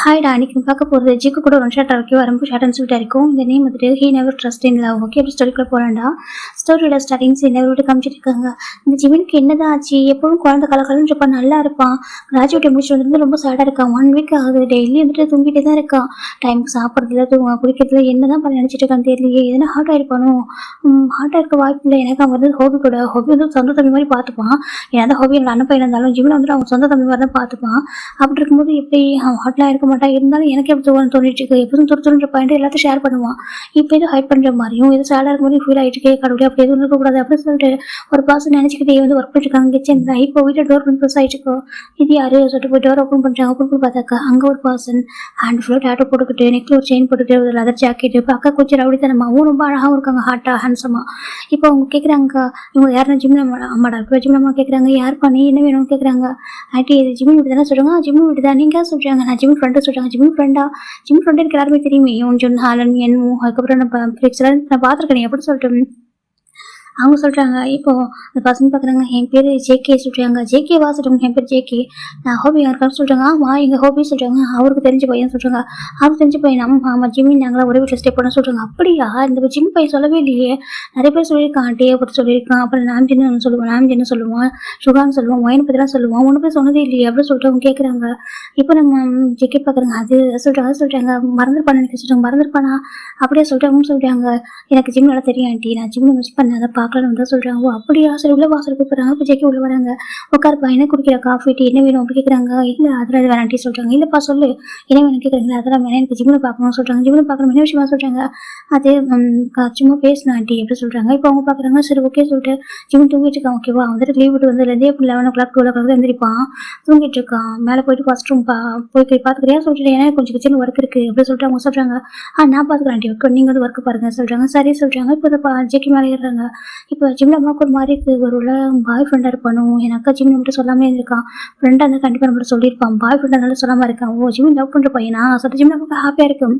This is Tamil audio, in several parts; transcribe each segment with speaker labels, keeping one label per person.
Speaker 1: ஹாய்டா, அன்னைக்கு பார்க்க போகிறது ஜிக்கு கூட ஒரு ஷார்ட் ஓகே ரொம்ப ஷார்ட்னு சொல்லிட்டு இருக்கும். இந்த நேம் வந்துட்டு he never trust in love. Okay, அப்படி ஸ்டோரிக்குள்ள போகலாம்டா. ஸ்டோரியோட ஸ்டார்டிங்ஸ் என்ன விட்டு காமிச்சிட்டு இருக்காங்க. இந்த ஜிவனுக்கு என்னதான் ஆச்சு? எப்பவும் குழந்தை கலக்கலன்னு இருப்பான், நல்லா இருப்பான். கிராஜுவேட்டை முடிச்சுட்டு வந்து ரொம்ப சேடாக இருக்கான். 1 வீக் ஆகுது, டெய்லி வந்துட்டு தூங்கிட்டே தான் இருக்கான். டைமுக்கு சாப்பிட்றதுல தூங்க குடிக்கிறதுல என்னதான் பண்ண நினச்சிட்டு இருக்கான்னு தெரியலையே. எதனா ஹார்ட் ஆயிருப்பானோ? ஹார்ட்டாக இருக்க வாய்ப்பு இல்லை. எனக்கு அவன் வந்து ஹோபி கூட ஹோபி வந்து சொந்த தம்பி மாதிரி பார்த்துப்பான். ஏன்னா ஹோபி எங்கள் அண்ணன் பையன் இருந்தாலும் ஜிவனை வந்துட்டு அவன் சொந்த தம்பி மாதிரி தான் பார்த்துப்பான். அப்படி இருக்கும்போது எப்படி அவன் ஹார்ட்லாம் இருக்க மாட்டான். இருந்தாலும் எனக்கு எப்படி தோணிட்டு இருக்கு, எப்போதும் துருத்துன்ற பாயிண்ட் எல்லாத்தையும் ஷேர் பண்ணுவான். இப்போ எதுவும் ஹைட் பண்ணுற மாதிரியும் எதுவும் சேடாக இருக்க மாதிரி ஃபீல் ஆகிட்டு இருக்கே, கடவுளே அப்படி எதுவும் இருக்கக்கூடாது அப்படின்னு சொல்லிட்டு ஒரு பாசம் நினச்சிக்கிட்டே வந்து ஒர்க் பண்ணிருக்காங்க. கிச்சன் இப்போ வீட்டில் டோர் பண்ணி ப்ரெஸ் ஆகிட்டு இருக்கோம். இது யாரு சொல்லிட்டு போய் டோர் ஓப்பன் பண்ணுறாங்க. ஓப்பன் பண்ணி பார்த்தாக்கா அங்கே ஒரு பர்சன் ஹேண்ட் ஃபுல்லாக டேட்டோ போட்டுக்கிட்டு நெக்கில் ஒரு செயின் போட்டுக்கிட்டு ஒரு லெதர் ஜாக்கெட்டு பார்க்க கொஞ்சம் ரவுடித்தனமாகவும் ரொம்ப அழகாகவும் இருக்காங்க, ஹார்ட்டாக ஹேண்ட்ஸமாக. இப்போ அவங்க கேட்குறாங்க, இவங்க யாருன்னா ஜிம் அம்மாடா. இப்போ ஜிம் அம்மா கேட்குறாங்க, யார் பண்ணி என்ன வேணும்னு கேட்குறாங்க. ஆண்டி இது ஜிம் வீட்டு தானே சொல்கிறாங்க. ஜிம் வீட்டு தான் நீங்கள் சொல்கிறாங்க. நான் ஜிம் ஃப்ரெண்டு சொல்கிறாங்க. ஜிம் ஃப்ரெண்டா? ஜிம் ஃப்ரெண்டு எனக்கு எல்லாருமே தெரியுமே. யோன் ஹாலன் என்மோ அதுக்கப்புறம் நம்ம ஃபிளிக்ஸ்லாம் நான் பார்த்துருக்கேன். எப்படி சொல்லிட்டு அவங்க சொல்கிறாங்க. இப்போது அந்த பசங்க பார்க்குறாங்க, என் பேர் ஜேகே சொல்கிறாங்க. ஜேகே வா சொல்கிறாங்க, என் பேர் ஜேகே. நான் ஹோபி யாருக்கான்னு சொல்கிறாங்க. ஆமாம் எங்கள் ஹோபி சொல்கிறாங்க. அவருக்கு தெரிஞ்ச பையன் சொல்கிறாங்க. அவருக்கு தெரிஞ்ச பையன் ஆமாம் ஜிம்மி நாங்களாம் ஒரே வீட்டில் ஸ்டே பண்ண சொல்கிறாங்க. அப்படியா? இந்த ஜிம் பையன் சொல்லவே இல்லையே. நிறைய பேர் சொல்லியிருக்கான், டே பற்றி சொல்லியிருக்கான். அப்புறம் நாம்ஜின்னு சொல்லுவான், நாம்ஜின்னு சொல்லுவான், சுகான்னு சொல்லுவான், ஒயனை பற்றிலாம் சொல்லுவான். ஒன்று பேர் சொன்னதே இல்லையே அப்படின்னு சொல்லிட்டு அவங்க கேட்குறாங்க. இப்போ நம்ம ஜேகே பார்க்குறாங்க. அது சொல்கிறாங்க மறந்துருப்பானு எனக்கு சொல்கிறாங்க. மறந்துருப்பானா? அப்படியே சொல்லிட்டு அவங்க சொல்கிறாங்க, எனக்கு ஜிம் நல்லா தெரியும் ஆண்டி, நான் ஜிம்மில் மிஸ் பண்ணாத பார்க்கலான்னு தான் சொல்கிறாங்க. ஓ அப்படியா? சரி உள்ள வாசல் கூப்பிட்றாங்க. இப்போ ஜேகே உள்ள வராங்க. உட்காருப்பா, என்ன குடிக்கிற காஃபி டீ என்ன வேணும் அப்படி கேட்குறாங்க. இல்லை அதெல்லாம் வேணாம் டீ சொல்கிறாங்க. இல்லைப்பா சொல்லு என்ன வேணும் கேட்குறாங்களா. அதெல்லாம் வேணாம், எனக்கு ஜிம்மில் பார்க்கணும்னு சொல்கிறாங்க. ஜிம்மில் பார்க்கணும் என்ன விஷயமா சொல்கிறாங்க. அது சும்மா பேசணும் ஆண்டி எப்படி சொல்கிறாங்க. இப்போ அவங்க பார்க்குறாங்க. சரி ஓகே சொல்லிட்டு ஜிம் தூங்கிட்டு இருக்கான். ஓகேவா? வந்துட்டு லீவ் விட்டு வந்ததுலேருந்தே இப்போ 11 o'clock 12 o'clock எழுந்திரிப்பான். தூங்கிட்டு இருக்கான். மேலே போயிட்டு ஃபர்ஸ்ட் ரூம் போய் பார்த்துக்கிறியா சொல்லிட்டு, ஏன்னா கொஞ்சம் கிச்சன் ஒர்க் இருக்குது அப்படி சொல்லிட்டு அவங்க சொல்கிறாங்க. நான் பார்த்துக்கிறேன் ஆண்டி, ஓகே நீங்கள் வந்து ஒர்க் பாருங்க சொல்கிறாங்க. சரி சொல்கிறாங்க. இப்போ ஜேகே மேலே ஏறுறாங்க. இப்போ ஜிம்ல அம்மாவுக்கு ஒரு மாதிரி இருக்குது. ஒரு பாய் ஃப்ரெண்டாக இருப்பானோ. என் அக்கா ஜிம் மட்டும் சொல்லாமே இருக்கான். ஃப்ரெண்டாக இருந்தால் கண்டிப்பாக நம்மள சொல்லியிருப்பான். பாய் ஃப்ரெண்டாக இருந்தாலும் சொல்லாமல் இருக்கான். ஓ ஜிம் லவ் பண்ணுற பையனா சொல்லிட்டு ஜிம்ல நமக்கு ஹாப்பியாக இருக்கும்.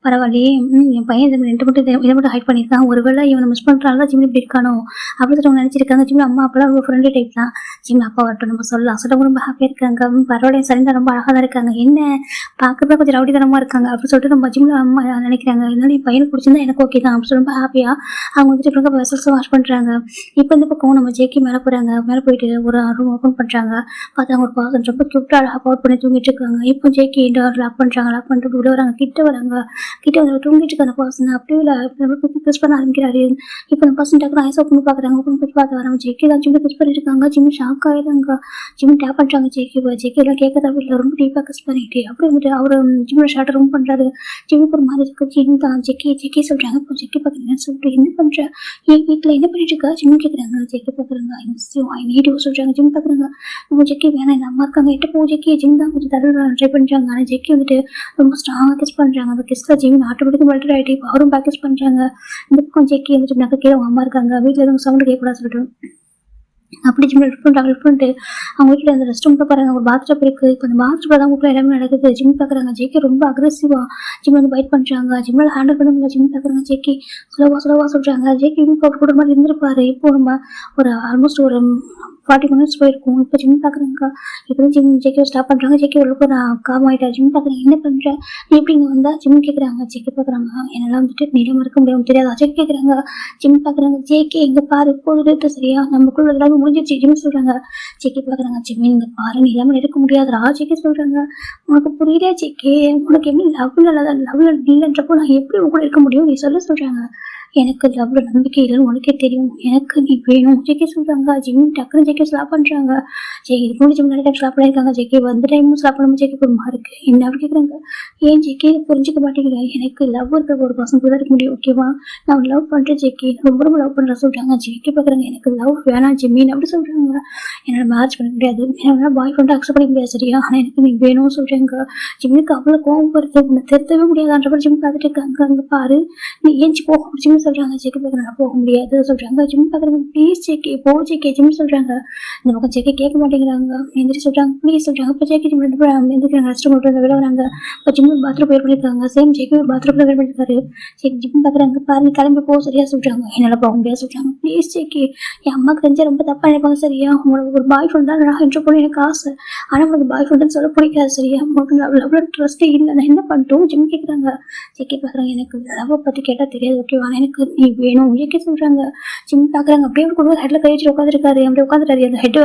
Speaker 1: பரவாயில்லையே, என் பையன் இதை மட்டும் ஹைட் பண்ணியிருக்கான். ஒருவேளை இவனை மிஸ் பண்ணுறாங்க தான் ஜிம்ல இப்படி இருக்கானோ அப்படின்னு சொல்லிட்டு அவங்க நினச்சிருக்காங்க. ஜிம்ல அம்மா அப்பெல்லாம் ரொம்ப ஃப்ரெண்ட்லி டைப் தான். ஜிம்ல அப்பா வரட்டும் நம்ம சொல்லலாம் சொல்லிட்டு ரொம்ப ஹாப்பியாக இருக்காங்க. பரவாயில்ல சரிந்தா ரொம்ப அழகாக தான் இருக்காங்க. என்ன பார்க்கறதா கொஞ்சம் ரவுடித்தனமாக இருக்காங்க அப்படின்னு சொல்லிட்டு நம்ம ஜிம்ல அம்மா நினைக்கிறாங்க. இருந்தாலும் என் பையனுக்கு பிடிச்சிருந்தா எனக்கு ஓகே தான் அப்படின்னு சொல்லி ரொம்ப ஹாப்பியாக அவங்க வந்துட்டு இப்போ வெசல்ஸும் வாஷ் பண்ணுறாங்க. இப்போ இந்த பக்கம் நம்ம ஜேகே மேலே போகிறாங்க. மேலே போயிட்டு ஒரு ரூம் ஓப்பன் பண்ணுறாங்க. பார்த்தாங்க ஒரு பர்சன் ரொம்ப க்யூட்டாக அழகாக பவர் பண்ணி தூங்கிட்டு இருக்காங்க. இப்போ ஜேகே டோர் லாக் பண்ணுறாங்க. லாக் பண்ணிட்டு உள்ள வராங்க. கிட்ட வராங்க. கிட்ட வந்து தூங்கிட்டு இருக்க அந்த பர்சன் அப்படியே கிஸ் பண்ண ஆரம்பிக்கிறாரு. இப்போ அந்த பர்சன் டக்குனு ஐஸ் ஓப்பன் பார்க்குறாங்க. ஓப்பன் பண்ணி பார்த்து வராங்க. ஜேகே தான் ஜிம் கிஸ் பண்ணிட்டு இருக்காங்க. ஜிம் ஷாக் ஆயிடுறாங்க. ஜிம் டேப் பண்ணுறாங்க. ஜேகே எல்லாம் கேட்கறதா இல்லை, ரொம்ப டீப்பாக கிஸ் பண்ணிட்டு அப்படியே வந்துட்டு அவர் ஜிம்மோட ஷார்ட்டை ரூம் பண்ணுறாரு. ஜிம்முக்கு ஒரு மாதிரி இருக்கு. ஜிம் தான் ஜேகே சொல்கிறாங்க. இப்போ ஜேகே பார்க்குறீங்கன்னு சொல்லிட்டு என்ன பண்ணுற, என் வீட்டில் என்ன பண்ணிட்டு இருக்கா ஜிம் கேட்குறாங்க. ஜேகே பார்க்குறாங்க. ஐ நீட் யூ சொல்கிறாங்க. ஜிம் பார்க்குறாங்க. நம்ம ஜேகே வேணாம் இந்த அம்மா இருக்காங்க எட்ட போ ஜேகே. ஜிம் தான் கொஞ்சம் தர ட்ரை பண்ணுறாங்க. ஆனால் ஜேகே வந்துட்டு ரொம்ப ஸ்ட்ராங்காக கிஸ் பண்ணுறாங்க. அந்த கிஸ்ல ஜிம் ஆட்டோமேட்டிக்காக மல்டி ஆகிட்டு இப்போ அவரும் ப்ராக்டிஸ் பண்ணுறாங்க. இந்த பக்கம் ஜேகே வந்துட்டு நக்கை கீழே அம்மா இருக்காங்க. வீட்டில் எதுவும் சவுண்டு கேட்கக்கூடாது சொல்லிட்டு அப்படி ஜிம்மில் லிஃப்ட் பண்ணிட்டு அவங்க வீட்டில் அந்த ரெஸ்ட் ரூம் பாருங்க. ஒரு பாத்ரூம் இருக்குது. இப்போ அந்த பாத்ரூம் தான் வீட்டில் எல்லாமே நடக்குது. ஜிம் பார்க்குறாங்க. ஜேகே ரொம்ப அக்ரெசிவாக ஜிம் வந்து பைட் பண்ணுறாங்க. ஜிம்மில் ஹேண்டில் பண்ண முடியல. ஜிம் பார்க்குறாங்க. ஜேகே ஸ்லோவாக சொல்கிறாங்க. ஜேகே இப்போ கூட மாதிரி இருந்திருப்பாரு. இப்போ நம்ம ஒரு ஆல்மோஸ்ட் ஒரு 40 minutes போயிருக்கும். இப்போ ஜிம் பார்க்குறாங்க. இப்போ ஜேகே ஸ்டாப் பண்ணுறாங்க. ஜேகே உள்ளுக்கு நான் காம் ஆகிட்டா. ஜிம் பார்க்குறேன். என்ன பண்ணுறேன் நீ எப்படி இங்கே வந்தால் ஜிம் கேட்குறாங்க. ஜேகே பார்க்குறாங்க. என்னெல்லாம் வந்துட்டு நிலம் இருக்க முடியாமல் தெரியாது. ஜேகே கேட்குறாங்க. ஜிம் பார்க்குறாங்க. ஜேகே இங்கே பாரு இப்போது சரியா நமக்குள்ள எல்லாமே முடிஞ்சிருச்சு ஜிம் சொல்கிறாங்க. ஜேகே பார்க்குறாங்க. ஜிம் இங்கே பாரு நீ இல்லாமல் இருக்க முடியாதுரா. ஜேகே சொல்கிறாங்க. உனக்கு புரியலையா ஜேகே, உனக்கு எப்படி லவ்ல இல்லைன்றப்போ நான் எப்படி உங்க கூட இருக்க முடியும் நீ சொல்கிறாங்க. எனக்கு லவ்ல நம்பிக்கை இல்லைன்னு உனக்கே தெரியும், எனக்கு நீ வேணும் ஜேகே சொல்கிறாங்க. ஜிம் டக்குன்னு ஜேகே ஸ்லாப் பண்ணுறாங்க. இதுக்கு முன்னாடி ஜிம் நிறைய டைம் ஸ்லாப் பண்ணியிருக்காங்க. ஜேகே வந்து டைமும் ஸ்லாப் பண்ணும்போது ஜேகே குடும்பமாக இருக்குது. என்ன அப்படி கேட்குறாங்க. ஏன் ஜேகே புரிஞ்சிக்க மாட்டேங்கிறா, எனக்கு லவ் இருக்கிற ஒரு பசங்க கூட இருக்க முடியும் ஓகேவா, நான் லவ் பண்ணுறேன் ஜேகே, ரொம்ப லவ் பண்ணுறேன் சொல்கிறாங்க. ஜேகே பார்க்குறாங்க. எனக்கு லவ் வேணாம் ஜிம்மின்னு அப்படி சொல்கிறாங்க. என்னால் மேட்ச் பண்ண முடியாது, என்னால் பாய் ஃப்ரெண்டை அக்செப்ட் பண்ணிக்க முடியாது சரியா, ஆனால் எனக்கு நீ வேணும்னு சொல்கிறாங்க. ஜிம்முக்கு அவ்வளோ கோவம் வருது, உன்னை திருத்தவே முடியாதுன்ற ஜிம் பார்த்துட்டு இருக்காங்க. அங்கே பாரு நீ ஏஞ்சி போகும் ஜிம் சொல்றாங்க. ஜெகி பார்க்குறாங்க போக முடியாது சொல்றாங்க. ஜிம் பார்க்குறாங்க ப்ளீஸ் ஜெகி போ ஜெகி ஜிம் சொல்றாங்க. இந்த பக்கம் ஜெகி கேட்க மாட்டேங்கிறாங்க. எந்திரி சொல்றாங்க ப்ளீஸ் சொல்றாங்க. இப்போ ஜெகி ஜிம் ரெண்டு பேரும் எந்திரிக்கிறாங்க. ரெஸ்ட் ரூம் விட்டு வெளில வராங்க. இப்போ ஜிம் பாத்ரூம் போய் பண்ணிருக்காங்க. சேம் ஜெகி பாத்ரூம்ல வெயிட் பண்ணிருக்காரு. ஜெகி ஜிம் பார்க்குறாங்க பாருங்க கிளம்பி போ சரியா சொல்றாங்க. என்னால் போக முடியாது சொல்றாங்க. ப்ளீஸ் ஜெகி என் அம்மாவுக்கு தெரிஞ்சா ரொம்ப தப்பா நினைப்பாங்க சரியா. உனக்கு ஒரு பாய் ஃப்ரெண்ட் தான் நான் இன்ட்ரோ பண்ணி எனக்கு ஆசை. ஆனால் உனக்கு பாய் ஃப்ரெண்டுன்னு சொல்ல பிடிக்காது சரியா. உனக்கு லவ்ல ட்ரஸ்ட்டே இல்லை. நான் என்ன பண்ணிட்டோம் ஜிம் கேட்குறாங்க. ஜெகி பார்க்குறாங்க எனக்கு லவ்வை பற்றி கேட்டால் தெரியாது ஓகேவா எனக்கு நீ வேணும் ஜெகி சொல்கிறாங்க. ஜிம் பார்க்குறாங்க அப்படியே ஒரு குடும்பம் ஹெட்டில் கை வச்சு உட்காந்துருக்காரு. அப்படியே உட்காந்துட்டாரு அந்த ஹெட்டு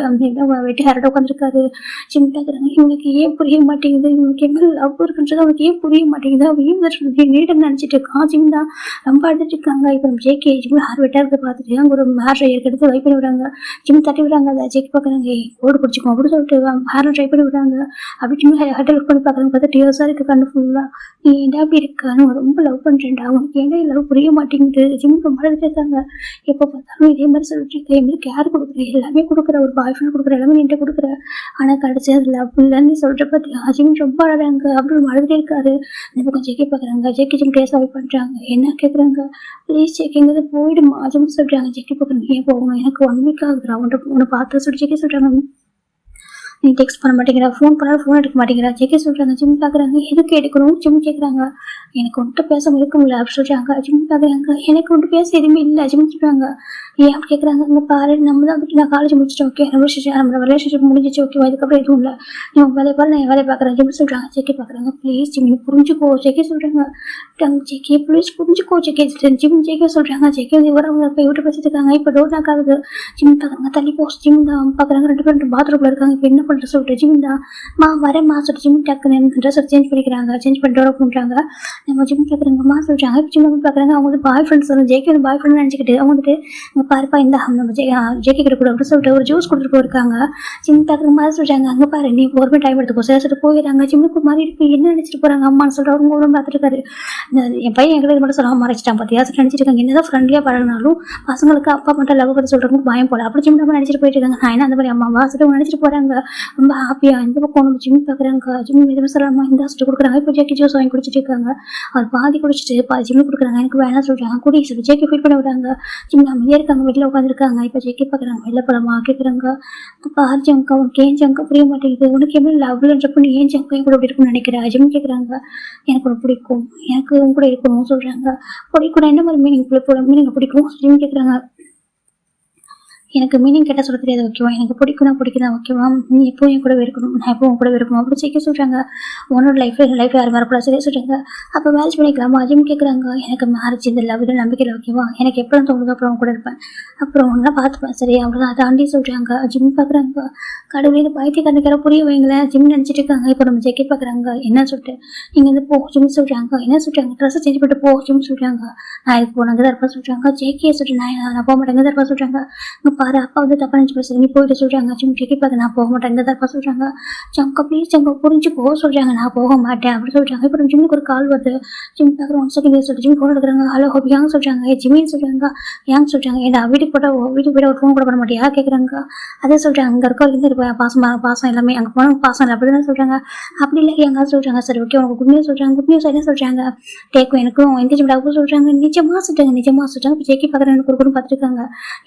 Speaker 1: வெட்டி ஹெரட்ட உட்காந்துருக்காரு. ஜிம் பார்க்குறாங்க இவனுக்கு ஏன் புரிய மாட்டேங்குது. இவனுக்கு என்ன லவ் இருக்குன்றது அவனுக்கு ஏன் புரிய மாட்டேங்குது. அவன் ஏன் நீடன்னு நினச்சிட்டு இருக்கான். ஜிம் தான் ரொம்ப அழுதுட்டு இருக்காங்க. இப்போ நம்ம ஜேகே ஜிம் ஹார் வெட்டாக இருக்க பார்த்துட்டு அங்கே ஒரு ஹேர் ட்ரையர் எடுத்து வை பண்ணி விடுறாங்க. ஜிம் தட்டி விடுறாங்க. அதை ஜெகி பார்க்குறாங்க ஓடு பிடிச்சிக்கும் அப்படின்னு சொல்லிட்டு ஹேர் ட்ரை பண்ணி விடுறாங்க. அப்படி ஜிம் ஹெட்டை லுக் பண்ணி பார்க்குறாங்க. பார்த்தா டியோஸாக இருக்கு கண்ணு ஃபுல்லாக. நீ என்ன அப்படி இருக்கா நான் ரொம்ப லவ் பண்ணுறேன்டா உனக்கு என்ன லவ் புரிய மாட்டேங்குது. ஜிம் ரொம்ப அழுதுட்டு இருக்காங்க. எப்போ பார்த்தாலும் இதே மாதிரி சொல்லிட்டு இருக்கேன். எங்களுக்கு கேர் கொடுக்குற எல்லாமே கொடுக்குற ஒரு பாய் ஃப்ரெண்ட் கொடுக்குற எல்லாமே என்கிட்ட கொடுக்குற ஆனால் கடைசி அது லவ் இல்லைன்னு சொல்கிற பற்றி ஜிம் ரொம்ப அழகாங்க அப்படின்னு அழுதுட்டே இருக்காரு. இந்த பக்கம் ஜெகி பார்க்குறாங்க. ஜெகி ஜிம் கேஸ் அவாய்ட் பண்ணுறாங்க. என்ன கேட்குறாங்க ப்ளீஸ் ஜெகிங்கிறது போயிடுமா ஜிம் சொல்கிறாங்க. ஜெகி பார்க்குறாங்க ஏன் போகணும் எனக்கு 1 வீக் ஆகுதுரா உன்னை பார்த்து சொல்லி ஜெகி சொல்கிறாங்க. நீ டெக்ஸ்ட் பண்ண மாட்டேங்கிறா ஃபோன் பண்ணாலும் ஃபோன் எடுக்க மாட்டேங்கிறா. ஜெகி சொல்கிறாங்க. ஜிம் பார்க்குறாங்க எதுக்கு எடுக்கணும் ஜிம் கேட்குறாங்க. எனக்கு வந்துட்டு பேச இருக்க முடியல அப்படி சொல்கிறாங்க. ஜிம் பார்க்குறாங்க எனக்கு வந்துட்டு பேச எதுவுமே இல்லை ஜிம் சொல்கிறாங்க. ஏன் அப்படி கேட்குறாங்க. அங்கே பாரு நம்ம தான் வந்துட்டு நான் காலேஜ் முடிச்சிட்டேன் ஓகே நம்ம ரிலேஷன்ஷிப் முடிஞ்சிச்சு ஓகேவா இதுக்கப்புறம் எதுவும் இல்லை. நீ வேலையை பாரு நான் வேலையை பார்க்குறேன் ஜிம் சொல்கிறாங்க. ஜெகி பார்க்குறாங்க ப்ளீஸ் ஜிம் புரிஞ்சுக்கோ ஜெகி சொல்கிறாங்க. ஜெகி ப்ளீஸ் புரிஞ்சுக்கோ ஜெகி ஜிம் ஜெகி சொல்கிறாங்க. ஜெகி இவரை போய் விட்டு பேசிட்டு இருக்காங்க. இப்போ டோர் நாக் ஆகுது. ஜிம் பார்க்குறாங்க தள்ளி போ ஜிம் தான் பார்க்குறாங்க. 2 பேரும் பாத்ரூமில் இருக்காங்க. இப்போ என்ன பண்ணுறது சொல்லிட்டு ஜிம் தான் வரேம்மா சொல்லிட்டு ஜிம் டக்குன்னு ட்ரெஸ் சேஞ்ச் பண்ணிக்கிறாங்க. சேஞ்ச் பண்ணி டோர் பண்ணுறாங்க. நம்ம ஜிம் பார்க்குறாங்கம்மா சொல்கிறாங்க. இப்போ ஜிம் பார்க்குறாங்க அவங்க வந்து பாய் ஃப்ரெண்ட்ஸ் வந்து ஜெகி வந்து பாய் ஃப்ரெண்ட் நினச்சிக்கிட்டு அவங்க வந்துட்டு அங்கே பாருப்பா இந்த நம்ம ஜெகி கிட்ட கூட அப்படின்னு சொல்லிட்டு ஒரு ஜூஸ் கொடுத்துட்டு போயிருக்காங்க. ஜிம் பார்க்குற மாதிரி சொல்கிறாங்க. அங்கே பாரு நீ ஒருமே டைம் எடுத்துக்கோ சார் சொல்லிட்டு போயிடறாங்க. ஜிம்முக்கு மாதிரி இருக்கு என்ன நினச்சிட்டு போகிறாங்க அம்மான்னு சொல்லிட்டு அவங்க உடம்பு பார்த்துட்டு இருக்காரு. என் பையன் எங்களை மட்டும் சொல்லாமல் மறைச்சிட்டான் பார்த்தியா சொல்லிட்டு நினச்சிட்டு இருக்காங்க. என்னதான் ஃப்ரெண்ட்லியாக பழகினாலும் பசங்களுக்கு அப்பா மட்டும் லவ் பண்ணி சொல்கிறவங்க பயம் போல அப்படி ஜிம் நம்ம நினச்சிட்டு போயிட்டு இருக்காங்க. நான் என்ன அந்த மாதிரி அம்மாவா சொல்லிட்டு நினச்சிட்டு போகிறாங்க. ரொம்ப ஹாப்பியாக இந்த பக்கம் நம்ம ஜிம் பார்க்குறாங்க. ஜிம் எதுவும் சொல்லாமல் இந்த சொல்லிட்டு கொடுக்குறாங்க. இப்போ ஜெகி ஜூஸ் வாங்கி குடிச்சிட்டு இருக்காங்க. அவர் பாதி குடிச்சிட்டு பாதி ஜிம் கொடுக்குறாங்க. எனக்கு வேணாம் சொல்கிறாங்க. குடி சொல்லி ஜெகி ஃபீட் பண்ண விடுறாங்க. ஜிம் அமைதியாக இருக்காங்க. வீட்டில் உட்காந்துருக்காங்க. இப்போ ஜெகி பார்க்குறாங்க. வெளில போகலாமா கேட்குறாங்க. பார் ஜங்கா உனக்கு ஏன் ஜங்கா புரிய மாட்டேங்குது. உனக்கு எப்படி லவ்லன்றப்போ நீ ஏன் ஜங்கா கூட இப்படி இருக்குன்னு நினைக்கிறேன் ஜிம் கேட்குறாங்க. எனக்கு உனக்கு பிடிக்கும் எனக்கு உன் கூட இருக்கணும் சொல்கிறாங்க. பிடிக்கும் என்ன மாதிரி மீனிங் மீனிங் பிடிக்கும் ஜிம் கேட்குறாங்க. எனக்கு மீனிங் கேட்டால் சொல்ல தெரியாது ஓகேவா எனக்கு பிடிக்கும் பிடிக்குதான் ஓகேவா நீ எப்போ என் கூட இருக்கணும் நான் எப்போ உன் கூட இருக்கணும் அப்படி ஜெகி சொல்கிறாங்க. உன்னோட லைஃப் யாரும் வரக்கூடாது சரியா சொல்கிறாங்க. அப்போ மேரேஜ் பண்ணிக்கலாமா ஜிம் கேட்குறாங்க. எனக்கு மேரேஜ் இந்த லவ் இதில் நம்பிக்கையில் ஓகேவா எனக்கு எப்போ தோணுதோ அப்புறம் கூட இருப்பேன் அப்புறம் ஒன்றா பார்த்துப்பேன் சரியா அவ்வளோதான் தாண்டி சொல்கிறாங்க. ஜிம் பார்க்குறாங்க. கடவுளே இது பைத்தியக்காரனுக்கார புரிய வைங்களேன் ஜிம் நினச்சிட்டு இருக்காங்க. இப்போ நம்ம ஜெகி பார்க்குறாங்க. என்ன சொல்லிட்டு நீங்கள் வந்து போ ஜிம் சொல்கிறாங்க. என்ன சொல்கிறாங்க ட்ரெஸ்ஸை சேஞ்ச் பண்ணிட்டு போ ஜிம் சொல்கிறாங்க. நான் இதுக்கு போனாங்க தான் இருப்பேன் சொல்கிறாங்க. ஜெகியை சொல்லிட்டு நான் போக மாட்டேங்க தான் இருப்பேன் சொல்கிறாங்க. பாரு அப்பா வந்து தப்பா நினச்சி பேசுறது நீ போயிட்டு சொல்கிறாங்க. ஜிம் ஜெகி பார்க்க நான் போக மாட்டேன் இங்கே தான் சொல்கிறாங்க. ஜங்கா ப்ளீஸ் ஜங்கா புரிஞ்சுக்கோ சொல்கிறாங்க. நான் போக மாட்டேன் அப்படி சொல்கிறாங்க. இப்போ ஜிம்முக்கு ஒரு கால் வருது. ஜிம் பார்க்குற 1 செகண்ட் சொல்லிட்டு ஜிம் ஃபோன் எடுக்கிறாங்க. ஹலோ ஹோப் யாங் சொல்கிறாங்க. ஜிமின்னு சொல்கிறாங்க. யாங் சொல்கிறாங்க. ஏன்னா வீட்டுக்கு போய்ட்டு ஒரு ஃபோன் கூட பண்ண மாட்டியா கேட்குறாங்க. அதே சொல்கிறாங்க. அங்கே இருக்க பாசம் எல்லாமே அங்கே போன பாசம் இல்லை அப்படி தான் சொல்கிறாங்க. அப்படி இல்லை எங்க சொல்கிறாங்க. சரி ஓகே உனக்கு குட் நியூஸ் சொல்கிறாங்க. குட் நியூஸ் என்ன சொல்கிறாங்க. டேக்கும் எனக்கும் என்கேஜ்மெண்ட் ஆகும் சொல்கிறாங்க. நிஜமாக சொல்கிறாங்க. இப்போ ஜெகி பார்க்குற எனக்கு ஒரு பார்த்துருக்காங்க.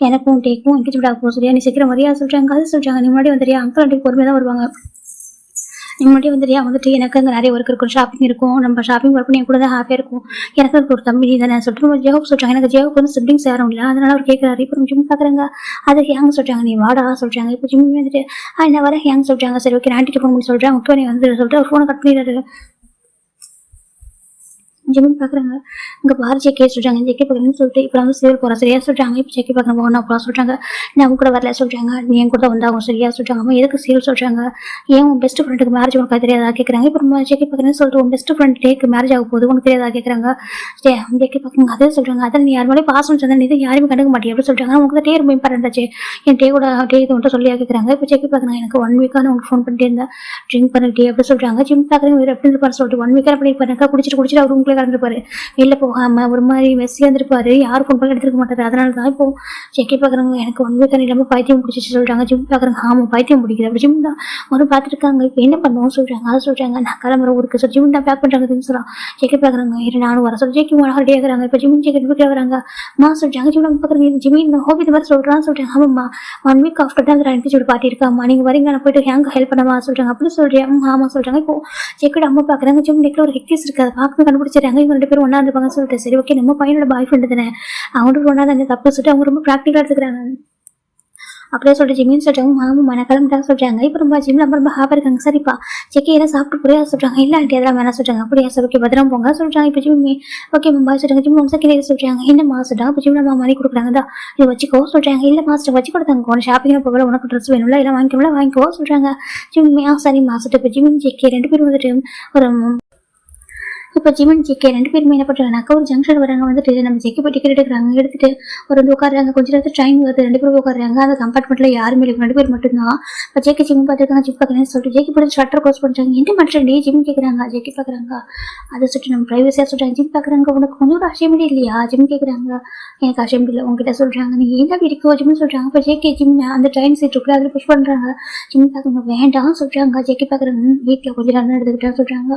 Speaker 1: எனக்கும் டேக்கும் என்கேஜ்மெண்ட் ஆகும் சரியா நீ சீக்கிரம் வரியா சொல்கிறாங்க. அது சொல்கிறாங்க. நீ முன்னாடி வந்துறியா அங்கிள் ஆண்டி பொறுமையாக தான் வருவாங்க. நீ முன்னாடி வந்துறியா வந்துட்டு எனக்கு அங்கே நிறைய ஒர்க் இருக்கும் ஷாப்பிங் இருக்கும் நம்ம ஷாப்பிங் ஒர்க் பண்ணி கூட தான் ஹாப்பியாக இருக்கும் எனக்கு ஒரு தம்பி தானே சொல்லிட்டு ஜெயப் சொல்கிறாங்க. எனக்கு ஜெயப் வந்து சிப்ளிங்ஸ் யாரும் இல்லை அதனால அவர் கேட்குறாரு. இப்போ ஜிம் பார்க்குறாங்க. அது ஹேங் சொல்கிறாங்க. நீ வாடா சொல்கிறாங்க. இப்போ ஜிம் வந்துட்டு என்ன வர ஹேங் சொல்கிறாங்க. சரி ஓகே ஆண்டிட்டு ஃபோன் பண்ணி சொல்கிறேன் ஓகே நீ வந்து சொல்லிட்டு ஃபோனை கட் பண்ணிடுறாரு. ஜிமின் பார்க்குறாங்க. இங்கே பாரு ஜெகே சொல்கிறாங்க. ஜெகே பார்க்குறேன்னு சொல்லிட்டு இப்போ வந்து சீரியல் போகிறேன் சரியா சொல்கிறாங்க. இப்போ ஜெகே பார்க்குறேன் ஒன்றா போகலாம் சொல்கிறாங்க. நான் அவங்க கூட வரல சொல்கிறாங்க. நீ என் கூட வந்தாகும் சரியா சொல்கிறாங்க. அம்மா எதுக்கு சீரியல் சொல்கிறாங்க. ஏன் உன் பெஸ்ட் ஃப்ரெண்டுக்கு மேரேஜ் உனக்கு தெரியாதா கேட்குறாங்க. இப்போ நம்ம ஜெகே பார்க்குறேன்னு சொல்லிட்டு உன் பெஸ்ட் ஃப்ரெண்ட் டேக்கு மேரேஜ் ஆக போகுது உனக்கு தெரியாதா கேட்குறாங்க. ஜெகே பார்க்குறாங்க. அதே சொல்கிறாங்க. அதில் நீ யார் மேலே பாசம் சொன்னா நீ யாருமே கண்டுக்க மாட்டேன் எப்படி சொல்கிறாங்க. உங்களுக்கு டே ரொம்ப இம்பார்ட்டன்ட் ஆச்சு என் டே கூட டே இது வந்துட்டு சொல்லியா கேட்குறாங்க. இப்போ ஜெகே பார்க்குறாங்க. எனக்கு 1 வீக்காக உங்களுக்கு ஃபோன் பண்ணிட்டே இருந்தேன் ட்ரிங்க் பண்ணிட்டே எப்படி சொல்கிறாங்க. ஜிம் பார்க்குறேன் எப்படி இருப்பாரு சொல்லிட்டு 1 வீக்காக பண்ணியிருப்பாருக்கா குடிச்சிட்டு அவர் உங்களை கலந்துருப்பாரு. வெளில போகாம ஒரு மாதிரி மெஸ்ஸியாக இருந்திருப்பாரு. யாரும் ஃபோன் பண்ணி எடுத்துருக்க மாட்டாரு. அதனால தான் இப்போ செக்கே பார்க்குறாங்க. எனக்கு ஒன்றுமே இல்லாமல் பைத்தியம் பிடிச்சிச்சு சொல்கிறாங்க. ஜிம் பார்க்குறாங்க. ஆமாம் பைத்தியம் பிடிக்குது. அப்படி ஜிம் தான் ஒரு பார்த்துருக்காங்க. இப்போ என்ன பண்ணுவோம் சொல்கிறாங்க. அதை சொல்கிறாங்க. நான் கிளம்புற ஊருக்கு சொல்லி ஜிம் தான் பேக் பண்ணுறாங்க திங்ஸ்லாம். செக்கே பார்க்குறாங்க. இரு நானும் வர சொல்லி ஜெக்கி அழகாக ரெடி ஆகுறாங்க. இப்போ ஜிம் செக் எடுத்து கேட்குறாங்க. மா சொல்கிறாங்க. ஜிம் நம்ம பார்க்குறாங்க. ஜிம்மி இந்த ஹோபி இது மாதிரி சொல்கிறான்னு சொல்கிறாங்க. ஆமாம்மா 1 வீக் ஆஃப்டர் தான் எனக்கு சொல்லி பாட்டி இருக்காம்மா. நீங்கள் வரீங்க நான் போயிட்டு ஹேங்க ஹெல்ப் பண்ணமா சொல்கிறாங்க. அப்படி சொல்கிறேன். ஆமாம் சொல்கிறாங்க. இப்போ செக்கோட அம்மா பார்க்குறாங்க. ஜிம் நெக்கில் ஒரு ஹெக்டிஸ் இருக்குது. அதை பார்க்க கண்டுபிடிச்சிடுறாங்க. இவங்க 2 பேரும் ஒன்றா இருப்பாங்கன்னு சொல்லிட்டு சரி ஓகே நம்ம பையனோட பாய் ஃப்ரெண்டு தானே அவங்களுக்கு ஒன்றா தான் தப்பு சொல்லிட்டு அவங்க ரொம்ப ப்ராக்டிக்கலாக எடுத்துக்கிறாங்க. அப்படியே சொல்லிட்டு ஜிம்மின்னு சொல்கிறாங்க. ஆமாம் நான் கிளம்பிட்டாங்க சொல்கிறாங்க. இப்போ ரொம்ப ஜிம்மில் ரொம்ப ஹாப்பாக இருக்காங்க. சரிப்பா செக்கி எல்லாம் சாப்பிட்டு புரியா சொல்கிறாங்க. இல்லை ஆண்டி அதெல்லாம் வேணாம் சொல்கிறாங்க. அப்படியா சார் ஓகே பத்திரம் போங்க சொல்கிறாங்க. இப்போ ஜிம்மி ஓகே பாய் சொல்கிறாங்க. ஜிம் செகண்ட் சொல்கிறாங்க. என்னம்மா சொல்கிறாங்க. இப்போ ஜிம் நம்ம மணி கொடுக்குறாங்க தான் இது வச்சுக்கோ சொல்கிறாங்க. இல்லை மாஸ்டர் வச்சு கொடுத்தாங்க உனக்கு ஷாப்பிங் போகல உனக்கு ட்ரெஸ் வேணும்ல எல்லாம் வாங்கிக்கோ சொல்கிறாங்க. ஜிம்மியா சரி மாஸ்டர். இப்போ ஜிம்மின் செக்கி 2 பேரும் வந்துட்டு ஒரு இப்போ ஜிமன் ஜெக்கே 2 பேருமே என்ன பண்ணுறாங்கனாக்கா ஒரு ஜங்ஷன் வராங்க. வந்துட்டு நம்ம ஜெக்கி போய் டிக்கெட் எடுக்கிறாங்க. எடுத்துட்டு ஒரு வந்து உட்காடுறாங்க. கொஞ்ச நேரத்தில் ட்ரெயின் வருது. 2 பேரும் உட்காடுறாங்க. அந்த கம்பார்ட்மெண்ட்டில் யாருமே இல்லை 2 பேர் மட்டும்தான். இப்போ ஜெக்கி ஜிம் பார்த்துருக்காங்க. ஜிம் பார்க்குறேன்னு சொல்லிட்டு ஜெக்கி போய் ஷட்டர் க்ளோஸ் பண்ணுறாங்க. என்ன பண்ணுறேன் ஜிம் கேட்குறாங்க. ஜெக்கி பார்க்குறாங்க. அதை சொல்லிட்டு நம்ம ப்ரைவசியாக சொல்கிறாங்க. ஜிம் பார்க்குறாங்க. உனக்கு கொஞ்சம் ஒரு அசைமெண்ட் இல்லையா ஜிம் கேட்குறாங்க. எனக்கு அசைமெண்ட் இல்லை உங்ககிட்ட சொல்கிறாங்க. நீ என்ன இருக்கோ ஜிம்னு சொல்கிறாங்க. இப்போ ஜெக்கி ஜிம் அந்த ட்ரெயின் சீட் இருக்குல்ல அதில் புஷ் பண்ணுறாங்க. ஜிம் பார்க்குறாங்க வேண்டாம் சொல்கிறாங்க. ஜெக்கி பார்க்குறாங்க வீட்டில் கொஞ்சம் நேரம் எடுத்துக்கிட்டா சொல்கிறாங்க.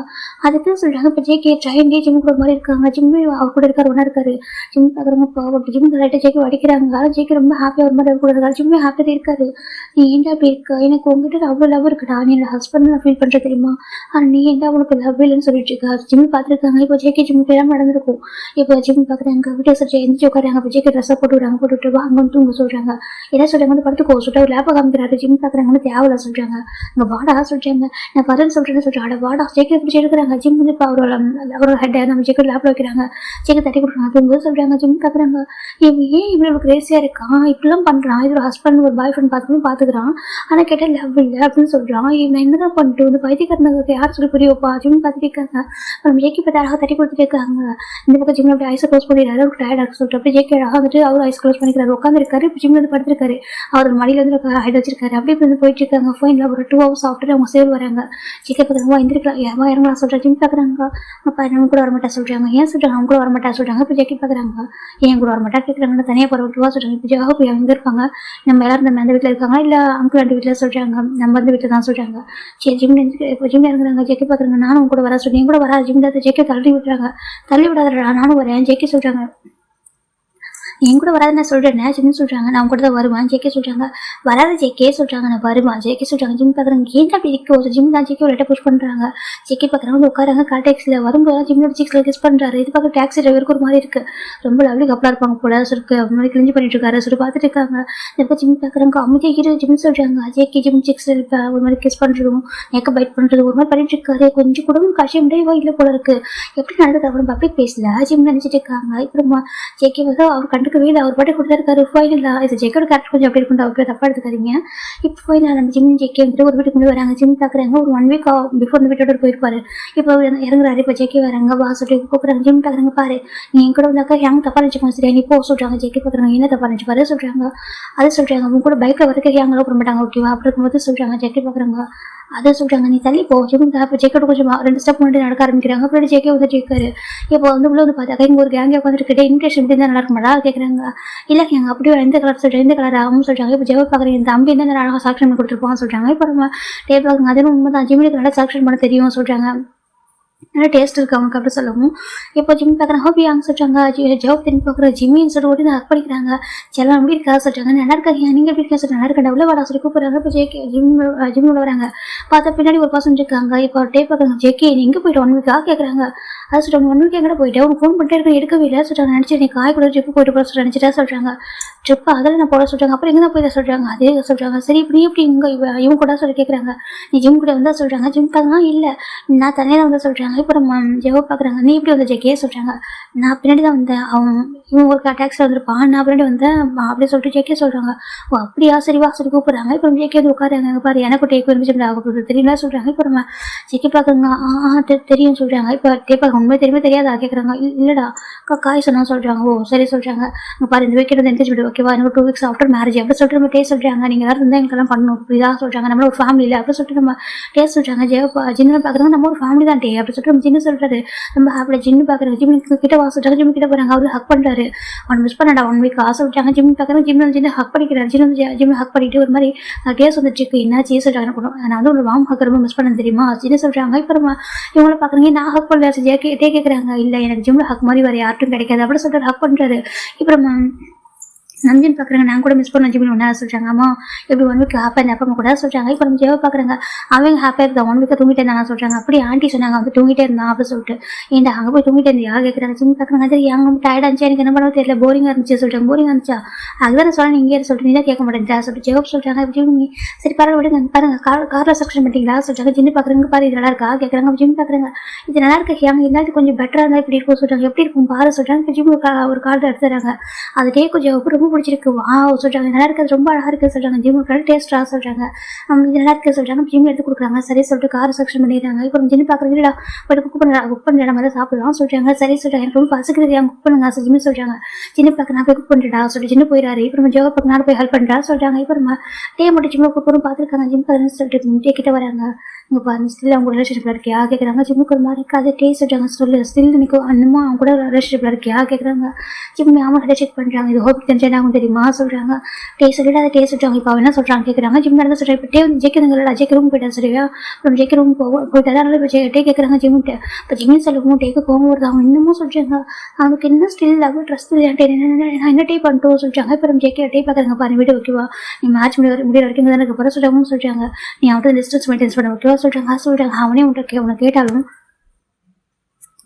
Speaker 1: அதுக்கு சொல்கிறாங்க. இப்போ ஜெக்கி ட்ரெயின்லேயே ஜிம் கூட மாதிரி இருக்காங்க. ஜிம்மி அவர் கூட இருக்காரு ஒன்றா இருக்காரு. ஜிம் பார்க்குறவங்க பாவம் ஜிம் லைட்டாக ஜெக்கி வடிக்கிறாங்க. ஜெக்கி ரொம்ப ஹாப்பியாக ஒரு மாதிரி கூட இருக்காரு. ஜிம்மி ஹாப்பியாக இருக்காரு. நீ ஏன்டா அப்படி இருக்க எனக்கு உங்ககிட்ட அவ்வளோ லவ் இருக்குடா நீ என்னோட ஹஸ்பண்ட் நான் ஃபீல் பண்ணுறது தெரியுமா ஆனால் நீ ஏன்டா உனக்கு லவ் இல்லைன்னு சொல்லிட்டு இருக்கா. ஜிம்மி பார்த்துருக்காங்க. இப்போ ஜெக்கி ஜிம் எல்லாம் நடந்திருக்கும். இப்போ ஜிம் பார்க்குறாங்க. வீட்டை சரி எந்திரிச்சு உட்காராங்க. இப்போ ஜெக்கி ட்ரெஸ்ஸை போட்டு விடுறாங்க. போட்டு அங்கே வந்து தூங்க சொல்கிறாங்க. என்ன சொல்கிறாங்க வந்து படுத்துக்கோ சொல்லிட்டு ஒரு லேப்பை காமிக்கிறாரு. ஜிம் பார்க்குறாங்கன்னு தேவையில்ல சொல்கிறாங்க. இங்கே வாடா சொல்கிறாங்க. நான் வரேன்னு சொல்கிறேன்னு வாடா ஜெக்கி பிடிச்சி எடுக்கிறாங்க. ஜிம் வந்து இப்போ அவரோட ஹெட்டை நம்ம ஜெக்கெட் லேப்ல வைக்கிறாங்க. ஜெக்கெட் தட்டி கொடுக்குறாங்க. தூங்க சொல்கிறாங்க. ஜிம் பார்க்குறாங்க. இவன் ஏன் இவ்வளோ கிரேஸியாக இருக்கான் இப்படிலாம் பண்ணுறான். இதோட ஹஸ்பண்ட் ஒரு பாய் ஃப்ரெண்ட் பார்த்துக்கிறான் ஆனால் கேட்டால் லவ் இல்லை அப்படின்னு சொல்கிறான். இவன் என்னதான் பண்ணிட்டு வந்து பைத்தியக்காரனுக்கு யார் சொல்லி புரியோப்பா ஜிம் பார்த்துட்டு இருக்காங்க. நம்ம ஜெக்கி பார்த்து அழகாக தட்டி கொடுத்துட்டு இருக்காங்க. இந்த பக்கம் ஜிம் அப்படி ஐஸை க்ளோஸ் பண்ணிடுறாரு. ஒரு டயர்டாக சொல்லிட்டு அப்படி ஜெக்கி அழகாக வந்துட்டு அவர் ஐஸ் க்ளோஸ் பண்ணிக்கிறாரு. உட்காந்துருக்காரு. இப்போ ஜிம் வந்து படுத்திருக்காரு. அவர் மடியில் வந்து ஹைட் வச்சிருக்காரு. அப்படியே வந்து போயிட்டு இருக்காங்க. ஃபைனில் ஒரு 2 hours ஆஃப்டர் அவங்க சேவ் வராங்க. ஜெக்கி பார்க்குறாங்க எந்திரிக்கலாம் யாரா இறங்கலாம் சொல்கிறேன். ஜிம் பார்க்குறாங்க. அப்போ நம்ம கூட வரமாட்டா சொல்கிறாங்க. ஏன் சொல்கிறாங்க அவங்க கூட வரமாட்டா சொல்கிறாங்க. இப்போ ஜெக்கி பார்க்குறாங்க. ஏன் கூட வரமாட்டா கேட்குறாங்க. தனியாக போகிற விட்டுவா சொல்கிறாங்க. இப்போ ஜாக போய் எங்கே இருப்பாங்க நம்ம எல்லாரும் நம்ம அந்த வீட்டில் இருக்காங்க இல்லை அங்கிள் அந்த வீட்டில் சொல்கிறாங்க. நம்ம வந்து வீட்டில் தான் சொல்கிறாங்க. சரி ஜிம் இப்போ ஜிம் இறங்குறாங்க. ஜெக்கி பார்க்குறாங்க. நானும் கூட வர சொல்லி கூட வராது ஜிம் தான் ஜெக்கி தள்ளி விட்டுறாங்க. தள்ளி விடாதடா நானும் வரேன் ஜெக்கி சொல்கிறாங்க. என் கூட வராது நான் சொல்கிறேன் ஜிம்னு சொல்கிறாங்க. நான் கூட தான் வருவான் ஜெக்கே சொல்கிறாங்க. வராது ஜெக்கே சொல்கிறாங்க. நான் வருவான் ஜெக்கே சொல்கிறாங்க. ஜிம் பார்க்குறாங்க. ஏன் அப்படி இருக்கு ஜிம் தான் ஜெக்கி ஒரு லைட்டாக புஷ் பண்ணுறாங்க. ஜெக்கி பார்க்குறாங்க வந்து உட்காராங்க. கால் டாக்ஸியில் வரும்போது ஜிம்னோட சிக்ஸில் கிஸ் பண்ணுறாரு. இது பார்க்க டாக்ஸி டிரைவருக்கு ஒரு மாதிரி இருக்குது. ரொம்ப லவ்லி கப்பலாக இருப்பாங்க போல சொல்லிட்டு அப்படி மாதிரி கிழிஞ்சு பண்ணிட்டு இருக்காரு சொல்லி பார்த்துட்டு இருக்காங்க. இப்போ ஜிம் பார்க்குறாங்க. அமைதியாக இரு ஜிம் சொல்கிறாங்க. ஜெக்கி ஜிம் சிக்ஸில் இப்போ ஒரு மாதிரி கிஸ் பண்ணுறதும் நெக்க பைட் பண்ணுறது ஒரு மாதிரி பண்ணிட்டு இருக்காரு. கொஞ்சம் கூட கஷ்டம் இல்லை போல இருக்குது. எப்படி நடந்தது அப்புறம் பப்ளிக் பேசல ஜிம் நினச்சிட்டு இருக்காங்க. இப்போ ஜெக்கி வந்து அவர் கண்டுக்கவே இல்லை. அவர் பாட்டு கொடுத்தாருக்காரு. ஃபைனலா இது ஜெக்கோட கேரக்டர் கொஞ்சம் அப்படி இருக்கும். அவருக்கு தப்பா எடுத்துக்காதீங்க. இப்போ ஃபைனல் நம்ம ஜிம் ஜெக்கி வந்துட்டு ஒரு வீட்டுக்கு முன்னாடி வராங்க. ஜிம் பார்க்குறாங்க. ஒரு 1 week பிஃபோர் இந்த வீட்டோட போயிருப்பாரு. இப்போ இறங்குறாரு. இப்போ ஜெக்கி வராங்க. வா சொல்லிட்டு கூப்பிட்றாங்க. ஜிம் பார்க்குறாங்க. பாரு நீ என் கூட வந்தாக்கா ஹேங் தப்பா நினச்சிக்கோங்க சரியா நீ போ சொல்கிறாங்க. ஜெக்கி பார்க்குறாங்க. என்ன தப்பா நினச்சி பாரு சொல்கிறாங்க. அதை சொல்கிறாங்க. அவங்க கூட பைக்கில் வரதுக்கு ஹேங்கெல்லாம் போட மாட்டாங்க ஓகேவா அப்படி இருக்கும்போது சொல்கிறாங்க. ஜெக்கி பார்க்குறாங்க. அதை சொல்கிறாங்க. நீ தள்ளி போ ஜிம் இப்போ ஜெக்கோட கொஞ்சம் 2 ஸ்டெப் முன்னாடி நடக்க ஆரம்பிக்கிறாங்க. அப்புறம் ஜெக்கே வந்துட்டு இருக்காரு. இப்போ வந்து உள்ள வந்து பார்த்தாக்கா இங்கே ஒரு கேங்கே உட்காந்துருக்கிட்டே இன்ட்ரெஸ்ட் எப்படி தான் நல்லா இருக்குமாடா கேட்குறாங்க. இல்லை கேங்க அப்படியே எந்த கலர் சொல்கிறேன் எந்த கலர் ஆகும் சொல்கிறாங்க. இப்போ ஜெவ பார்க்குறேன் இந்த தம்பி தான் அழகாக செலக்ஷன் பண்ணி கொடுத்துருப்பான்னு சொல்கிறாங்க. இப்போ நம்ம டேப் பார்க்குங்க. அதுவும் உண்மை தான் ஜிம்முக்கு நல்லா செலக்ஷன் பண்ண தெரியும் சொல்கிறாங்க. நல்லா டேஸ்ட் இருக்குது அவனுக்கு அப்படி சொல்லவும். இப்போ ஜிம் பார்க்குறாங்க. ஹாபியாங்க சொல்கிறாங்க. ஜாப் திரும்பி பார்க்குற ஜிம்மின்னு சொல்லிட்டு ஓடி ஹக் பண்ணிக்கிறாங்க. செல்லாம் எப்படி இருக்கா சொல்கிறாங்க. நல்லா இருக்காங்க நீங்கள் எப்படி இருக்கா சொல்கிறாங்க. நல்லா இருக்கா உள்ள வாடா சொல்லி கூப்பிட்றாங்க. இப்போ ஜெக்கி ஜிம்மில் வராங்க. பார்த்தா பின்னாடி ஒரு பர்சன் இருக்காங்க. இப்போ டேப் பார்க்குறாங்க. ஜெக்கி நீ எங்கே போய்ட்டு 1 week கேட்குறாங்க. அதை சொல்கிறாங்க. 1 week எங்கே போயிட்டு அவங்க ஃபோன் பண்ணிட்டே இருக்க எடுக்கவே இல்லை சொல்கிறாங்க. நினச்சி நீ காய் கூட ட்ரிப்பு போயிட்டு போட சொல்ல நினச்சிட்டா சொல்கிறாங்க. ட்ரிப்பு அதில் நான் போட சொல்கிறாங்க. அப்புறம் எங்கே தான் போய் தான் சொல்கிறாங்க. அதே சொல்கிறாங்க. சரி இப்படி எப்படி இங்கே இவங்க கூட சொல்லி கேட்குறாங்க. நீ ஜிம் கூட வந்தால் சொல்கிறாங்க. ஜிம் பார்க்கலாம் இல்லை நான் தனியாக தான் வந்து சொல்கிறாங்க. இப்போ நம்ம ஜெவ பார்க்குறாங்க. நீ இப்படி வந்து ஜெக்கே சொல்கிறாங்க. நான் பின்னாடி தான் வந்தேன் அவன் இவன் ஒரு டாக்ஸில் வந்திருப்பான் நான் பின்னாடி வந்தேன் அப்படி சொல்லிட்டு ஜெக்கே சொல்கிறாங்க. ஓ அப்படியா சரி வா சொல்லி கூப்பிட்றாங்க. இப்போ ஜெக்கே வந்து உட்காருங்க. பாரு எனக்கு டேக் வந்து தெரியுமா சொல்கிறாங்க. இப்போ நம்ம ஜெக்கி பார்க்குறாங்க. தெரியும் சொல்கிறாங்க. இப்போ டேப்பாக சொல்றாங்க, உண்மை தெரியுமா தெரியாதா கேட்குறாங்க. இல்லடா காய் சொன்னா சொல்றாங்க. ஓ சரி சொல்றாங்க. அங்கே பாரு இந்த வீக்கெண்ட் வந்து என்கேஜ்மெண்ட் ஓகேவா, இன்னும் 2 வீக்ஸ் ஆஃப்டர் மேரேஜ் அப்படி சொல்லிட்டு நம்ம டேஸ்ட் சொல்றாங்க. நீங்க எல்லாரும் இருந்தால் எங்கெல்லாம் பண்ணணும் புரியுதா சொல்றாங்க. நம்மள ஒரு ஃபேமிலி இல்லை அப்படி சொல்லிட்டு நம்ம டேஸ்ட் சொல்றாங்க. ஜின்னு பார்க்குறாங்க, நம்ம ஒரு ஃபேமிலி தான் டே அப்படி சொல்லிட்டு நம்ம ஜின்னு சொல்றாரு. நம்ம அப்படி ஜின்னு பார்க்குறாங்க. ஜிம் கிட்ட வா சொல்றாங்க. ஜிம் கிட்ட போறாங்க. அவரு ஹக் பண்றாரு. அவன் மிஸ் பண்ணடா 1 வீக் சொல்லிட்டாங்க. ஜிம் பார்க்குறாங்க. ஜிம் வந்து ஜின்னு ஹக் பண்ணிக்கிறாரு. ஜிம் ஹக் பண்ணிட்டு ஒரு மாதிரி டேஸ்ட் வந்துச்சு என்னாச்சு சொல்றாங்க. நான் வந்து ஒரு வார்ம் ஹக் ரொம்ப மிஸ் பண்ண தெரியுமா ஜின்னு சொல்றாங்க. இப்போ நம்ம இவங்களை பார்க்குறீங்க, நான் ஹக் பண்ணல கேட்குறாங்க. இல்லை எனக்கு ஜிம்ல ஹக் மாதிரி வேறு யார்ட்டும் கிடைக்காது அப்படி சொல்லிட்டு ஹக் பண்ணுறாரு. இப்போ நம்ம நந்தின்னு பார்க்குறாங்க. நான் கூட மிஸ் பண்ண ஜிம்னு ஒன்றா சொல்கிறாங்க. அம்மா எப்படி 1 வீக் ஹாப்பியாக இருந்த அப்பா கூட சொல்கிறாங்க. இப்போ நம்ம ஜெவ பார்க்குறாங்க. அவங்க ஹாப்பியாக இருந்தா 1 வீக் தூங்கிட்டே இருந்தாங்க சொல்கிறாங்க. அப்படி ஆண்டி சொன்னாங்க வந்து தூங்கிட்டே இருந்தான் அப்படின்னு சொல்லிட்டு. ஏன்டா அங்கே போய் தூங்கிட்டே இருந்தியா கேட்குறாங்க. ஜிம் பார்க்குறாங்க. சரி அங்கே டயர்டாக இருந்துச்சு, எனக்கு என்ன பண்ண தெரியல, போரிங்காக இருந்துச்சு சொல்கிறாங்க. போரிங்காக இருந்துச்சா அதுதான் நான் சொன்னேன், இங்கே சொல்லிட்டு நீ தான் கேட்க மாட்டேங்கிறா சொல்லிட்டு ஜெவப் சொல்கிறாங்க. ஜிம் சரி பரவாயில்ல விடுங்க பாருங்க காரில் செக்ஷன் பண்ணிட்டீங்களா சொல்கிறாங்க. ஜின்னு பார்க்குறங்க. பாரு இது நல்லா இருக்கா கேட்குறாங்க. ஜிம் பார்க்குறாங்க. இது நல்லா இருக்கு அங்கே இருந்தாலும் கொஞ்சம் பெட்டராக இருந்தால் இப்படி இருக்கும் சொல்கிறாங்க. எப்படி இருக்கும் பாரு சொல்கிறாங்க. இப்போ ஜிம் ஒரு கார்டு எடுத்துறாங்க. அது டே கொஞ்சம் ரொம்ப பிடிச்சிருக்கு. வா சொல்றாங்க. நல்லா இருக்குது, ரொம்ப அழகா இருக்குது சொல்றாங்க. ஜிம் டேஸ்டா சொல்றாங்க. இது நல்லா இருக்குது சொல்றாங்க. ஜிம் எடுத்து கொடுக்குறாங்க. சரி சொல்லிட்டு கார் செக்ஷன் பண்ணிடுறாங்க. இப்போ ஜிம் பார்க்குறீங்களா போய்ட்டு குக் பண்ணுற இடம் மாதிரி சாப்பிடலாம் சொல்றாங்க. சரி சொல்றாங்க. எனக்கு ரொம்ப பசிக்கிறது குக் பண்ணுங்க ஜிம் சொல்றாங்க. சின்ன பார்க்க நான் போய் குக் பண்ணுறா சொல்லிட்டு ஜின்னு போயிடாரு. இப்போ நம்ம ஜோக பார்க்க நான் போய் ஹெல்ப் பண்ணுறா சொல்றாங்க. இப்போ நம்ம டே மட்டும் ஜிம்மை கூப்பிடும் பார்த்துருக்காங்க. ஜிம் பார்த்து சொல்லிட்டு டே கிட்ட வராங்க. இங்கே பாருங்க ஸ்டில் அவங்க ரிலேஷன்ஷிப்ல இருக்கியா கேட்குறாங்க. ஜிம்முக்கு ஒரு மாதிரி இருக்காது. டே சொல்றாங்க. ஸ்டில் நிற்கும் அண்ணமா அவங்க கூட ரிலேஷன்ஷிப்ல இருக்கியா கேட்குறாங்க. ஜிம் ஆமாம் செக் பண்ணுறாங்க. இது ஹோப் தெரிஞ்சு ஆகும் தெரியுமா சொல்றாங்க. டே சொல்லிட்டு அதை டே சொல்றாங்க. இப்போ என்ன சொல்றாங்க கேட்குறாங்க. ஜிம் நடந்து சொல்றாங்க. இப்போ டே வந்து ஜெயிக்கிறதுங்களா ஜெயிக்க ரூம் போயிட்டா சரியா அப்புறம் ஜெயிக்க ரூம் போயிட்டு அதனால இப்போ டே கேட்குறாங்க. ஜிம்கிட்ட இப்போ ஜிம்னு சொல்லவும் டேக்கு கோவம் வருது. அவங்க இன்னமும் சொல்றாங்க அவனுக்கு என்ன ஸ்டில் அவ்வளோ ட்ரஸ்ட் நான் என்ன டே பண்ணிட்டோம் சொல்றாங்க. இப்போ நம்ம ஜெயிக்க டே பார்க்குறாங்க. பாரு வீடு ஓகேவா நீ மேட்ச் முடிய வரைக்கும் தானே இருக்க போகிற சொல்றாங்க. நீ அவன்கிட்ட டிஸ்டன்ஸ் மெயின்டைன்ஸ் பண்ண ஓகேவா சொல்றாங்க. அவனே உன்னை கேட்டாலும்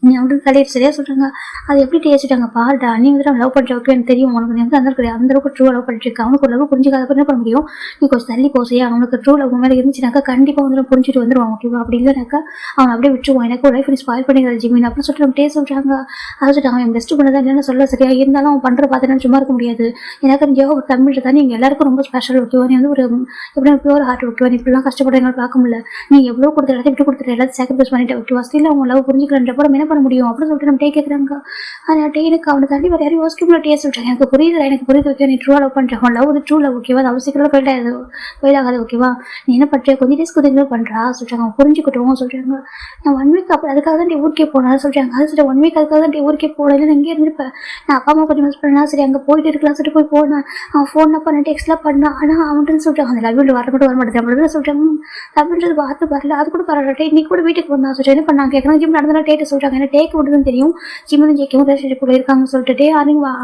Speaker 1: நீ அவனுக்கு கலையிட்டு சரியா சொல்றாங்க. அது எப்படி டேஸ்ட்டாங்க பாருடா நீ வந்து லவ் பண்ணுற ஓகே எனக்கு தெரியும் உனக்கு வந்து அந்த அளவுக்கு ட்ரூ லவ் பண்ணிட்டு இருக்கு. அவனுக்கு ஒரு லவ் புரிஞ்சுக்காத என்ன பண்ண முடியும். நீ கொஞ்சம் தள்ளி போசையா அவனுக்கு ட்ரூ லவ் மேலே இருந்துச்சுனாக்கா கண்டிப்பாக வந்து புரிஞ்சுட்டு வந்துடுவான் ஓகேவா. அப்படி இல்லைனாக்கா அவன் அப்படியே விட்டுருவான். எனக்கு ஒரு லைஃப் ஸ்பாயில் பண்ணிக்கிற ஜிமின் அப்படின்னு சொல்லிட்டு நம்ம டேஸ்ட் சொல்றாங்க. அதை சொல்லிட்டு அவன் பெஸ்ட் பண்ணதான் இல்லைன்னு சொல்ல சரியா இருந்தாலும் அவன் பண்ணுற பார்த்தேன்னு சும்மா இருக்க முடியாது. எனக்கு ஜோ ஒரு தமிழ் தான் நீங்கள் எல்லாருக்கும் ரொம்ப ஸ்பெஷல் ஓகேவா. நீ வந்து ஒரு எப்படி பியூர் ஹார்ட் ஓகேவா. நீ இப்படிலாம் கஷ்டப்பட எங்களை பார்க்க முடியல. நீ எவ்வளோ கொடுத்த எல்லாத்தையும் விட்டு கொடுத்துட்டு எல்லாத்தையும் சாக்ரிஃபைஸ் பண்ணிட்டு ஓகேவா. ஸ்டில் அவங்க லவ் புரிஞ்சுக்கிறன்றப்ப நம்ம என்ன பண்ண முடியும் அப்படின்னு சொல்லிட்டு நம்ம டே கேட்குறாங்க. ஆனால் டே எனக்கு அவனை தள்ளி வேறு யாரும் யோசிக்க டே சொல்கிறாங்க. எனக்கு புரியுது ஓகே நீ ட்ரூ லவ் பண்ணுறான் லவ் வந்து ட்ரூ லவ் ஓகேவா. அது சீக்கிரம் போயிடாது ஓகேவா. நீ என்ன பண்ணுற கொஞ்சம் டேஸ் கொஞ்சம் பண்ணுறா சொல்கிறாங்க. அவன் புரிஞ்சுக்கிட்டோம் சொல்கிறாங்க. நான் 1 வீக் அப்போ அதுக்காக தான் ஊருக்கே போனேன் சொல்கிறாங்க. அது சரி 1 வீக் அதுக்காக தான் ஊருக்கே போகல நான் இங்கே இருந்திருப்பேன். நான் அப்பா அம்மா கொஞ்சம் மிஸ் பண்ணா சரி அங்கே போயிட்டு இருக்கலாம் சொல்லிட்டு போய் போனேன். அவன் ஃபோன் பண்ண டெக்ஸ்ட்லாம் பண்ணான். ஆனால் அவன்ட்டு சொல்கிறாங்க அந்த லவ் வர மாட்டேன் அப்படின்னு சொல்கிறாங்க. லவ்ன்றது வார்த்தை வரல அது கூட பரவாயில்ல. நீ கூட வீட்டுக்கு வந்தா சொல்லிட்டு என்ன பண்ணாங்க கேட்குறாங்க. ஜிம் நடந்தா டேட்டு சொல்கிறாங்க. ஏன்னா டேக்கு மட்டும் தெரியும் ஜிம் வந்து ஜெயிக்கவும் ரிலேஷன்ஷிப் கூட இருக்காங்க சொல்லிட்டு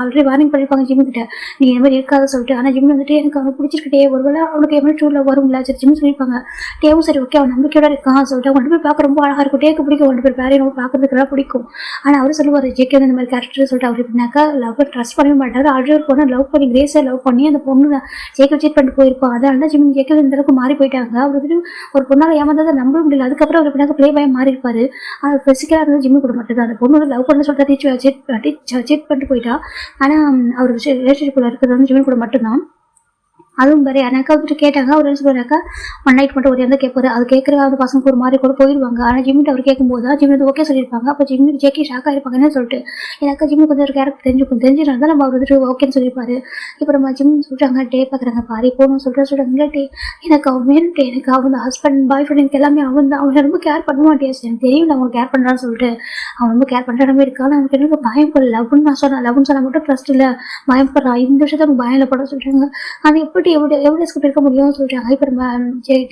Speaker 1: ஆல்ரெடி வார்னிங் பண்ணியிருப்பாங்க ஜிம் கிட்ட நீ இந்த மாதிரி இருக்காத சொல்லிட்டு. ஆனால் ஜிம் வந்துட்டு எனக்கு அவனுக்கு பிடிச்சிருக்கிட்டே ஒருவேளை அவனுக்கு எப்படி ட்ரூல வரும்ல சரி ஜிம் சொல்லியிருப்பாங்க. டேவும் சரி ஓகே அவன் நம்பிக்கையோட இருக்கான் சொல்லிட்டு அவன் போய் பார்க்க ரொம்ப அழகாக இருக்கும். டேக்கு பிடிக்கும் 2 பேர் பேரையும் பார்க்கறதுக்குலாம் பிடிக்கும். ஆனால் அவர் சொல்லுவார் ஜெயிக்க இந்த மாதிரி கேரக்டர் சொல்லிட்டு அவர் எப்படின்னாக்கா லவ் ட்ரஸ்ட் பண்ணவே மாட்டார். ஆல்ரெடி ஒரு பொண்ணை லவ் பண்ணி கிரேஸை லவ் பண்ணி அந்த பொண்ணு ஜெயிக்க சீட் பண்ணிட்டு போயிருப்பான். அதனால தான் ஜிம் ஜெயிக்க இந்த அளவுக்கு மாறி போயிட்டாங்க. அவர் வந்துட்டு ஒரு பொண்ணால் ஏமாந்ததை நம்ப முடியல. அதுக்கப்புறம் அவர் எப்படின்னாக்க ப்ளே பாய் மாறி இருப்பாரு. ஆனால் ஃபிசிக்கலாக இருந்தால் ஜிம்மு கூட மட்டும் தான் அந்த பொண்ணு வந்து லவ் பண்ண சொல்லிட்டு சீட் பண்ணிட்டு போயிட்டா. ஆனால் அவர் ரிலேஷன்ஷிப்பில் இருக்கிறது வந்து ஜிம்மு கூட மட்டும்தான். அதுவும் வேறு எனக்கு வந்துட்டு கேட்டாங்க. அவர் என்ன சொல்கிறாக்கா 1 நைட் மட்டும் ஒரு இடத்துல கேட்பாரு. அது கேட்குற அந்த பசங்க ஒரு மாதிரி கூட போயிடுவாங்க. ஆனால் ஜிம்மிட்டு அவர் கேட்கும்போது தான் ஜிம் வந்து ஓகே சொல்லியிருப்பாங்க. அப்போ ஜிம்மி ஜெக்கி ஷாக் ஆகிருப்பாங்கன்னு சொல்லிட்டு எனக்கு ஜிம்முக்கு வந்து ஒரு கேரக்டர் தெரிஞ்சிருந்தால் தான் நம்ம அவர் வந்துட்டு ஓகேன்னு சொல்லியிருப்பாரு. இப்போ நம்ம ஜிம் சொல்கிறாங்க டே பார்க்குறாங்க பாரி போகணும்னு சொல்கிறாங்க. இல்லை டே எனக்கு அவன் வேணும் டே எனக்கு அவன் ஹஸ்பண்ட் பாய் ஃப்ரெண்ட் எனக்கு எல்லாமே அவன் தான். அவன் ரொம்ப கேர் பண்ண மாட்டேன் எனக்கு தெரியும் அவன் கேர் பண்ணுறான்னு சொல்லிட்டு அவன் ரொம்ப கேர் பண்ணுற இடமே இருக்கா. ஆனால் அவனுக்கு எனக்கு பயம் போடல. லவ்னு நான் சொன்னேன். லவ்னு சொன்னால் மட்டும் ட்ரஸ்ட் இல்லை பயம் போடுறான். இந்த விஷயத்தை அவனுக்கு பயம் இல்லை போட சொல்கிறாங்க. அது எப்படி எவ்வளோ இருக்க முடியும்னு சொல்கிறாங்க. இப்போ நம்ம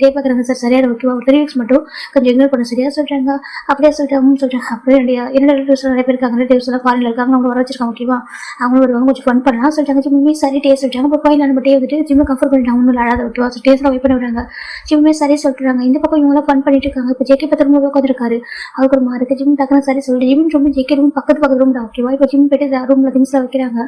Speaker 1: டே பார்க்குறாங்க சார் சரியாக ஓகேவா ஒரு 3 வீக்ஸ் மட்டும் கொஞ்சம் இக்னோர் பண்ண சரியா சொல்கிறாங்க. அப்படியே சொல்கிறாங்க. அப்படியே என்ன ரிலேட்டிவ்ஸ் நிறைய பேர் இருக்காங்க. ரிலேட்டிவ்ஸ் எல்லாம் ஃபாரினில் இருக்காங்க. அவங்க வர வச்சிருக்காங்க ஓகேவா. அவங்க வருவாங்க கொஞ்சம் ஃபன் பண்ணலாம் சொல்கிறாங்க. ஜிம்மே சரி டே சொல்கிறாங்க. இப்போ கோயில் நம்ம டே வந்துட்டு ஜிம்மை கம்ஃபர்ட் பண்ணிட்டாங்க. ஒன்றும் அழாத ஓகேவா டேஸ்லாம் வெயிட் பண்ணி விடுறாங்க. ஜிம்மே சரி சொல்கிறாங்க. இந்த பக்கம் இவங்களாம் ஃபன் பண்ணிட்டு இருக்காங்க. இப்போ ஜெக்கி பத்திரம் உட்காந்துருக்காரு. அதுக்கு ஒரு மாதிரி ஜிம் டக்குனு சரி சொல்லிட்டு ஜிம் ரொம்ப ஜெக்கி ரூம் பக்கத்து ரூம் தான் ஓகேவா. இப்போ ஜிம் போயிட்டு ரூமில் திங்ஸ்லாம் வைக்கிறாங்க.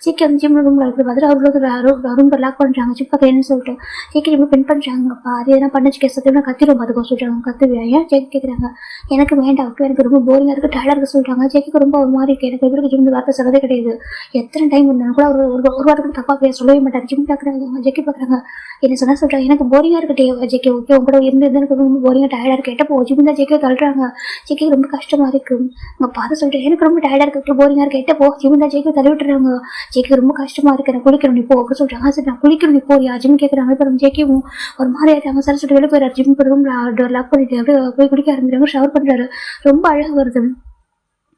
Speaker 1: ஜெக்கி அந்த ஜிம் ரூமில் இருக்கிற பார்த்துட்டு அவங்களுக்கு ரூம் லாக் பண்ணுறாங்க. ஜிம் பார்க்குறேன்னு சொல்லிட்டு ஜேகே ரொம்ப பின் பண்ணுறாங்கப்பா. அது எதனா பண்ணச்சு கேசத்துல கத்திரும் பார்த்துக்கோ சொல்கிறாங்க. கத்துவியா ஏன் ஜேகே கேட்குறாங்க. எனக்கு வேண்டாம், எனக்கு ரொம்ப போரிங்காக இருக்குது, டயர்டாக இருக்குது சொல்கிறாங்க. ஜேகேக்கு ரொம்ப ஒரு மாதிரி இருக்குது. எனக்கு எதிர்க்கு ஜிம் வார்த்தை சொல்லவே கிடையாது. எத்தனை டைம் இருந்தாலும் கூட ஒரு வாரத்துக்கு தப்பாக பேச சொல்லவே மாட்டார். ஜிம் பார்க்குறாங்க. ஜேகே பார்க்குறாங்க. என்ன சொன்னால் சொல்கிறாங்க, எனக்கு போரிங்காக இருக்கட்டே ஜேகே. ஓகே உங்க கூட இருந்து எனக்கு ரொம்ப போரிங்காக டயர்டாக இருக்கு. கேட்டப்போ ஜிம் தான் ஜேகே தள்ளுறாங்க. ஜேகே ரொம்ப கஷ்டமாக இருக்குது. உங்கள் பார்த்து சொல்லிட்டு எனக்கு ரொம்ப டயர்டாக இருக்கு, போரிங்காக இருக்கு. கேட்டப்போ ஜிம் தான் ஜேகே தள்ளி விட்டுறாங்க. ஜேகே ரொம்ப கஷ்டமாக இருக்கு, நான் குளிக்கணும் நீ போ அப்படின்னு சொல்கிறாங்க. சரி நான் குளிக்கணும் நீ போறியா ஜிம் கேட்குறாங்க. அப்புறம் ஜேகேவும் ஒரு மாதிரி ஆயிட்டாங்க. சார் சொல்லிட்டு வெளியே போயிடாரு. ஜிம் ரூம் லாக் பண்ணிட்டு அப்படியே போய் குடிக்க ஆரம்பிக்கிறாங்க. ஷவர் பண்ணுறாரு. ரொம்ப அழகாக வருது.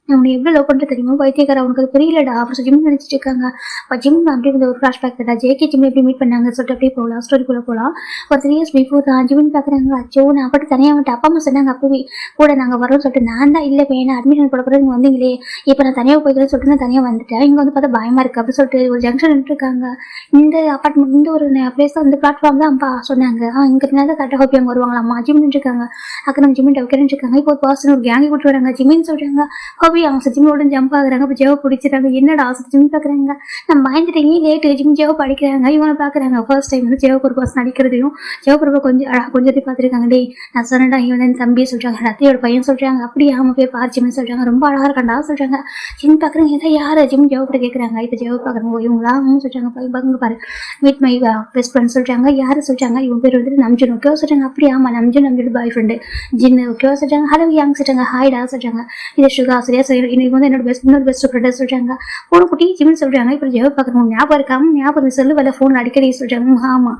Speaker 1: அவனை எவ்வளோ லவ் பண்ணுறது தெரியுமா பைத்தியக்கார, அவனுக்கு அது தெரியலடா. அப்புறம் ஜிம் நினச்சிட்டு இருக்காங்க. அப்போ ஜிம் அப்படி வந்து ஒரு ஃப்ளாஷ்பேக் தான். ஜேகே ஜிம் எப்படி மீட் பண்ணாங்க சொல்லிட்டு அப்படியே போகலாம், ஸ்டோரிக்குள்ளே போகலாம். ஒரு 3 years பிஃபோர் தான் ஜிம்னு பார்க்குறாங்க. அச்சோ நான் அப்படி தனியாக வந்துட்டு அப்பா அம்மா சொன்னாங்க அப்பவே கூட நாங்கள் வரோம்னு சொல்லிட்டு. நான் தான் இல்லை வேணா அட்மிஷன் போட போகிறது நீங்கள் வந்தீங்களே, இப்போ நான் தனியாக போய்க்கிறேன்னு சொல்லிட்டு நான் தனியாக வந்துட்டேன். இங்கே வந்து பார்த்தா பயமாக இருக்குது அப்படின்னு சொல்லிட்டு ஒரு ஜங்ஷன் நின்றுருக்காங்க. இந்த அப்பார்ட்மெண்ட் இந்த ஒரு பிளேஸ் தான், இந்த பிளாட்ஃபார்ம் தான் அப்பா சொன்னாங்க. இங்கே தான் கரெக்டாக ஹோப்பி அவங்க வருவாங்களாம்மா. ஜிம் நின்றுருக்காங்க. அக்கா நம்ம ஜிம்மிட்ட வைக்கிறேன்னு இருக்காங்க. இப்போ ஒரு பர்சன் ஒரு கேங்கி கூட்டு வராங்க. ஜிம்மின்னு சொல்கிறாங்க. ஹோப்பி அவங்க ஜிம்மோட ஜம்ப் ஆகுறாங்க. இப்போ ஜெவ பிடிச்சிட்டாங்க. என்னடா ஜிம் பார்க்குறாங்க. நம்ம பயந்துட்டீங்க லேட்டு ஜிம் ஜெவ படிக்கிறாங்க. இவனை பார்க்குறாங்க. ஃபர்ஸ்ட் டைம் வந்து ஜெவக்கு ஒரு பர்சன் அடிக்கிறதையும் ஜெவக்கு கொஞ்சம் பார்த்துருக்காங்க. டே நான் சொன்னடா இவன் வந்து தம்பியை சொல்கிறாங்க, அத்தையோட பையன் சொல்கிறாங்க. அப்படியே அவன் போய் பாரு ஜிம்னு சொல்கிறாங்க. ரொம்ப அழகாக இருக்காண்டா சொல்கிறாங்க. ஜிம் பார்க்குறாங்க. இதை யார் ஜிம் ஜெவ கூட கேட்குறாங்க. இப்போ ஜெவ பார்க்குறாங்க. இவங்களா சொல்கிறாங்க. பாருங்க பாரு மீட் மை பெஸ்ட் ஃப்ரெண்ட் சொல்கிறாங்க. யார் சொல்கிறாங்க. இவங்க பேர் வந்துட்டு நம்ஜுன். ஓகே சொல்கிறாங்க. அப்படியே ஆமாம் நம்ஜுன் நம்மளோட பாய் ஃப்ரெண்டு ஜின்னு. ஓகே சொல்கிறாங்க. ஹலோ யாங் சொல்கிறாங்க. ஹாய்டா சொல்கிறாங்க. இது சுகா சரியா சரி இன்னைக்கு வந்து என்னோட இன்னொரு பெஸ்ட் ஃப்ரெண்டாக சொல்கிறாங்க. போன குட்டி ஜிம்னு சொல்கிறாங்க. இப்போ ஜெவ பார்க்குறவங்க ஞாபகம் இருக்காம ஞாபகம் சொல்லு வரல ஃபோன் அடிக்கடி சொல்கிறாங்க. ஆமாம்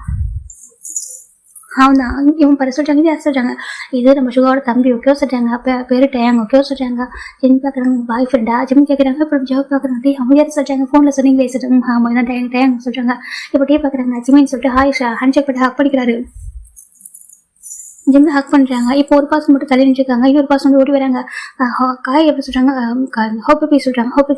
Speaker 1: அவன்தான் இவன் பர சொல்கிறாங்க. இது யார் சொல்கிறாங்க. இது நம்ம சுகாவோட தம்பி. ஓகே சொல்கிறாங்க. அப்போ பேரு டேங். ஓகே சொல்கிறாங்க. ஜிம் பார்க்குறாங்க. பாய் ஃப்ரெண்டா ஜிம் கேட்குறாங்க. அப்புறம் ஜெவ பார்க்குறாங்க. அவங்க யார் சொல்கிறாங்க. ஃபோனில் சொன்னீங்களே சொல்கிறாங்க. ஆமாம் இதான் டேங் சொல்கிறாங்க. இப்போ டே பார்க்குறாங்க. ஜிமின்னு சொல்லிட்டு ஹாய் ஹேண்ட் செக் பண்ணி ஹக் படிக்கிறாரு. ஜிம்மில் ஹக் பண்ணுறாங்க. இப்போ ஒரு பாசம் மட்டும் தள்ளி நின்றுருக்காங்க. இன்னொரு பாசம் வந்து ஓடி வராங்க. காய் எப்படி சொல்கிறாங்க. ஹோப்பை போய் சொல்கிறாங்க. ஹோப்பை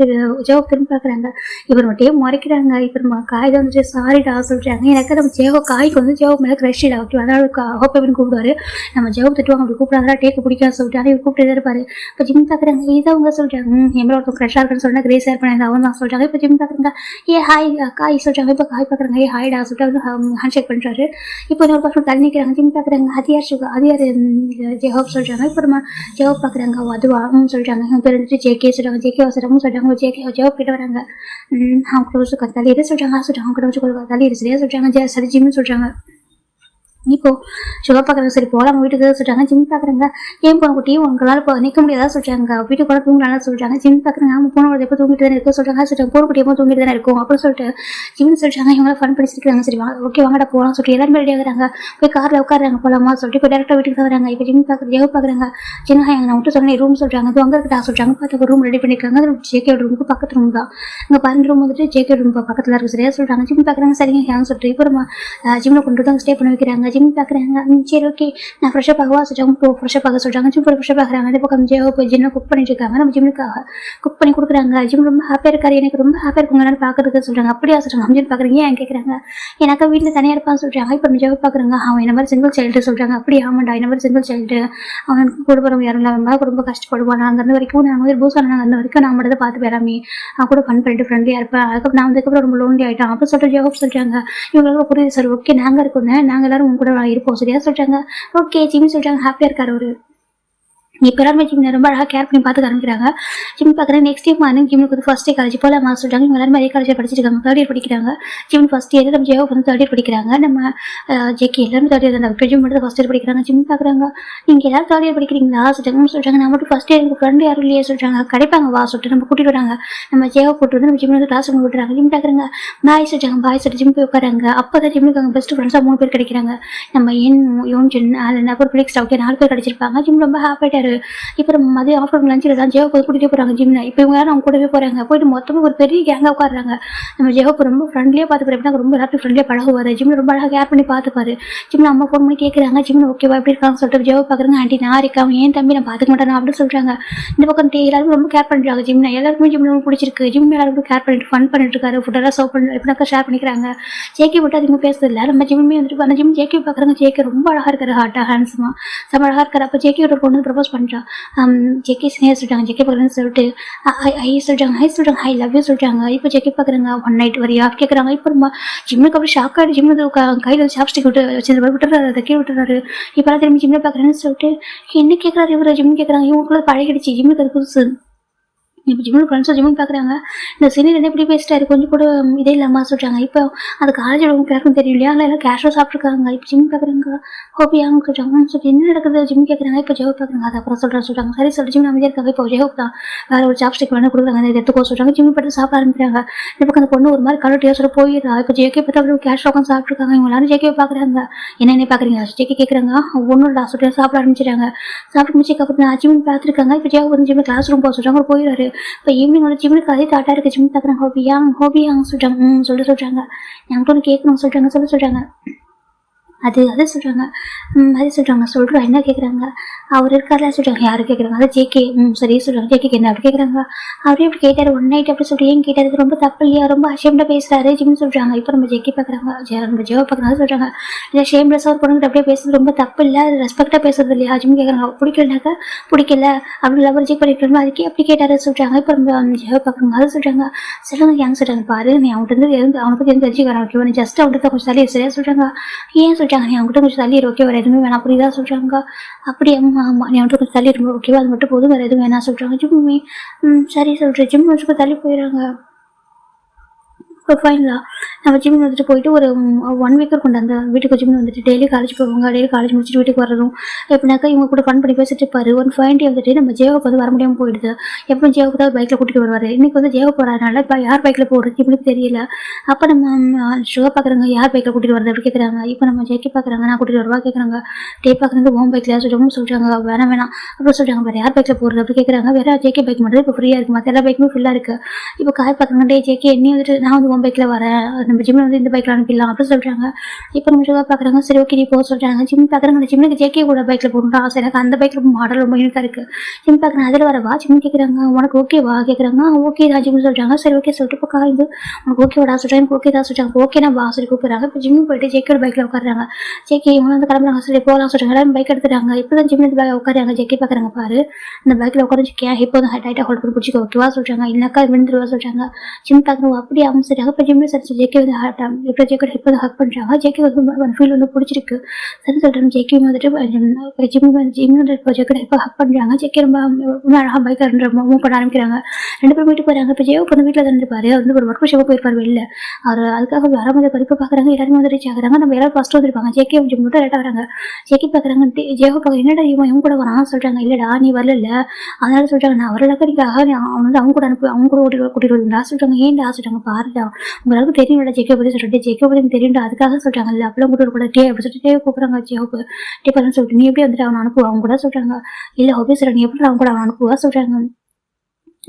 Speaker 1: ஜெவ திரும்பி பார்க்குறாங்க. இவர் மட்டும் முறைக்கிறாங்க. இப்போ காய் தான் வந்துட்டு சாரிடா சொல்கிறாங்க. எனக்கு நம்ம ஜெவ காய்க்கு வந்து ஜெவ மேலே க்ரஷ்டா. ஓகே அதனால ஹோப்பை அப்படின்னு கூப்பிடுவாரு. நம்ம ஜெவ திட்டுவாங்க. அப்படி கூப்பிடாதா டேக்கு பிடிக்காது சொல்லிட்டு ஆனால் இவர் கூப்பிட்டு இருப்பாரு. இப்போ ஜிம் பார்க்குறாங்க. இதை அவங்க சொல்கிறாங்க. எவ்வளோ ஒருத்தர் க்ரஷ்ஷாக இருக்குன்னு சொன்னால் கிரேஸ் ஷேர் பண்ணி அவன் தான் சொல்கிறாங்க. இப்போ ஜிம் பார்க்குறாங்க. ஹாய் காய் சொல்கிறாங்க. இப்போ காய் பார்க்குறாங்க. ஹாய்டா சொல்லிட்டு ஹேண்ட் ஷேக் பண்ணுறாரு. இப்போ இன்னொரு பக்கம் தள்ளி நிற்கிறாங்க. ஜிம் பார்க்குறாங்க. அது யார் ஜெஹோப் சொல்கிறாங்க. இப்போ நம்ம ஜெஹோப் பார்க்குறாங்க. அதுவா சொல்கிறாங்க. என் பேர் வந்துட்டு ஜேகே சொல்கிறாங்க. ஜேகே வசரமும் சொல்கிறாங்க. ஜேகே ஜெஹோப் கிட்ட வராங்க. அவங்க கூட வச்சு தள்ளி எது சொல்கிறாங்க சொல்கிறாங்க. அவங்க கூட வச்சு தள்ளி சரியா சொல்கிறாங்க. சரி ஜிம்னு சொல்கிறாங்க. இப்போ சுகா பார்க்குறாங்க. சரி போகலாம் அவங்க வீட்டுக்கு சொல்கிறாங்க. ஜிம் பார்க்குறாங்க. ஏன் போன குட்டி உங்களால் இப்போ நிற்க முடியாதா சொல்கிறாங்க. வீட்டுக்கு கூட தூங்கலாம் சொல்கிறாங்க. ஜிம் பார்க்குறாங்க. அவங்க போன எப்போ தூங்கிட்டு தானே இருக்கும் சொல்கிறாங்க. போன குட்டி எப்போ தூங்கிட்டு தானே இருக்கும் அப்படின்னு சொல்லிட்டு ஜிம்னு சொல்கிறாங்க. இவங்களாம் ஃபன் படிச்சிருக்காங்க. சரி ஓகே வாங்கடா போகலாம் சொல்லிட்டு எல்லாருமே ரெடி ஆகுறாங்க. போய் காரில் உட்காராங்க போகலாமா சொல்லிட்டு இப்போ டேரக்டாக வீட்டுக்கு தான் வராங்க. இப்போ ஜிம் ஜெவ பார்க்குறாங்க. சின்ன நான் விட்டு சொன்னேன் ரூம் சொல்கிறாங்க. அது அங்கே இருக்கா சொல்கிறாங்க. பார்த்து ஒரு ரூம் ரெடி பண்ணியிருக்காங்க. அது ஜேகே ரூமுக்கு பக்கத்து ரூம் தான். இங்கே பாருங்க ரூம் வந்துட்டு ஜேகே ரூம் பக்கத்தில் இருக்குது சரியா சொல்கிறாங்க. ஜிம் பார்க்குறாங்க. சரிங்க ஹேங் சொல்லிட்டு இப்போ நம்ம ஜிம்மில் கொண்டு வந்து ஸ்டே பண்ண வைக்கிறாங்க. ஜிம் பார்க்குறாங்க. சரி ஓகே நான் ஃப்ரெஷ்ஷப் ஆகவா சொல்கிறாங்க. இப்போ ஃப்ரெஷ்ஷப் ஆக சொல்கிறாங்க. ஜிம் போய் ஃப்ரெஷ்ஷப் ஆகிறாங்க. அதே பக்கம் ஜெவ போய் ஜிம்மை குக் பண்ணிட்டு இருக்காங்க. நம்ம ஜிம்முக்காக குக் பண்ணி கொடுக்குறாங்க. ஜிம் ரொம்ப ஹாப்பியாக இருக்காரு. எனக்கு ரொம்ப ஹாப்பியாக இருக்குங்க பார்க்கறதுக்கு சொல்கிறாங்க. அப்படியா சொல்கிறாங்க. ஜிம் பார்க்குறீங்க ஏன் கேட்குறாங்க. எனக்கு வீட்டில் தனியாக இருப்பான்னு சொல்கிறாங்க. இப்போ ஜெவ பார்க்குறாங்க. அவன் என்ன மாதிரி சிங்கிள் சைல்டு சொல்கிறாங்க. அப்படி ஆமாண்டா என்ன மாதிரி சிங்கிள் சைல்டு அவனுக்கு கூட போகிறவங்க யாரும் இல்லாமல் ரொம்ப கஷ்டப்படுவான். நான் அங்கே வரைக்கும் நான் வந்து பூஸ் பண்ணாங்க. அந்த வரைக்கும் நான் மட்டும் பார்த்து எல்லாமே அவன் கூட ஃபன் பண்ணிட்டு ஃப்ரெண்ட்லியாக இருப்பேன். அதுக்கப்புறம் நான் அதுக்கப்புறம் ரொம்ப லோன்லி ஆகிட்டான் அப்போ சொல்லிட்டு ஜெவ சொல்கிறாங்க. இவங்களுக்கு புரியுது சார் ஓகே நாங்கள் இருக்கோம் நாங்கள் எல்லாரும் உங்க கூட இருப்போம் சரியா சொல்கிறாங்க. ஓகே ஜிம் சொல்கிறாங்க. ஹாப்பியாக இருக்காரு ஒரு இப்போ எல்லாருமே ஜிம் ரொம்ப அழகாக கேர் பண்ணி பார்த்துக்க ஆரம்பிக்கிறாங்க. ஜிம் பார்க்குறேன். நெக்ஸ்ட் டைம் மார்னிங் ஜிம்முக்கு வந்து ஃபஸ்ட் இயர் காலேஜ் போகலாமா சொல்கிறாங்க. இவங்க எல்லாருமே அதே காலேஜில் படிச்சிருக்காங்க. 3rd year படிக்கிறாங்க. ஜிம் ஃபஸ்ட் இயர் நம்ம ஜெவ வந்து 3rd year படிக்கிறாங்க. நம்ம ஜேகே எல்லாருமே 3rd year தான். ஜிம் மட்டும் ஃபஸ்ட் இயர் படிக்கிறாங்க. ஜிம் பார்க்குறாங்க. நீங்கள் எல்லாரும் 3rd year படிக்கிறீங்களா சொல்கிறாங்க. நான் மட்டும் ஃபஸ்ட் இயர் ஃப்ரெண்டு யாரும் இல்லையே சொல்கிறாங்க. கிடைப்பாங்க வா சொல்லிட்டு நம்ம கூட்டிட்டு வராங்க. நம்ம ஜெவ கூட்டு வந்து நம்ம ஜிம் வந்து கிளாஸ் ரூம் விட்டுறாங்க. ஜிம் பார்க்குறாங்க. பாய் சொல்கிறாங்க. பாய் சொல்லிட்டு ஜிம் போய் உட்காராங்க. அப்போ தான் ஜிம்முக்கு அவங்க பெஸ்ட் ஃப்ரெண்ட்ஸாக 3 பேர் கிடைக்கிறாங்க. நம்ம யோன் ஜின் அதில் அப்புறம் ஃபிளிக்ஸ் ஓகே 4 பேர் கிடைச்சிருப்பாங்க. ஜிம் ரொம்ப ஹாப்பியாகிட்டாரு. இப்போ மதியம் ஆஃப்டர்நூன் லஞ்சில் தான் ஜெவ போய் கூட்டிகிட்டே போகிறாங்க ஜிம்மில். இப்போ இவங்க யாரும் அவங்க கூடவே போகிறாங்க. போயிட்டு மொத்தமாக ஒரு பெரிய கேங்காக உட்காடுறாங்க. நம்ம ஜெவ ரொம்ப ஃப்ரெண்ட்லியாக பார்த்துப்பாரு. எப்படின்னா ரொம்ப எல்லாத்தையும் ஃப்ரெண்ட்லியாக பழகுவார். ஜிம்மில் ரொம்ப அழகாக கேர் பண்ணி பார்த்துப்பாரு. ஜிம்மில் அம்மா ஃபோன் பண்ணி கேட்குறாங்க. ஜிம்மில் ஓகேவா எப்படி இருக்காங்க சொல்லிட்டு ஜெவ பார்க்குறாங்க. ஆண்டி நான் இருக்காங்க ஏன் தம்பி நான் பார்த்துக்க மாட்டேன் அப்படின்னு சொல்கிறாங்க. இந்த பக்கம் எல்லாரும் ரொம்ப கேர் பண்ணுறாங்க. ஜிம்மில் எல்லாருக்குமே ஜிம்மில் ரொம்ப பிடிச்சிருக்கு. ஜிம்மில் எல்லாரும் கேர் பண்ணிட்டு ஃபன் பண்ணிட்டு இருக்காரு. ஃபுட்டெல்லாம் சர்வ் பண்ணி எப்படினாக்கா ஷேர் பண்ணிக்கிறாங்க. ஜேகே மட்டும் அதிகமாக பேசுறதில்ல. நம்ம ஜிம்மே வந்துட்டு அந்த ஜிம் ஜேகே பார்க்குறாங்க. ஜேகே ரொம்ப அழகாக இருக்காரு. ஹார்ட்டாக ஹேண்ட்ஸமாக செம்ம அழகாக இருக்காரு. அப்போ ஜேகேயோட பொண்ணு ப்ரப்போஸ் பண்ணுறா. ஜெக்கி ஸ்னேஹா சொல்கிறாங்க, ஜெக்கி பார்க்குறேன்னு சொல்லிட்டு சொல்கிறாங்க ஐ லவ் யூ சொல்கிறாங்க. இப்போ ஜெக்கி பார்க்குறாங்க, ஒன் நைட் வரியா கேட்குறாங்க. இப்போ நம்ம ஜிம்முக்கு அப்படி ஷாக் ஆகிட்டு ஜிம்மு கையில் சாப்ஸ்டிக் விட்டு வச்சு விட்டுறாரு, அதை கீழே விட்டுறாரு. இப்போலாம் திரும்பி ஜிம்மில் பார்க்குறேன்னு சொல்லிட்டு என்ன கேட்குறாரு இவர், ஜிம் கேட்குறாங்க. இவங்களுக்குள்ள பழகிடுச்சு, ஜிம்முக்கு அது புதுசு. இப்போ ஜிம்மில் ஃப்ரெண்ட்ஸும் ஜிம்முன்னு பார்க்குறாங்க. இந்த சீனியர் என்ன இப்படி பேசிட்டாரு, கொஞ்சம் கூட இதே இல்லாமல் சொல்கிறாங்க. இப்போ அது காலேஜில் உங்களுக்கு யாருக்கும் தெரியும் இல்லையா, எல்லாம் கேஷுவாக சாப்பிட்ருக்காங்க. இப்போ ஜிம் பார்க்குறாங்க, ஹோபியாங்க சொல்கிறாங்க. சொல்லிட்டு என்ன நடக்குது ஜிம் கேட்குறாங்க. இப்போ ஜெவப் பார்க்குறாங்க, அது அப்புறம் சொல்கிறாங்க. சரி சொல்லிட்டு ஜிம் அமைதியாக இருக்காங்க. இப்போ ஜெவப் தான் வேறு ஒரு சாப்ஸ்டிக் வேணும் கொடுக்குறாங்க, இதை எடுத்துக்கோ சொல்கிறாங்க. ஜிம் பட்டு சாப்பிட ஆரம்பிக்கிறாங்க. இப்போ அந்த பொண்ணு ஒரு மாதிரி கலட்டியாக சொல்ல போயிடுறா. இப்போ ஜேகே பார்த்து அப்படி கேஷுவாக உட்காந்து சாப்பிட்ருக்காங்க. இவங்க எல்லாரும் ஜேகே பார்க்குறாங்க, என்ன பார்க்குறீங்க ஜேகே கேட்குறாங்க. ஒன்றும் சொல்லிட்டு சாப்பிட ஆரம்பிச்சிட்டாங்க. சாப்பிட்டு முடிச்சதுக்கப்புறம் ஜிம் பார்த்துருக்காங்க. இப்போ ஜெவப் வந்து ஜிம் கிளாஸ் ரூம் போக சொல்கிறாங்க, போயிடுறாரு. இப்போ ஈவினிங் வந்து ஜிம்முக்கு அதே தாட்டா இருக்கு. ஜிம் பார்க்குறாங்க, ஹோபியாங்க சொல்கிறாங்க. சொல்கிறாங்க என்கிட்ட ஒன்று கேட்கணும் சொல்கிறாங்க. சொல்கிறாங்க அது சொல்கிறாங்க. அது சொல்கிறா என்ன கேட்குறாங்க. அவர் இருக்கார்ல சொல்கிறாங்க. யாரும் கேட்குறாங்க, அது ஜேகே. சரி சொல்கிறாங்க. ஜேகேக்கு என்ன அப்படி கேட்குறாங்க. அவரே அப்படி கேட்டார் ஒன் நைட் அப்படி சொல்லிட்டு ஏன் கேட்டார், இது ரொம்ப தப்பு இல்லையா, ரொம்ப அஷேம்டாக பேசுகிறாரு ஜிம்னு சொல்கிறாங்க. இப்போ நம்ம ஜேகே பார்க்குறாங்க, நம்ம ஜெவ பார்க்குறாங்க. சொல்கிறாங்க இல்லை ஷேம்லெஸ்ஸாக ஒரு பொண்ணுகிட்ட அப்படியே பேசுறது ரொம்ப தப்பு இல்லை, அது ரெஸ்பெக்டாக பேசுறது இல்லையா ஜிம் கேட்குறாங்க. பிடிக்கலனாக்கா பிடிக்கல அப்படி லவர் ஜெக் பண்ணிட்டு அதுக்கே அப்படி கேட்டார் சொல்கிறாங்க. இப்போ நம்ம ஜெவ பார்க்குறாங்க. அது சொல்கிறாங்க. சொல்லுங்க ஏங்க சொல்கிறாங்க, பாரு நீ அவன்கிட்ட அவனை பற்றி எதுவும் தெரிஞ்சுக்கிறான் ஓகேவா, நீ ஜஸ்ட் அவன்கிட்ட கொஞ்சம் தள்ளி சரியா சொல்கிறாங்க. ஏன் சொல்கிறாங்க, நீ அவங்ககிட்ட கொஞ்சம் தள்ளி ஓகே, வேறு எதுவுமே வேணாம் புரியுதா சொல்கிறாங்க. அப்படி ஆமாம் நீ அவன்கிட்ட கொஞ்சம் தள்ளி இருக்கும் ஓகேவா, அது மட்டும் போதும், வேறு எதுவும் வேணாம் சொல்கிறாங்க. ஜிம்மே சரி சொல்கிறேன். ஜிம் வச்சுக்க தள்ளி போயிடுறாங்க. ஃபைனலா நம்ம ஜிம் வந்துட்டு போயிட்டு ஒரு 1 வீக் இருக்கும். அந்த வீட்டுக்கு ஜிம் வந்துட்டு டெய்லி காலேஜ் போவாங்க. டெய்லி காலேஜ் முடிச்சுட்டு வீட்டுக்கு வரதும் எப்படினாக்கா இவங்க கூட ஃபன் பண்ணி பேசிட்டு இருப்பாரு. ஒரு ஃபைன் டே வந்துட்டு நம்ம ஜேவுக்கு வந்து வர முடியாமல் போயிடுது. எப்போ ஜேவுக்கு தான் பைக்கில் கூட்டிகிட்டு வருவார். இன்றைக்கி வந்து ஜேவு போகிறதுனால இப்போ யார் பைக்கில் போகிறது இப்படின்னு தெரியல. அப்போ நம்ம ஷோ பார்க்குறாங்க, யார் பைக்கில் கூட்டிகிட்டு வரது அப்படி கேட்குறாங்க. இப்போ நம்ம ஜேக்கி பார்க்குறாங்க, நான் கூட்டிகிட்டு வருவா கேட்குறாங்க. டே பார்க்குறது ஹோம் பைக்கில் சொல்கிறாங்க. வேணாம் அப்புறம் சொல்கிறாங்க, வேறு யார் பைக்கில் போகிறது அப்படி கேட்குறாங்க. வேறு ஜேகே பைக் மட்டும் இப்போ ஃப்ரீயாக இருக்குது, மற்ற எல்லா பைக்குமே ஃபுல்லாக இருக்குது. இப்போ காய் பார்க்குறாங்க, டே ஜேகே என்னையும் வந்துட்டு நான் வந்து ஹோம் பைக்கில் வரேன், நம்ம ஜிம்மில் வந்து இந்த பைக்கில் அனுப்பிடலாம் அப்படின்னு சொல்கிறாங்க. இப்போ நம்ம ஷோவாக பார்க்குறாங்க. சரி ஓகே நீ போக சொல்கிறாங்க. ஜிம் பார்க்குறாங்க, அந்த ஜிம்முக்கு ஜேகே கூட பைக்கில் போகணுன்ற ஆசை எனக்கு. அந்த பைக்கில் மாடல் ரொம்ப யூனிக்காக இருக்குது. ஜிம் பார்க்குறேன், அதில் வரவா ஜிம் கேட்குறாங்க. உனக்கு ஓகேவா கேட்குறாங்க. ஓகே தான் ஜிம் சொல்கிறாங்க. சரி ஓகே சொல்லிட்டு இப்போ காய்ந்து உனக்கு ஓகேவாடா சொல்கிறேன், எனக்கு ஓகே தான் சொல்கிறாங்க. ஓகே நான் வா சொல்லி கூப்பிட்றாங்க. இப்போ ஜிம் போயிட்டு ஜேக்கோட பைக்கில் உட்காடுறாங்க. ஜேகே இவங்க வந்து கிளம்புறாங்க. சரி போகலாம் சொல்கிறாங்க. எல்லாரும் பைக் எடுத்துட்டாங்க. இப்போ தான் ஜிம்மில் பைக் உட்காராங்க. ஜேகே பார்க்குறாங்க, பாரு இந்த பைக்கில் உட்காந்துருக்கேன், இப்போ வந்து டைட்டாக ஹோல்ட் பண்ணி பிடிச்சிக்கோ ஓகேவா சொல்கிறாங்க. இல்லைனாக்கா விழுந்துருவா சொல்கிறாங்க. ஜிம் பார்க்குறோம் அப்படியே அவங்க சொல்கிறாங்க. இப்போ ஜிம்மில் சரி ஜேகே வந்து இப்போ ஜேக்கோட ஹிப் வந்து ஹக் பண்ணுறாங்க. ஜேகே வந்து ஃபீல் வந்து பிடிச்சிருக்கு சரி சொல்கிறாங்க. ஜேகே வந்துட்டு ஜிம் வந்து இப்போ ஜேக்கோட ஹிப்பை ஹக் பண்ணுறாங்க. ஜேகே ரொம்ப அழகாக பைக்கை மூவ் பண்ண ஆரம்பிக்கிறாங்க. 2 பேரும் வீட்டுக்கு போகிறாங்க. இப்போ ஜேவ் வந்து வீட்டில் தான் இருப்பார். வந்து ஒரு ஒர்க் ஷாப்பாக போயிருப்பார் வெளில. அவர் அதுக்காக வரும்போது பறிப்பு பார்க்குறாங்க. எல்லாருமே வந்து ரீச் ஆகுறாங்க. நம்ம எல்லாரும் ஃபஸ்ட்டு வந்துருப்பாங்க. ஜேகே கொஞ்சம் மட்டும் லேட்டாக வராங்க. ஜேகே பார்க்குறாங்க. ஜேவ் பார்க்குற என்னடா இவன் கூட வரான் சொல்கிறாங்க. இல்லைடா நீ வரல, அதனால சொல்கிறாங்க நான் வரலக்கா நீங்கள் அவன் வந்து அவங்க கூட அவங்க கூட கூட்டிகிட்டு வருவீங்களா சொல்கிறாங்க. ஏன்டா சொல்கிறாங்க, பாருடா உங்களுக்கு தெரியும் ஜேகே பற்றி சொல்லிட்டு ஜேகே பற்றி தெரியும்டா அதுக்காக சொல்கிறாங்க. இல்லை அப்பெல்லாம் கூட்டு கூட டே அப்படி சொல்லிட்டு கூப்பிட்றாங்க. ஜேவுக்கு டே பண்ணு சொல்லிட்டு நீ எப்படி வந்துட்டு அவனை அனுப்புவா அவங்க கூட சொல்கிறாங்க. இல்லை ஹோபி சொல்கிறாங்க, நீ எப்படி அவங்க கூட அவன் அனுப்புவா சொல்கிறாங்க.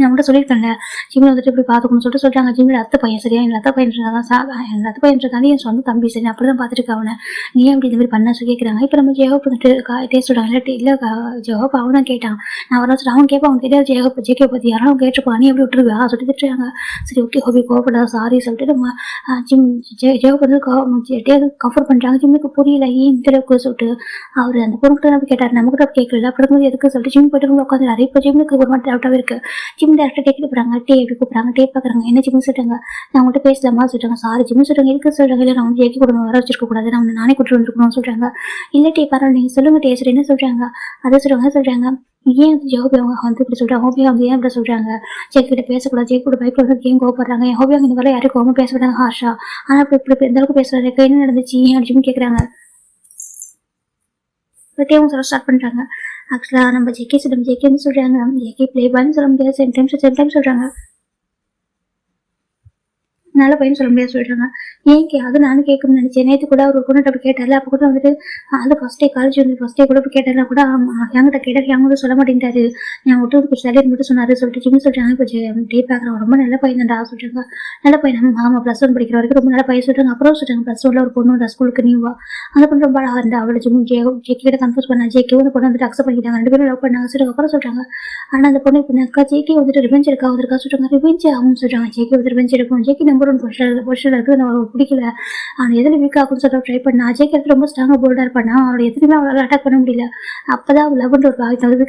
Speaker 1: நான் கூட சொல்லியிருக்கேன்ல ஜிம்மில் வந்துட்டு இப்படி பார்த்துக்கணும்னு சொல்கிறாங்க. ஜிம்மில் அத்தை பையன் சரியா, எங்கள் அத்தை பையன் எங்கள் அத்தை பையன்றதாண்டி என் சொந்த தம்பி சரி அப்படி தான் பார்த்துட்டு அவனை நீ அப்படி இந்த மாதிரி பண்ண சொல்லி கேட்குறாங்க. இப்போ நம்ம ஜெயஹோப் வந்துட்டு டேஸ்ட் சொல்கிறாங்க. இல்லை ஜெயஹோப் அவன் தான் கேட்டான். நான் வர சொல்ல அவன் கேட்பான், அவன் தெரியாது ஜேகே பற்றி யாரும் கேட்டுருப்பான், நீ எப்படி விட்டுருவா சொல்லி திட்டுறாங்க. சரி ஓகே ஹோபி கோவப்படாத சாரி சொல்லிட்டு நம்ம ஜிம் ஜெயஹோப் வந்து கம்ஃபர்ட் பண்ணுறாங்க. ஜிம்முக்கு புரியல ஏன் இந்த அளவுக்கு சொல்லிட்டு அவர் அந்த பொருட்கள் நம்ம கேட்டார், நம்ம கூட கேட்கல அப்படி எதுக்கு சொல்லிட்டு ஜிம் போய்ட்டு உட்காந்து இப்போ ஜிம்முக்கு ஒரு மாதிரி டவுட்டாகவே இருக்குது. ஜிம் டேரக்டர் டேக்கிட்டு போகிறாங்க. டே எப்படி கூப்பிட்றாங்க. டே பார்க்குறாங்க. என்ன ஜிம் சொல்கிறாங்க, நான் உங்கள்கிட்ட பேசலாமா சொல்கிறாங்க. சாரி ஜிம் சொல்கிறாங்க. எதுக்கு சொல்கிறாங்க. இல்லை நான் வந்து ஜேக்கி கூட வர வச்சிருக்க கூடாது, நான் நானே கூட்டு வந்துருக்கணும்னு சொல்கிறாங்க. இல்லை டே பரவாயில்ல நீங்கள் சொல்லுங்க டே சரி என்ன சொல்கிறாங்க. அதை சொல்கிறாங்க ஏன் ஜோபி அவங்க வந்து இப்படி சொல்கிறாங்க. ஹோபியா அவங்க ஏன் இப்படி சொல்கிறாங்க, ஜேக்கி கிட்ட பேசக்கூடாது, ஜேக்கி கூட பைக்கில் வந்து ஏன் கோவப்படுறாங்க, என் ஹோபியா இந்த மாதிரி யாரும் கோவமாக பேசக்கூடாது ஹாஷா, ஆனால் இப்படி எந்த அளவுக்கு பேசுகிறாரு, என்ன நடந்துச்சு ஏன் ஜிம் கேட்குறாங்க. அவங்க சொல்ல ஸ்டார்ட் பண்ணுறாங்க. ஆக்சுவலாக நம்ம ஜேகே ஜேகேன்னு சொல்கிறாங்க. ஜேகே ப்ளே பாய்னு சொல்ல முடியாது, சென்டைம் சொல்கிறாங்க. நல்ல பையன் சொல்ல முடியாது சொல்கிறாங்க. ஏன் அது நானும் கேட்கணும்னு நினச்சேன். நேற்று கூட அவர் பொண்ணு அப்படி கேட்டார்ல, அப்போ கூட வந்துட்டு அது ஃபஸ்ட் டே காலேஜ் வந்து ஃபஸ்ட் டே கூட போய் கேட்டார்னா கூட என்கிட்ட கேட்டார், என் வந்து சொல்ல மாட்டேங்கிறாரு, நான் விட்டு கொஞ்சம் சலையர் மட்டும் சொன்னார் சொல்லிட்டு ஜிம் சொல்கிறாங்க. இப்போ டே பார்க்குறேன் ரொம்ப நல்ல பையன் தான்டா சொல்கிறாங்க. நல்ல பையன் ஆமாம் +1 படிக்கிற வரைக்கும் ரொம்ப நல்ல பையன் சொல்கிறாங்க. அப்புறம் சொல்கிறாங்க +1ல் ஒரு பொண்ணு வந்தா ஸ்கூலுக்கு நியூவா, அந்த பொண்ணு ரொம்ப அழகாக இருந்தா, அவளை ஜிம் ஜேகே கிட்ட கன்ஃபியூஸ் பண்ணா. ஜேகே வந்து பொண்ணு வந்துட்டு அக்செப்ட் பண்ணிக்கிட்டாங்க, 2 பேரும் லவ் பண்ணாங்க சொல்லுங்க. அப்புறம் சொல்கிறாங்க ஆனால் அந்த பொண்ணு இப்போ ஜேகே வந்துட்டு ரிவெஞ்ச் இருக்கா சொல்கிறாங்க. ரிவெஞ்ச் ஆகும் சொல்கிறாங்க. ஜேகே வந்து ரிவெஞ்ச் எடுக்கும். ஜேகே நம்ம நம்பர் 1 பொசிஷனில் இருக்குது, நான் பிடிக்கல. அவன் எதில் வீக் ஆகும்னு சொல்லிட்டு ட்ரை பண்ணா. அஜய்க்கு எடுத்து ரொம்ப ஸ்ட்ராங்காக போல்டாக இருப்பானா, அவளை எதுவுமே அவளால் அட்டாக் பண்ண முடியல. அப்போ தான் லவ்ன்ற ஒரு பாயிண்ட் வந்து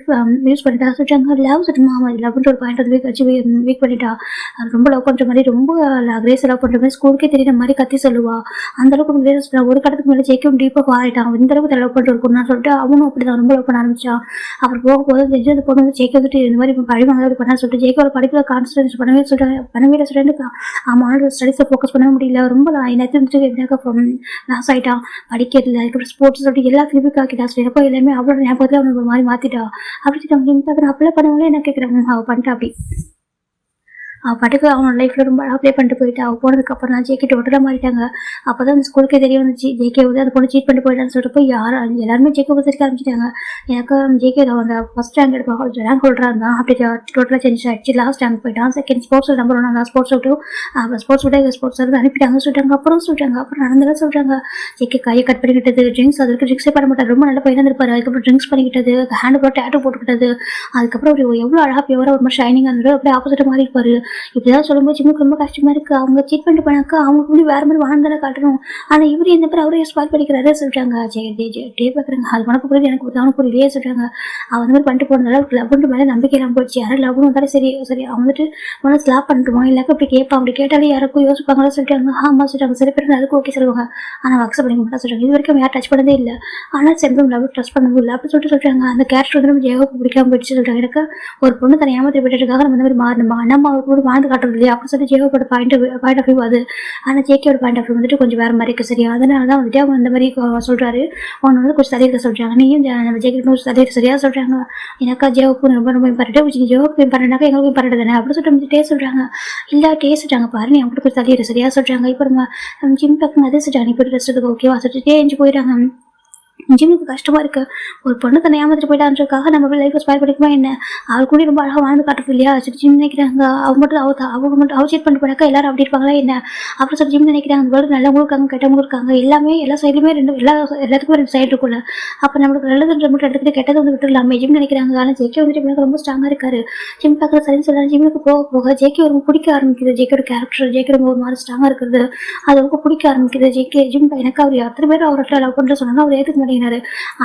Speaker 1: யூஸ் பண்ணிட்டா. சொல்லிட்டாங்க லவ் சுத்தமாக அவன் லவ்ன்ற ஒரு பாயிண்ட் வந்து வச்சு வீக் பண்ணிட்டா. அது ரொம்ப லவ் பண்ணுற மாதிரி, ரொம்ப கிரேஸ் லவ் பண்ணுற மாதிரி, ஸ்கூலுக்கே தெரியுற மாதிரி கத்தி சொல்லுவா. அந்தளவுக்கு கிரேஸ் ஒரு கடத்துக்கு மேலே ஜெயிக்கும் டீப்பாக ஆகிட்டான். இந்த அளவுக்கு லவ் பண்ணிட்டு இருக்கணும்னு சொல்லிட்டு அவனும் அப்படி தான் ரொம்ப லவ் பண்ண ஆரம்பிச்சான். அப்புறம் போக போது தெரிஞ்சு அந்த பொண்ணு வந்து ஜெயிக்க வந்துட்டு இந்த மாதிரி பழி வாங்க பண்ண சொல்லிட்டு ஜெயிக்கோட படிப்பில் கான்சன்ட்ரேட் பண்ணவே சொல்லிட்டு அவனோட ஸ்டடீஸை ஃபோக்கஸ் பண்ண முடியல. ரொம்ப எனக்கு லாஸ் ஆகிட்டான் படிக்கிறதுல. அதுக்கப்புறம் ஸ்போர்ட்ஸ் சொல்லிட்டு எல்லாத்துலேயுமே காக்கிட்டா. அப்போ எல்லாமே அவளோட ஞாபகத்தில் அவனுக்கு ஒரு மாதிரி மாற்றிட்டா. அப்படி அப்பெல்லாம் பண்ணவங்களே என்ன கேட்குறாங்க அவள் பண்ணிட்டா. அப்படி அவள் பாட்டுக்கு அவனோட லைஃப்பில் ரொம்ப அப்ளை பண்ணிட்டு போயிட்டு அவள் போனதுக்கப்புறம் தான் ஜேகே டோட்டலாக மாறிட்டாங்க. அப்போ தான் அந்த ஸ்கூலுக்கே தெரிய வந்துச்சு ஜேகே வந்து அந்த பொண்ணு சீட் பண்ணிட்டு போயிட்டான்னு சொல்லிட்டு போய் எல்லாருமே ஜேகே உபசரிக்க ஆரம்பிச்சிட்டாங்க. எனக்கு ஜேகே அந்த ஃபஸ்ட் ரேங்க் எடுப்பாங்க, ரேங்க் ஹோல்டராக இருந்தான். அப்படி டோட்டலாக சேஞ்ச் ஆகிடுச்சு. லாஸ்ட் ரேங்க் போயிட்டான். செகண்ட் ஸ்போர்ட்ஸ் நம்பர் 1 அந்த ஸ்போர்ட்ஸ் விட்டு ஸ்போர்ட்ஸ் விட்டு ஸ்போர்ட்ஸ் வந்து அனுப்பிட்டாங்க சொல்லிட்டாங்க. அப்புறம் நடந்ததான் சொல்கிறாங்க. ஜேகே கையை கட் பண்ணிக்கிட்டது, ட்ரிங்க்ஸ் அதுக்கு ட்ரிங்க்ஸே பண்ண மாட்டார், ரொம்ப நல்ல பையனாக இருப்பார். அதுக்கப்புறம் ட்ரிங்க்ஸ் பண்ணிக்கிட்டது, ஹேண்ட் போட்டு டேட்டூ போட்டுக்கிட்டது. அதுக்கப்புறம் ஒரு எவ்வளோ அழகாக பியூராக ஒரு மாதிரி ஷைனிங் இருந்தது, அப்படியே ஆப்போசிட் மாதிரி இருப்பார். இப்படிதான் சொல்லும்போது ஜிம்முக்கு ரொம்ப கஷ்டமா இருக்கு. அவங்க சீட் பண்ணிட்டு போனாக்கா அவங்களுக்கு முன்னாடி வேற மாதிரி வாழ்ந்தானே காட்டணும். ஆனால் இவரு எந்த பேர் அவரே ஸ்பாட் பண்ணிக்கிறாரு சொல்றாங்க. டே பார்க்குறாங்க. அது உனக்கு புரியுது, எனக்கு அவனுக்கு புரியலையே சொல்றாங்க. அவன் அந்த மாதிரி பண்ணிட்டு போனதால லவ்ன்ற மேலே நம்பிக்கை எல்லாம் போயிடுச்சு. யாரும் லவ்னு வந்தாலும் சரி அவன் வந்துட்டு உன ஸ்லாப் பண்ணிட்டுவான். இல்லாக்க இப்படி கேட்பான். அப்படி கேட்டாலே யாருக்கும் யோசிப்பாங்களா சொல்லிட்டாங்க. ஆமா சொல்றாங்க. சில பேர் அதுக்கு ஓகே சொல்லுவாங்க, ஆனால் அக்செப்ட் பண்ணிக்க மாட்டா சொல்றாங்க. இது வரைக்கும் யார் டச் பண்ணதே இல்லை, ஆனால் செல்வம் லவ் ட்ரஸ்ட் பண்ணதும் இல்லை அப்படி சொல்றாங்க. அந்த கேரக்டர் வந்து நம்ம ஜெயாவுக்கு பிடிக்காம போயிடுச்சு சொல்றாங்க. எனக்கு ஒரு பொண்ணு தன்னை ஏமாத்தி விட்டுறதுக்காக நம்ம இந்த மாதிரி மாறணுமா, நம்ம அவருக்கு கூட வாழ்ந்து காட்டுறது இல்லையா அப்படின்னு சொல்லி ஜேவோட பாயிண்ட் ஆஃப் வியூ அது. ஆனால் ஜேகேயோட பாயிண்ட் ஆஃப் வியூ வந்துட்டு கொஞ்சம் வேறு மாதிரி இருக்குது சரியா. அதனால தான் வந்துட்டு அவங்க இந்த மாதிரி சொல்கிறாரு. அவங்க வந்து கொஞ்சம் சரியாக சொல்கிறாங்க. நீயும் நம்ம ஜேகே சரியாக சொல்கிறாங்க. எனக்கா ஜேவுக்கு ரொம்ப ரொம்ப இம்பார்ட்டன்ட், ஜேவுக்கு இம்பார்ட்டன்டாக எங்களுக்கும் இம்பார்ட்டன்ட் தானே அப்படின்னு சொல்லிட்டு டே சொல்கிறாங்க. இல்லை டே சொல்கிறாங்க பாரு, நீ அவங்க கொஞ்சம் சரியாக சொல்கிறாங்க. இப்போ நம்ம ஜிம் பக்கம் அதே சொல்கிறாங்க. இப்போ ரெஸ்ட் எடுத்துக்கு ஓகேவா சொல்லிட்டு டே எஞ்சி போயிட்டாங்க. ஜிம்முக்கு கஷ்டமா இருக்கு. ஒரு பொண்ணு தன்னை ஏமாத்திட்டு போயிட்டான்றதுக்காக நம்ம லைஃப் ஸ்பாயில் பண்ணிக்குமா என்ன? அவள் கூட ரொம்ப அழகாக வாழ்ந்து காட்டுறது இல்லையா சரி ஜிம் நினைக்கிறாங்க. அவங்க மட்டும் அவ சீட் பண்ணிட்டு போனாக்கா எல்லாரும் அப்படி இருப்பாங்களா என்ன அப்புறம் சொல்லி ஜிம் நினைக்கிறாங்க. வேர்ல்டு நல்லவங்களும் இருக்காங்க கெட்டவங்களும் இருக்காங்க. எல்லா சைட்லையுமே எல்லாத்துக்குமே 2 சைடு இருக்குல்ல. அப்போ நம்மளுக்கு நல்லதுன்ற மட்டும் எடுத்துக்கிட்டு கெட்டது வந்து விட்டுலாமே ஜிம் நினைக்கிறாங்க. ஆனால் ஜேகே வந்துட்டு எனக்கு ரொம்ப ஸ்ட்ராங்காக இருக்காரு. ஜிம் பார்க்குற சரின்னு சொல்லலாம். ஜிம்முக்கு போக போக ஜேகே ரொம்ப பிடிக்க ஆரம்பிக்குது. ஜேகேயோட கேரக்டர் ஜேகே ரொம்ப ஒரு மாதிரி ஸ்ட்ராங்காக இருக்கிறது அது ரொம்ப பிடிக்க ஆரம்பிக்குது. ஜேகே ஜிம் எனக்கு அவர் அத்தனை பேர் அவர்கிட்ட லவ் பண்ணுற சொன்னாலும் அவர் ஏற்றுக்க மாட்டேங்கிறாரு.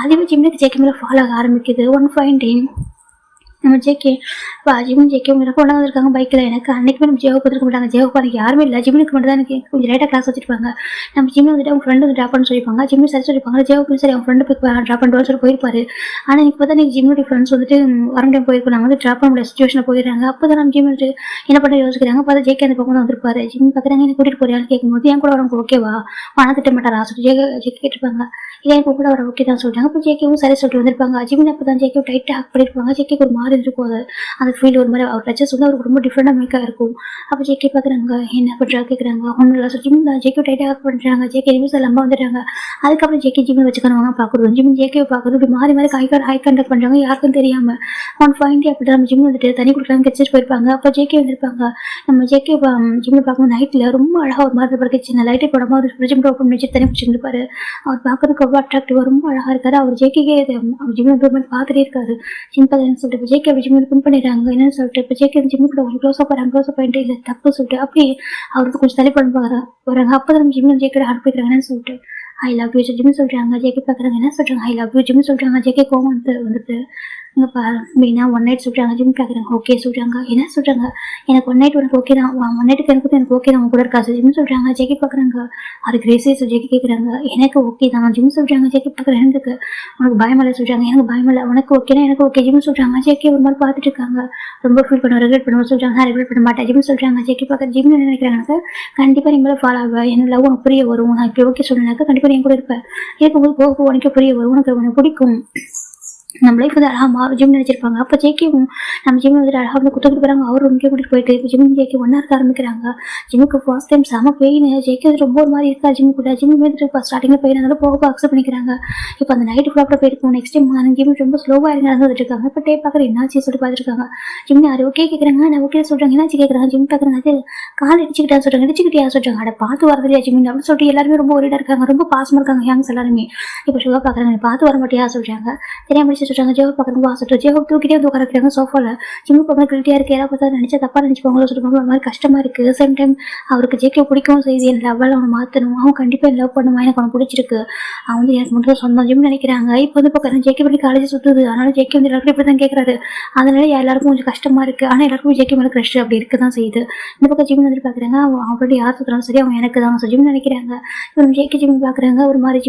Speaker 1: அதுவே ஜிம்முக்கு ஜேகே மேலே ஃபாலோ ஆக ஆரம்பிக்குது. ஒன் ஃபைன் டே நம்ம ஜேகே ஜிம் ஜேகே எனக்கு கொண்டு வந்திருக்காங்க பைக்கில். எனக்கு அன்றைக்குமே நம்ம ஜேவோ பார்த்துருக்க மாட்டாங்க. ஜேவோ எனக்கு யாருமே இல்லை. ஜிம்முக்கு மட்டும் தான் எனக்கு கொஞ்சம் லேட்டாக கிளாஸ் வச்சிருப்பாங்க. நம்ம ஜிம்மில் வந்துட்டு அவங்க ஃப்ரெண்டு வந்து ட்ராப் பண்ண சொல்லியிருப்பாங்க. ஜிம்மு சரி சொல்லியிருப்பாங்க. ஜேவோக்கு சரி அவங்க ஃப்ரெண்டு போய் ட்ராப் பண்ணிட்டு சொல்லி போயிருப்பாரு. ஆனால் எனக்கு பார்த்தா நீங்கள் ஜிம்முடைய ஃப்ரெண்ட்ஸ் வந்துட்டு வர டைம் போயிருக்கோம். நாங்கள் வந்து ட்ராப் பண்ண முடியாத சுச்சுவேஷனில் போயிடுறாங்க. அப்போ தான் நம்ம ஜிம் வந்துட்டு என்ன பண்ண யோசிக்கிறாங்க. பார்த்தா ஜேகே அந்த பக்கம் தான் வந்திருப்பாரு. ஜிம் பார்க்குறாங்க எனக்கு கூட்டிகிட்டு போறியான்னு கேட்கும்போது என் கூட வரவங்க ஓகேவா பணம் திட்ட மாட்டாரா சொல்லி ஜேகே கேட்டிருப்பாங்க. இல்லை எனக்கு கூட வர ஓகே தான் சொல்லிட்டாங்க. அப்போ ஜேகேவும் சரி சொல்லிட்டு வந்திருப்பாங்க. ஜிம்மில் அப்போ தான் ஜேகே டைட்டாக ஹக் பண்ணியிருப்பாங்க. ஜேகேக்கு ஒரு மாதிரி இருக்கும். அது அந்த ஃபீல் ஒரு மாதிரி அவர் டச்சஸ் வந்து அவருக்கு ரொம்ப டிஃப்ரெண்டாக மேக்காக இருக்கும். அப்போ ஜேகே பார்க்குறாங்க என்ன பண்ணுறா கேட்குறாங்க. ஒன்றும் இல்லை சொல்லி ஜிம் ஜேகே டைட்டாக ஹக் பண்ணுறாங்க. ஜேகே நிமிஷம் எல்லாம் வந்துட்டாங்க. அதுக்கப்புறம் ஜேகே ஜிம்மில் வச்சுக்கணும் பார்க்குறது. ஜிம் ஜேகே பார்க்குறது இப்படி மாறி மாறி ஹை கண்டக்ட் பண்ணுறாங்க யாருக்கும் தெரியாமல். ஒன் ஃபைன் டே அப்படி நம்ம ஜிம் வந்துட்டு தனி கொடுக்கலாம் கெச்சிட்டு போயிருப்பாங்க. அப்போ ஜேகே வந்திருப்பாங்க. நம்ம ஜேகே ஜிம்மில் பார்க்கும்போது நைட்டில் ரொம்ப அழகாக ஒரு மாதிரி படுத்துச்சு. லைட்டை போடாமல் ஒரு ஜிம் ஓப்பன் வச்சு தனி பிடிச்சிருப்பாரு. அவர் பார்க்கறதுக்கு ரொம்ப அட்ராக்டிவாக ரொம்ப அழகாக இருக்காரு. அவர் ஜேகே அவர் ஜிம் இம்ப்ரூவ்மெண்ட் பார்த்துட்டே இருக்காரு. ஜிம் பார்த்து சொல்லிட்டு இப்போ ஜேகே அப்படி ஜிம் பின் பண்ணிடுறாங்க என்னன்னு சொல்லிட்டு இப்போ ஜேகே ஜிம்மு கூட ஒரு க்ளோஸாக பண்ணிட்டு இல்லை தப்பு சொல்லிட்டு அப்படி அவருக்கு கொஞ்சம் தள்ளி பண்ண போகிறாங்க. அப்போ தான் ஜிம்மில் ஜேகே அனுப்பிக்கிறாங்கன்னு சொல்லிட்டு ஐ லவ் யூ ஜிம் சொல்கிறாங்க. ஜேகே பார்க்குறாங்க என்ன சொல்கிறாங்க ஐ லவ் யூ ஜிம் சொல்கிறாங்க. ஜேகே கோவம் வந்துட்டு இங்கே மெயினாக 1 நைட் சொல்கிறாங்க. ஜிம் பார்க்குறாங்க ஓகே சொல்கிறாங்க. என்ன சொல்கிறாங்க எனக்கு 1 நைட் உனக்கு ஓகே தான் 1 நைட்டுக்கு எனக்கு ஓகே தான் கூட இருக்கா ஜிம் சொல்கிறாங்க. ஜேகே பார்க்குறாங்க அது கிரேஸே ஜேகே கேட்குறாங்க எனக்கு ஓகே தான் ஜிம் சொல்கிறாங்க. ஜேகே பார்க்குறேன் எனக்கு உனக்கு பயமில்லை சொல்கிறாங்க. எனக்கு பயமில்லை உனக்கு ஓகேனா எனக்கு ஓகே ஜிம் சொல்கிறாங்க. ஜேகே ஒரு மாதிரி பார்த்துட்டு இருக்காங்க. ரொம்ப ஃபீல் பண்ண ரெகுலேட் பண்ணுவோம் சொல்கிறாங்க. நான் ரெகுலேட் பண்ண மாட்டேன் ஜிம் சொல்கிறாங்க. ஜேகே பார்க்க ஜிம் நினைக்கிறாங்க கண்டிப்பாக நீங்களே ஃபாலோ ஆகுவேன். என்ன லவ் உனக்கு புரிய வரும். நான் இப்படி ஓகே சொன்னாக்கா கண்டிப்பாக நீ கூட இருப்பேன். இருக்கும்போது போக உனக்கு புரிய வரும். உனக்கு பிடிக்கும். நம்ம லைஃப் வந்து அழகாக மாறும் ஜிம் நினைச்சிருப்பாங்க. அப்போ ஜேகேவும் நம்ம ஜிம் வந்துட்டு அழகாக வந்து குத்துக்கிட்டு போகிறாங்க. அவர் ரொம்ப கூட்டிகிட்டு போயிட்டு இப்போ ஜிம் ஜேகே ஒன்றா இருக்க ஆரம்பிக்கிறாங்க. ஜிம்முக்கு ஃபர்ஸ்ட் டைம் செம பெயின். ஜேகே வந்து ரொம்ப ஒரு மாதிரி இருக்கா ஜிம் கூட. ஜிம் வந்துட்டு இப்போ ஸ்டார்டிங்கில் பெயின் அதனால போக அக்செப்ட் பண்ணிக்கிறாங்க. இப்போ அந்த நைட்டு ஃபுல்லாக போயிருக்கும். நெக்ஸ்ட் டைம் அந்த ஜிம் ரொம்ப ஸ்லோவாக இருந்து நடந்துட்டு இருக்காங்க. இப்போ டே பார்க்குற என்னாச்சு சொல்லிட்டு பார்த்துருக்காங்க. ஜிம் யார் ஓகே கேட்குறாங்க. நான் ஓகே சொல்கிறாங்க. என்னாச்சு கேட்குறாங்க. ஜிம் பார்க்குறாங்க அது கால் இடிச்சுக்கிட்டா சொல்கிறாங்க. இடிச்சுக்கிட்டியா சொல்கிறாங்க. அதை பார்த்து வரது இல்லையா ஜிம் அப்படின்னு சொல்லிட்டு எல்லாருமே ரொம்ப ஒரீடாக இருக்காங்க. ரொம்ப பாசமாக இருக்காங்க யங்ஸ் எல்லாருமே. இப்போ ஷுவாக பார்க்குறாங்க பார்த்து வர மாட்டியா சொல்கிறாங்க. தெரியாம காலேஜ் சொல்றாங்க. ஜெயோ பார்க்குறவங்க வாசட்டும் ஜெயோ தூக்கிட்டே வந்து உட்கார சோஃபால. ஜிம்மு பார்க்க கில்ட்டியா இருக்கு. யாராவது பார்த்தா நினைச்சா தப்பா நினைச்சுப்பாங்களோ சொல்லுவாங்க. ஒரு மாதிரி கஷ்டமா இருக்கு. சேம் டைம் அவருக்கு ஜேகே பிடிக்கவும் செய்யுது. என் லெவலில் அவனை மாற்றணும். அவன் கண்டிப்பாக லவ் பண்ணுவான். எனக்கு அவனை பிடிச்சிருக்கு. அவன் வந்து எனக்கு மட்டும் சொந்தம் ஜிம் நினைக்கிறாங்க. இப்போ வந்து பார்க்குறேன் ஜேகே பண்ணி காலேஜ் சுற்றுது. அதனால ஜேகே வந்து எல்லாருக்கும் இப்படி தான் கேட்குறாரு. அதனால எல்லாருக்கும் கொஞ்சம் கஷ்டமா இருக்கு. ஆனால் எல்லாருக்கும் ஜேகே மேலே க்ரஷ் அப்படி இருக்க தான் செய்யுது. இந்த பக்கம் ஜிம் வந்து பார்க்குறாங்க. அவன் ஆல்ரெடி யார் சுற்றுறாலும் சரி அவன் எனக்கு தான் ஜிம் நினைக்கிறாங்க. இவங்க ஜேகே ஜிம் பார்க்குறாங்க. ஒரு மாதிரி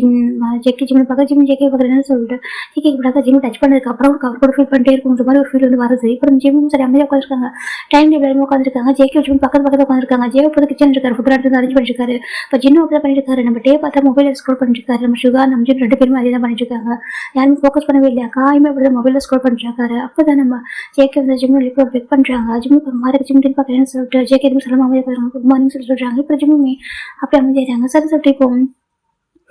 Speaker 1: ஜேகே ஜிம் பார்க்க ஜிம் ஜேகே பார்க்குறேன்னு சொல்லிட்டு ஜேகே பார்க்க ஜிம் டச் பண்ணதுக்கு அப்புறம் அவர் கூட ஃபீல் பண்ணிட்டே இருக்கும். மாதிரி ஒரு ஃபீல் வந்து வருது. இப்போ ஜிம் சரி அமைதியாக உட்காந்துருக்காங்க. டைம் டேபிள் உட்காந்துருக்காங்க. ஜேகே ஜிம் பக்கத்து உட்காந்துருக்காங்க. ஜே இப்போ கிச்சன் இருக்காரு. ஃபுட் எடுத்து அரேஞ்ச் பண்ணிருக்காரு. இப்போ ஜின்னு அப்படி பண்ணிட்டு இருக்காரு. நம்ம டே பார்த்தா மொபைலில் ஸ்க்ரோல் பண்ணிட்டு இருக்காரு. நம்ம சுகா நம்ம ஜிம் 2 பேருமே அதே தான் பண்ணிட்டு இருக்காங்க. யாருமே ஃபோக்கஸ் பண்ணவே இல்லையா. காயுமே அப்படிதான் மொபைலில் ஸ்க்ரோல் பண்ணிட்டு இருக்காரு. அப்போதான் நம்ம ஜேகே வந்து ஜிம் இப்போ பெக் பண்ணுறாங்க. ஜிம்முக்கு ஒரு மாதிரி ஜிம் பார்க்குறேன்னு சொல்லிட்டு ஜேகே எதுவும் சொல்லாமல் அமைதியாக குட் மார்னிங் சொல்றாங்க. இப்போ ஜிம்முமே அப்படி அமைதியாகிறாங்க. சரி சொல்லிட்டு இப்போ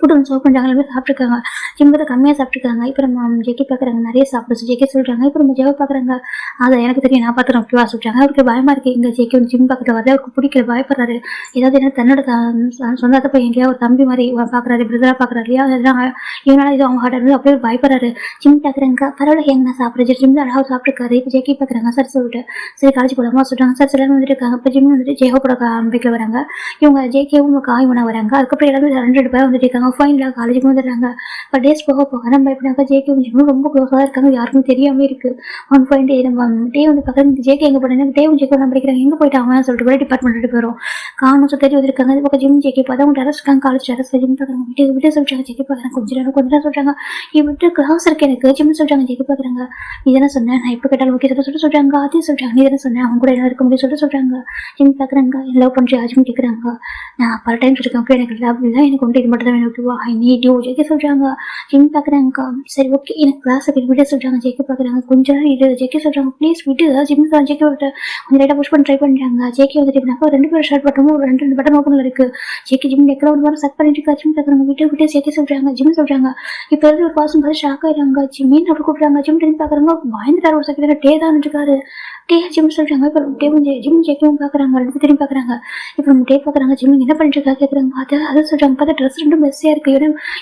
Speaker 1: ஃபுட் வந்து சர்வ் பண்ணுறாங்க. எல்லாமே சாப்பிட்ருக்காங்க. ஜிம் வந்து கம்மியாக சாப்பிட்ருக்காங்க. இப்போ நம்ம ஜேகே பார்க்குறாங்க நிறைய சாப்பிடுச்சு. ஜேகே சொல்கிறாங்க. இப்போ நம்ம ஜேவை பார்க்குறாங்க. அதை எனக்கு தெரியும் நான் பார்த்துறேன் ஓகேவா சொல்கிறாங்க. அவருக்கு பயமாக இருக்குது. இங்கே ஜேகே வந்து ஜிம் பக்கத்தில் வரல. அவருக்கு பிடிக்கல. பயப்படுறாரு. ஏதாவது என்ன தன்னோட சொந்தத்தை போய் எங்கேயா ஒரு தம்பி மாதிரி பார்க்குறாரு. பிரதராக பார்க்குறாரு இல்லையா. அதெல்லாம் இதனால இது அவங்க ஹார்ட் அப்படியே பயப்படுறாரு. ஜிம் பார்க்குறாங்க. பரவாயில்ல எங்கே சாப்பிட்றது ஜிம் தான் அழகாக சாப்பிட்ருக்காரு. இப்போ ஜேகே பார்க்குறாங்க. சரி சொல்லிட்டு சரி காலேஜ் போடாமல் சொல்கிறாங்க. சார் சிலர் வந்துட்டு இருக்காங்க. இப்போ ஜிம் வந்துட்டு ஜேகோ கூட பைக்கில் வராங்க. இவங்க ஜேகேவும் காய் ஒன்றா வராங்க. அதுக்கப்புறம் எல்லாரும் 2 பேர் வந்துட்டு இருக்காங்க. ஃபைனலாக காலேஜுக்கு வந்துடுறாங்க. இப்போ டேஸ் போக நம்ம எப்படினாக்கா ஜேகே ஜிம்மும் ரொம்ப க்ளோஸாக இருக்காங்க. யாருக்கும் தெரியாமல் இருக்குது. ஒன் பாயிண்ட் நம்ம டே வந்து பக்கத்தில் ஜேகே எங்கே போனாங்க. டேவும் ஜேகே நான் படிக்கிறாங்க. எங்கே போயிட்டாங்க சொல்லிட்டு கூட டிபார்ட்மெண்ட் 2 பேரும் காணும் சுற்றி வந்துருக்காங்க. இது பக்கம் ஜிம் ஜேகே பார்த்தா அவங்க டெரஸ் இருக்காங்க. காலேஜ் டெரஸ் ஜிம் பார்க்குறாங்க. விட்டு சொல்லிட்டாங்க. ஜேகே பார்க்குறாங்க. கொஞ்சம் நேரம் சொல்கிறாங்க. விட்டு கிளாஸ் இருக்கு எனக்கு ஜிம் சொல்கிறாங்க. ஜேகே பார்க்குறாங்க. நீ தானே சொன்னேன் நான் எப்போ கேட்டாலும் ஓகே சொல்லிட்டு சொல்கிறாங்க. அதையும் சொல்கிறாங்க. நீ தானே சொன்னேன் அவங்க கூட என்ன இருக்க முடியும் சொல்லிட்டு சொல்கிறாங்க. ஜிம் பார்க்குறாங்க. லவ் பண்ணுறியா ஜிம் கேட்குறாங்க. நான் பல டைம் சொல்லியிருக்கேன் ஓகே எனக்கு லவ் இல்லை எனக்கு ஒன்று இது மட்டும் தான் வேணும் ஓகேவா ஐ நீட் யூ ஜேகே சொல்கிறாங்க. ஜிம் பார்க்குறாங்க. சரி ஓகே எனக்கு கிளாஸுக்கு விட சொல்கிறாங்க. ஜேகே பார்க்குறாங்க. கொஞ்சம் நேரம் இது ஜேகே சொல்கிறாங்க. ப்ளீஸ் விட்டு ஜிம் ஜேகே விட்டு கொஞ்சம் லைட்டாக புஷ் பண்ணி ட்ரை பண்ணுறாங்க. ஜேகே வந்துட்டு 2 பேரும் ஷர்ட் பட்டமும் ஒரு 2 பட்டன் ஓப்பனில் இருக்குது. ஜேகே ஜிம் எక్కడ ஒரு வாரம் செட் பண்ணிட்டு இருக்கா. ஜிம் பார்க்குறாங்க. விட்டு ஜேகே சொல்கிறாங்க. ஜிம் சொல்கிறாங்க. இப்போ வந்து ஒரு பாசம் பார்த்து ஷாக் ஆயிடுறாங்க. ஜிம்மின்னு அப்படி கூப்பிட்றாங்க. ஜிம் திரும்பி பார்க்குறாங்க. பயந்துட்டார். ஒரு செகண்ட் டே தான் இருக்காரு. டே ஜிம் சொல்கிறாங்க. இப்போ டே வந்து ஜிம் ஜேக்கும் பார்க்குறாங்க. 2 திரும்பி பார்க்குறாங்க. இப்போ நம்ம டே பார்க்குறாங்க. ஜிம் என்ன பண்ணிட்டு இருக்கா கேட்குறாங்க. அதை சொல்கிறாங்க. பார்த்தா ட்ரெஸ் 2 மெஸ்ஸியாக இருக்குது.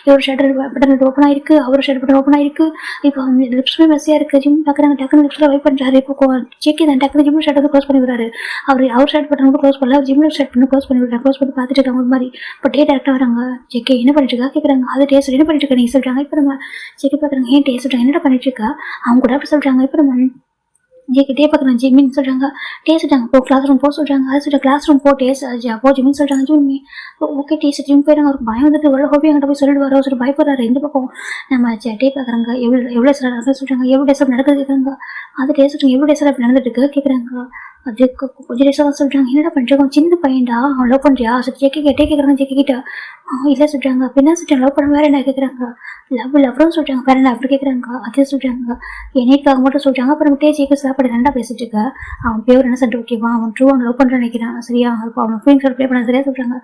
Speaker 1: இவர் ஷர்ட் பட்டன் ஓப்பன் ஆயிருக்கு. அவர் ஷர்ட் பட்டன் ஓப்பன் ஆயிருக்கு. இப்போ லிப்ஸுமே மெஸ்ஸியாக இருக்குது. ஜிம் பார்க்குறாங்க. டக்குனு லிப்ஸில் வைப் பண்ணுறாரு. இப்போ ஜேகே தான் டக்குனு ஜிம் ஷர்ட் வந்து க்ளோஸ் பண்ணி விடுறாரு. அவர் ஷர்ட் பட்டன் வந்து க்ளோஸ் பண்ணல. ஜிம் ஷர்ட் பண்ணி க்ளோஸ் பண்ணி விடுறாரு. க்ளோஸ் பண்ணி பார்த்துட்டு இருக்காங்க. ஒரு மாதிரி இப்போ டே டேரக்டாக வராங்க. ஜேகே என்ன பண்ணிட்டு இருக்கா கேட்குறாங்க. அது டே சொல்லி என்ன பண்ணிட்டு இருக்கா நீ சொல்கிறாங்க. இப்போ நம்ம ஜேகே பார்க்குறாங்க. ஏன் டே சொல்கிறாங்க என்ன பண்ணிட்டு இருக்கா அவங்க கூட அப்படி சொல்கிறாங்க. இப்போ நம்ம ஜேகே டே பார்க்குறாங்க. ஜிம்மின்னு சொல்கிறாங்க. டே சொல்கிறாங்க. இப்போ கிளாஸ் ரூம் போக சொல்கிறாங்க. அது சொல்லிட்டு கிளாஸ் ரூம் போ டேஸ் போ ஜிம்மின்னு சொல்கிறாங்க. ஜிம்மி ஓகே டேஸ் ஜிம் போயிடுறாங்க. அவருக்கு பயம் வந்துட்டு ஒரு ஹோபி என்கிட்ட போய் சொல்லிட்டு வரோம் சொல்லி பயப்படுறாரு. இந்த பக்கம் நம்ம டே பார்க்குறாங்க. எவ்வளோ சார் சொல்கிறாங்க. எவ்வளோ டேஸ் அப்படி நடக்குது கேட்குறாங்க. அது டே சொல்கிறாங்க. எவ்வளோ டேஸ் அப்படி நடந்துட்டு இருக்கு கேட்குறாங்க. அதுக்கு கொஞ்சம் டேஸாக சொல்கிறாங்க. என்னடா பண்ணிருக்கோம் சின்ன பையன்டா அவன் லவ் பண்ணுறியா சொல்லி ஜேகே கேட்டே கேட்குறாங்க. ஜேகே கிட்ட இல்லை சொல்கிறாங்க. அப்போ என்ன சொல்கிறாங்க லவ் பண்ண வேறு என்ன கேட்குறாங்க. லவ்னு சொல்கிறாங்க. வேறு என்ன அப்படி கேட்குறாங்க. அதே சொல்கிறாங்க. என்னைக்காக மட்டும் சொல்கிறாங்க. அப்புறம் டே ஜேகே சாப்பாடு 2 பேசிட்டு இருக்க அவன் பேர் என்ன சொல்லிட்டு ஓகேவா அவன் ட்ரூ அவன் லவ் பண்ணுறேன்னு நினைக்கிறான் சரியா இப்போ அவன் ஃபீலிங்ஸ் ப்ளே பண்ண சரியா சொல்கிறாங்க.